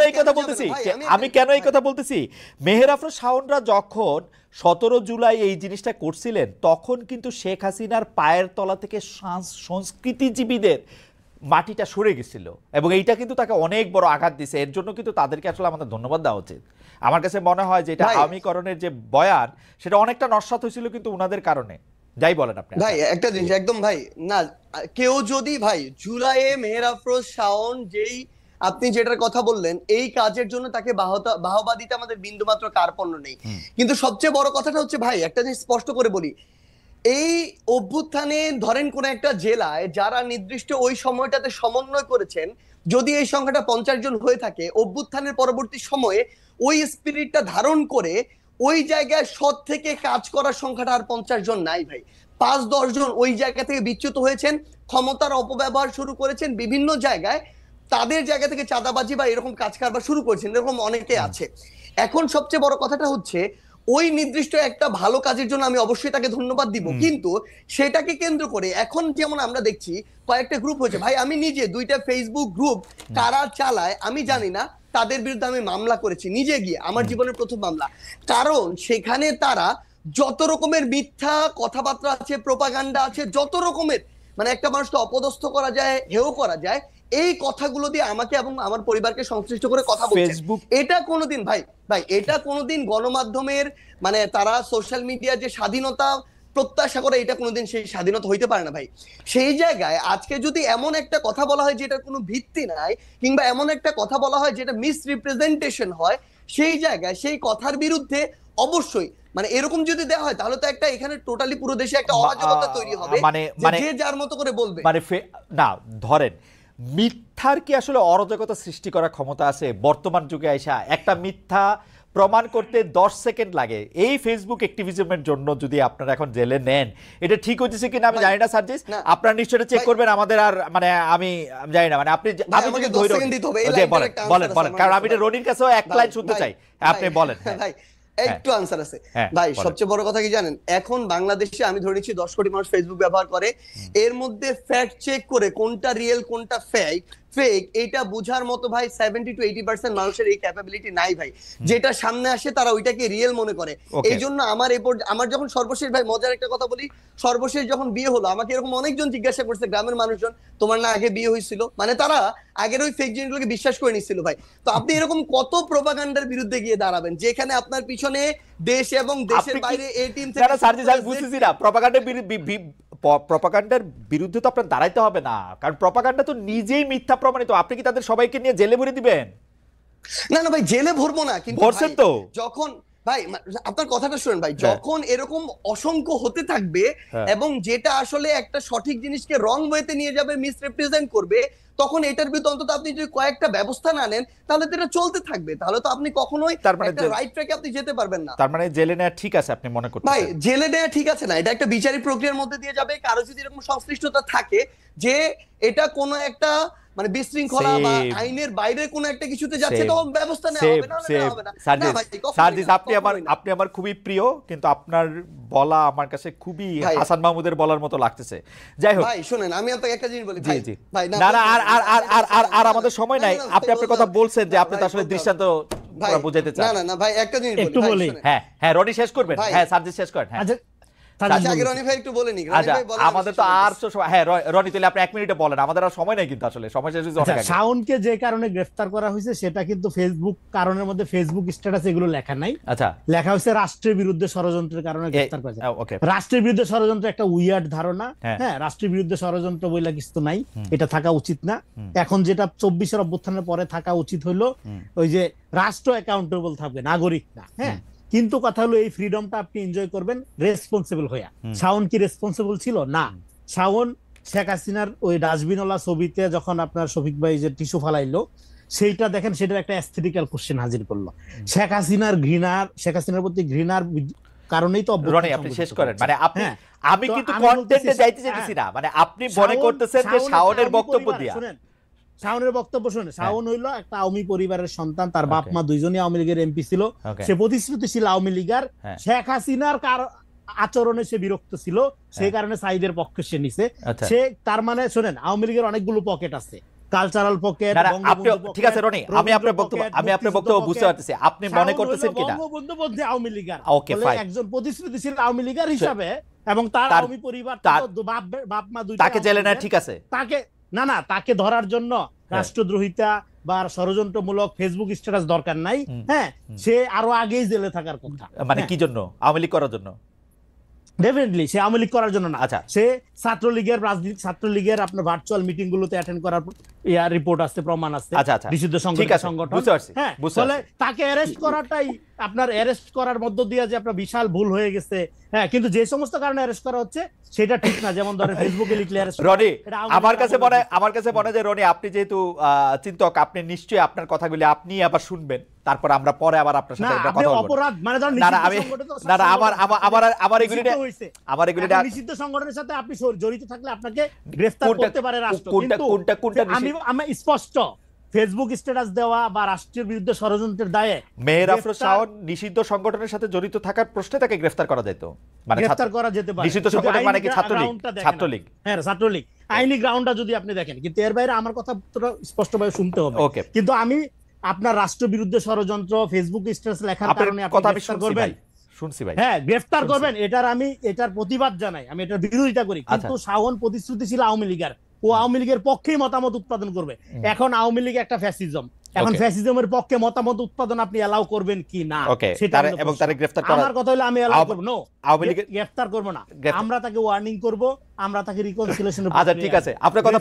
এই কথা বলতেছি, মেহের আফরোজ শাওনরা যখন 17 জুলাই এই জিনিসটা করছিলেন, তখন কিন্তু শেখ হাসিনার পায়ের তলা থেকে সংস্কৃতিজীবীদের মাটিটা সরে গেছিল এবং এইটা কিন্তু তাকে অনেক বড় আঘাত দিছে। এর জন্য কিন্তু তাদেরকে আসলে আমাদের ধন্যবাদ দেওয়া উচিত। আমার কাছে মনে হয় যে এটা আওয়ামীকরণের যে বয়ান, সেটা অনেকটা নস্যাৎ হয়েছিল কিন্তু উনাদের কারণে। যাই বলেন আপনি ভাই, একটা জিনিস একদম ভাই, না কেউ যদি ভাই জুলাইয়ে মেহের আফরোজ শাওন যেই আপনি যেটার কথা বললেন এই কাজের জন্য তাকে বাহবা দিতে আমাদের বিন্দুমাত্র কার্পণ্য নেই, কিন্তু সবচেয়ে বড় কথাটা হচ্ছে ভাই একটা জিনিস স্পষ্ট করে বলি, এই অভ্যুত্থানে ধরেন কোন একটা জেলায় যারা নির্দিষ্ট ওই সময়টাতে সমন্বয় করেছেন, যদি এই সংখ্যাটা 50 জন হয়ে থাকে, অভ্যুত্থানের পরবর্তী সময়ে ওই স্পিরিটটা ধারণ করে ওই জায়গায় সৎ থেকে কাজ করার সংখ্যাটা আর 50 জন নাই ভাই। 5-10 জন ওই জায়গা থেকে বিচ্যুত হয়েছেন, ক্ষমতার অপব্যবহার শুরু করেছেন বিভিন্ন জায়গায়, তাদের জায়গা থেকে চাঁদাবাজি বা এরকম কাজ কারবার শুরু করেছেন, এরকম অনেকে আছে। এখন সবচেয়ে বড় কথাটা হচ্ছে ওই নির্দিষ্ট একটা ভালো কাজের জন্য আমি অবশ্যই তাকে ধন্যবাদ দিব, কিন্তু সেটাকে কেন্দ্র করে এখন যেমন আমরা দেখছি কয়েকটা গ্রুপ হয়েছে ভাই, আমি নিজে 2টা ফেসবুক গ্রুপ কারা চালায় আমি জানি না, তাদের বিরুদ্ধে আমি মামলা করেছি নিজে গিয়ে, আমার জীবনের প্রথম মামলা। কারণ সেখানে তারা যত রকমের মিথ্যা কথাবার্তা আছে, প্রোপাগান্ডা আছে, যত রকমের মানে একটা মানুষকে অপদস্থ করা যায়, হেয় করা যায়, এই কথাগুলো দিয়ে আমাকে এবং আমার পরিবারকে সংশ্লিষ্ট করে কথা বলছে। এটা কোনোদিন ভাই এটা কোনোদিন গণমাধ্যমের মানে তারা সোশ্যাল মিডিয়া যে স্বাধীনতা প্রত্যাশা করে, এটা কোনোদিন সেই স্বাধীনতা হইতে পারে না ভাই। সেই জায়গায় আজকে যদি এমন একটা কথা বলা হয় যেটার কোনো ভিত্তি নাই, কিংবা এমন একটা কথা বলা হয় যেটা মিসরিপ্রেজেন্টেশন হয়, সেই জায়গায় সেই কথার বিরুদ্ধে অবশ্যই মানে এরকম যদি দেওয়া হয় তাহলে তো একটা এখানে টোটালি পুরো দেশে একটা অরাজকতা তৈরি হবে, যে যার মতো করে বলবে। মানে না ধরেন মিথ্যার কি আসলে অরাজকতা সৃষ্টি করার ক্ষমতা আছে? বর্তমান যুগে আইসা একটা মিথ্যা প্রমাণ করতে 10 সেকেন্ড লাগে। এই ফেসবুক অ্যাক্টিভিজমের জন্য যদি আপনারা এখন জেলে নেন, এটা ঠিক হচ্ছে কিনা আমি জানি না সার্জিস, আপনারা নিশ্চয়ই চেক করবেন। আমাদের আর মানে আমি জানি না, মানে আপনি আমি যদি বলেন কারণ আমি এটা রনির কাছেও এক লাইন শুনতে চাই, আপনি বলেন। ভাই একটু আনসার আছে ভাই। সবচেয়ে বড় কথা কি জানেন, এখন বাংলাদেশে আমি ধরে নিচ্ছি 10 কোটি মানুষ ফেসবুক ব্যবহার করে, এর মধ্যে ফ্যাক্ট চেক করে কোনটা রিয়েল কোনটা ফেক এটা বোঝার মতো ভাই 70 to 80% মানুষের এই ক্যাপাবিলিটি নাই ভাই। যেটা সামনে আসে তারা ওইটাকে রিয়েল মনে করে। এই জন্য আমার যখন সর্বশেষ ভাই মজার একটা কথা বলি, সর্বশেষ যখন বিয়ে হলো আমাকে এরকম অনেকজন জিজ্ঞাসা করছে, গ্রামের মানুষজন, তোমার না আগে বিয়ে হয়েছিল? মানে তারা আগের ওই ফেক জিনিসগুলোকে বিশ্বাস করে নিচ্ছিল ভাই। তো আপনি এরকম কত প্রোপাগান্ডার বিরুদ্ধে গিয়ে দাঁড়াবেন যেখানে আপনার পিছনে দেশ এবং দেশের বাইরে এই টিম থেকে সার্জিস আমি বুঝতেছি না, প্রপাগান্ডার বিরুদ্ধে তো আপনার দাঁড়াইতে হবে না, কারণ প্রপাগান্ডা তো নিজেই মিথ্যা প্রমাণিত। আপনি কি তাদের সবাইকে নিয়ে জেলে ভরে দিবেন? না ভাই জেলে ভরবো না, কিন্তু ভরছেন তো যখন ভাই আপনার কথাটা শুনেন ভাই, যখন এরকম অসংখ্য হতে থাকবে এবং যেটা আসলে একটা সঠিক জিনিসকে রং ওয়েতে নিয়ে যাবে, মিসরিপ্রেজেন্ট করবে, তখন এটার বিরুদ্ধে অন্তত আপনি যদি কয়েকটা ব্যবস্থা না নেন তাহলে তো এটা চলতে থাকবে, তাহলে তো আপনি কখনোই একটা রাইট ট্র্যাকে আপনি যেতে পারবেন না। তার মানে জেলে নেওয়া ঠিক আছে আপনি মনে করছেন? ভাই জেলে নেওয়া ঠিক আছে না, এটা একটা বিচারিক প্রক্রিয়ার মধ্যে দিয়ে যাবে। কারো যদি এরকম সংশ্লিষ্টতা থাকে যে এটা কোনো একটা মানে বিশৃঙ্খলা বা আইনের বাইরে কোনো একটা কিছুতে যাচ্ছে, তখন ব্যবস্থা নেওয়া হবে না। সার্জিস আপনি আমার খুবই প্রিয়, কিন্তু আপনার বলা আমার কাছে খুবই হাসান মাহমুদের বলার মতো লাগতেছে। যাই হোক ভাই শুনেন, আমি আপনাকে একটা জিনিস বলি ভাই, না আর আমাদের সময় নাই। আপনি আপনার কথা বলছেন যে আপনি তো আসলে দৃষ্টান্ত বুঝাইতে চান। না ভাই একটা জিনিস একটু বলি। হ্যাঁ রনি শেষ করবেন। হ্যাঁ সার্জিস শেষ করেন। হ্যাঁ আমাদের তো আর হ্যাঁ রনি তাহলে আপনি 1 মিনিটে বলেন, আমাদের আর সময় নাই কিন্তু আসলে সময় শেষ হয়েছে অনেক আগে। শাওনকে যে কারণে গ্রেফতার করা হয়েছে সেটা কিন্তু ফেসবুক কারণের মধ্যে ফেসবুক স্ট্যাটাস এগুলো লেখা নাই। আচ্ছা লেখা হয়েছে রাষ্ট্রের বিরুদ্ধে ষড়যন্ত্রের কারণে গ্রেফতার করেছে। রাষ্ট্রের বিরুদ্ধে ষড়যন্ত্র একটা উইয়ার্ড ধারণা। হ্যাঁ রাষ্ট্রের বিরুদ্ধে ষড়যন্ত্র বইলা কিছু নাই, এটা থাকা উচিত না। এখন যেটা 24-এর অভ্যুত্থানের পরে থাকা উচিত হলো ওই যে রাষ্ট্র অ্যাকাউন্টেবল থাকবে, নাগরিক না। হ্যাঁ কিন্তু কথা হলো এই ফ্রিডমটা আপনি এনজয় করবেন রেসপন্সিবল হইয়া। শাওন কি রেসপন্সিবল ছিল না? শাওন শেখ হাসিনার ওই ডাস্টবিনওয়ালা ছবিতে যখন আপনার শফিক ভাই যে টিস্যু ফালাইলো সেইটা দেখেন, সেটার একটা অ্যাস্থেটিক্যাল কোশ্চেন হাজির করলো। শেখ হাসিনার প্রতি ঘৃণার কারণেই তো রনি আপনি শেষ করেন। মানে আপনি আমি কিন্তু কন্টেন্টে যাইতে চাইতেছি না, মানে আপনি মনে করতেছেন যে শাওনের বক্তব্য দিয়া। শাওনের বক্তব্য শুনে, শাওন হইলো একটা আওয়ামী পরিবারের সন্তান, তার বাপ মা দুইজনই আওয়ামী লীগের এমপি ছিল, সে প্রতিশ্রুতিশীল আওয়ামী লীগার। শেখ হাসিনার আচরণে সে বিরক্ত ছিল, সেই কারণে সাইদের পক্ষে সে নিছে। সে তার মানে শোনেন, আওয়ামী লীগের অনেকগুলো পকেট আছে, কালচারাল পকেট। ঠিক আছে রনি, আমি আপনার বক্তব্য বুঝতে পারতেছি। আপনি মনে করতেছেন কিনা বঙ্গবন্ধু মধ্যে আওয়ামী লীগার একজন প্রতিশ্রুতিশীল আওয়ামী লীগার হিসাবে, এবং তার আওয়ামী পরিবার বাপ মা দুইটা, তাকে জেলে নেওয়া ঠিক আছে? তাকে না তাকে ধরার জন্য রাষ্ট্রদ্রোহিতা বা ষড়যন্ত্রমূলক ফেসবুক স্ট্যাটাস দরকার নাই। হ্যাঁ সে আরো আগেই জেলে থাকার কথা। মানে কি জন্য? আওয়ামী লীগ করার জন্য? ডেফিনেটলি সে আওয়ামী লীগ করার জন্য না, আচ্ছা। সে ছাত্রলীগের রাজনীতি, ছাত্রলীগের আপনার ভার্চুয়াল মিটিং গুলোতে অ্যাটেন্ড করার রিপোর্ট আছে, প্রমাণ আছে, আচ্ছা, আচ্ছা। নিষিদ্ধ ঠিক আছে, সংগঠন। বুঝতে পারছি, হ্যাঁ, বুঝতে ফলে পারছি। তাকে অ্যারেস্ট করাটাই আপনার অ্যারেস্ট করার মধ্য দিয়ে যে আপনার বিশাল ভুল হয়ে গেছে। হ্যাঁ, কিন্তু যে সমস্ত কারণে অ্যারেস্ট করা হচ্ছে সেটা ঠিক না, যেমন ধরেন ফেসবুকে লিখলে অ্যারেস্ট। রনি, আমার কাছে মনে হয় যে রনি, আপনি যেহেতু চিন্তক, আপনি নিশ্চয়ই আপনার কথাগুলি আপনি আবার শুনবেন, তারপর আমরা পরে আবার আপনার সাথে এটা কথা বলবো। অপরাধ মানে ধরেন না না, আমি না না, আমার এগুলি নিষিদ্ধ সংগঠনের সাথে আপনি জড়িত থাকলে আপনাকে গ্রেফতার কোনটা- করতে পারে রাষ্ট্র। কোনটা- কিন্তু কোনটা- কোনটা আমি স্পষ্ট ফেসবুক স্ট্যাটাস দেওয়া বা রাষ্ট্রের বিরুদ্ধে ষড়যন্ত্রের দায়ে মেহের আফরোজ শাওন নিষিদ্ধ সংগঠনের সাথে জড়িত থাকার প্রশ্নে তাকে গ্রেফতার করা যেত, মানে গ্রেফতার করা যেতে পারে। নিষিদ্ধ কিন্তু সংগঠন মানে কি? আইনি ছাত্রলীগ? গ্রাউন্ডটা দেখেন ছাত্রলীগ। আপনি। হ্যাঁ, ছাত্রলীগ আইনি গ্রাউন্ডটা যদি আপনি দেখেন, কিন্তু এর বাইরে আমার কথা স্পষ্টভাবে শুনতে হবে। ওকে। কিন্তু আমি আপনার রাষ্ট্র বিরুদ্ধে ষড়যন্ত্র ফেসবুক স্ট্যাটাস লেখার আপনার কারণে আপনি কথা আমি গ্রেফতার শুনছি করবেন। ভাই, শুনছি ভাই। হ্যাঁ, গ্রেফতার করবেন, এটার প্রতিবাদ জানাই, আমি এটার বিরোধিতা করি। কিন্তু শাওন প্রতিশ্রুতি ছিল আওয়ামী লীগের, ও আওয়ামী লীগের পক্ষেই মতামত উৎপাদন করবে। এখন আওয়ামী লীগ একটা ফ্যাসিজম, এখন ফ্যাসিজমের পক্ষে মতামত উৎপাদন আপনি এলাও করবেন কি না, ওকে, সেটা হলো এবং প্রশ্ন। তারে গ্রেফতার করা, আমার কথা হলো আমি এলাও করব নো, আওয়ামী লীগের গ্রেফতার করব না, গ্রেফতার- আমরা তাকে ওয়ার্নিং করব, আমরা তাকে রিকনসিলিয়েশনের আচ্ছা ঠিক আছে, আপনার কথা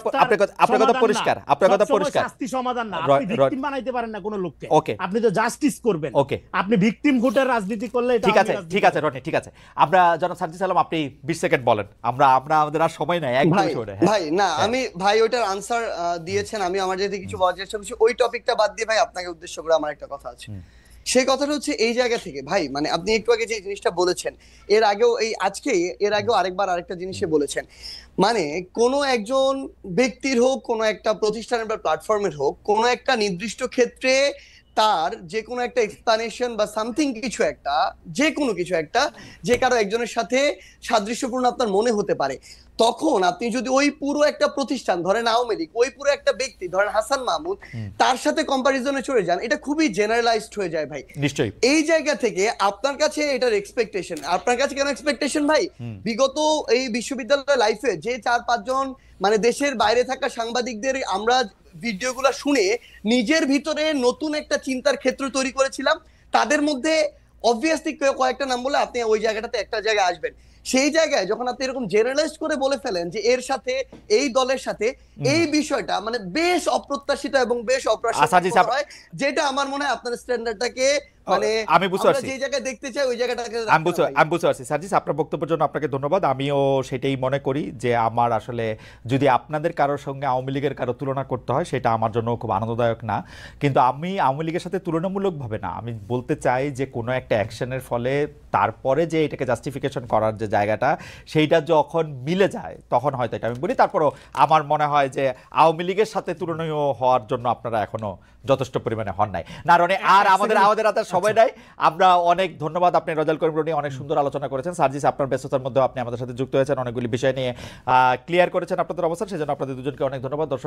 পরিষ্কার, আপনার কথা পরিষ্কার। শাস্তি সমাধান না, আপনি ভিকটিম বানাইতে পারেন না কোনো লোককে। ওকে, আপনি তো জাস্টিস করবেন। ওকে, আপনি ভিকটিম ভোটের রাজনীতি করলে এটা ঠিক আছে, ঠিক আছে রনি, ঠিক আছে। আমরা জনাব সার্জিস আলম, আপনি 20 সেকেন্ড বলেন, আমরা আমাদের আর সময় নাই, এক ভাই দুই মিনিট। হ্যাঁ ভাই না, আমি ভাই ওইটার আনসার দিয়েছেন, আমি আমার যেতে কিছু বলার চেষ্টা করছি ওই টপিকটা বাদ দিয়ে ভাই আপনাকে উদ্দেশ্য করে আমার একটা কথা আছে। সেই কথাটা হচ্ছে এই জায়গা থেকে ভাই, মানে আপনি একটু আগে যে জিনিসটা বলেছেন, এর আগেও আরেকবার আরেকটা জিনিসে বলেছেন, মানে কোনো একজন ব্যক্তির হোক, কোনো একটা প্রতিষ্ঠানের বা প্ল্যাটফর্মের হোক, কোনো একটা নির্দিষ্ট ক্ষেত্রে তার যে কোনো একটা এক্সপ্লানেশন বা সামথিং কিছু একটা, যে কোনো কিছু একটা, যে কারো একজনের সাথে সাদৃশ্যপূর্ণ আপনার মনে হতে পারে, তখন আপনি যদি ওই পুরো একটা প্রতিষ্ঠান ধরেন আওয়ামী লীগ, ওই পুরো একটা ব্যক্তি ধরেন হাসান মাহমুদ, তার সাথে কম্পারিজনে চলে যান, এটা খুবই জেনারেলাইজড হয়ে যায় ভাই। নিশ্চয়ই এই জায়গা থেকে আপনার কাছে এটার এক্সপেকটেশন, আপনার কাছে কেন এক্সপেকটেশন ভাই? বিগত এই বিশ্ববিদ্যালয় লাইফে যে 4-5 জন মানে দেশের বাইরে থাকা সাংবাদিকদের আমরা ভিডিওগুলো শুনে নিজের ভিতরে নতুন একটা চিন্তার ক্ষেত্র তৈরি করেছিলাম, তাদের মধ্যে অবভিয়াসলি কয়েকটা নাম বলে আপনি ওই জায়গাটাতে একটা জায়গায় আসবেন। সেই জায়গায় যখন আপনি এরকম জেনারেলাইজড করে বলে ফেলেন যে এর সাথে, এই দলের সাথে, এই বিষয়টা মানে বেশ অপ্রত্যাশিত এবং বেশ অপ্রাসঙ্গিক হয়, যেটা আমার মনে হয় আপনার স্ট্যান্ডার্ডটাকে মানে আমি বুঝতে পারছি, যে জায়গায় দেখতে চাই ওই জায়গাটাকে আমি বুঝতে পারছি। সার্জিস, আপনার বক্তব্যের জন্য আপনাকে ধন্যবাদ। আমিও সেটাই মনে করি যে আমার আসলে যদি আপনাদের কারোর সঙ্গে আওয়ামী লীগের কারো তুলনা করতে হয়, সেটা আমার জন্য খুব আনন্দদায়ক না। কিন্তু আমি আওয়ামী লীগের সাথে তুলনামূলকভাবে না, আমি বলতে চাই যে কোনো একটা অ্যাকশনের ফলে তারপরে যে এটাকে জাস্টিফিকেশন করার যে জায়গাটা, সেইটা যখন মিলে যায় তখন হয়তো এটা আমি বলি। তারপরও আমার মনে হয় যে আওয়ামী লীগের সাথে তুলনীয় হওয়ার জন্য আপনারা এখনো যথেষ্ট পরিমাণে হন নাই। না রনি, আর আমাদের হাতে সময় নাই। আমরা অনেক ধন্যবাদ, আপনি রেজাল্ট করিম রনি অনেক সুন্দর আলোচনা করেছেন। সার্জিস, আপনার ব্যস্ততার মধ্যে আপনি আমাদের সাথে যুক্ত হয়েছেন, অনেকগুলি বিষয় নিয়ে ক্লিয়ার করেছেন আপনাদের অবস্থান, সেজন্য আপনাদের দুজনকে অনেক ধন্যবাদ। দর্শক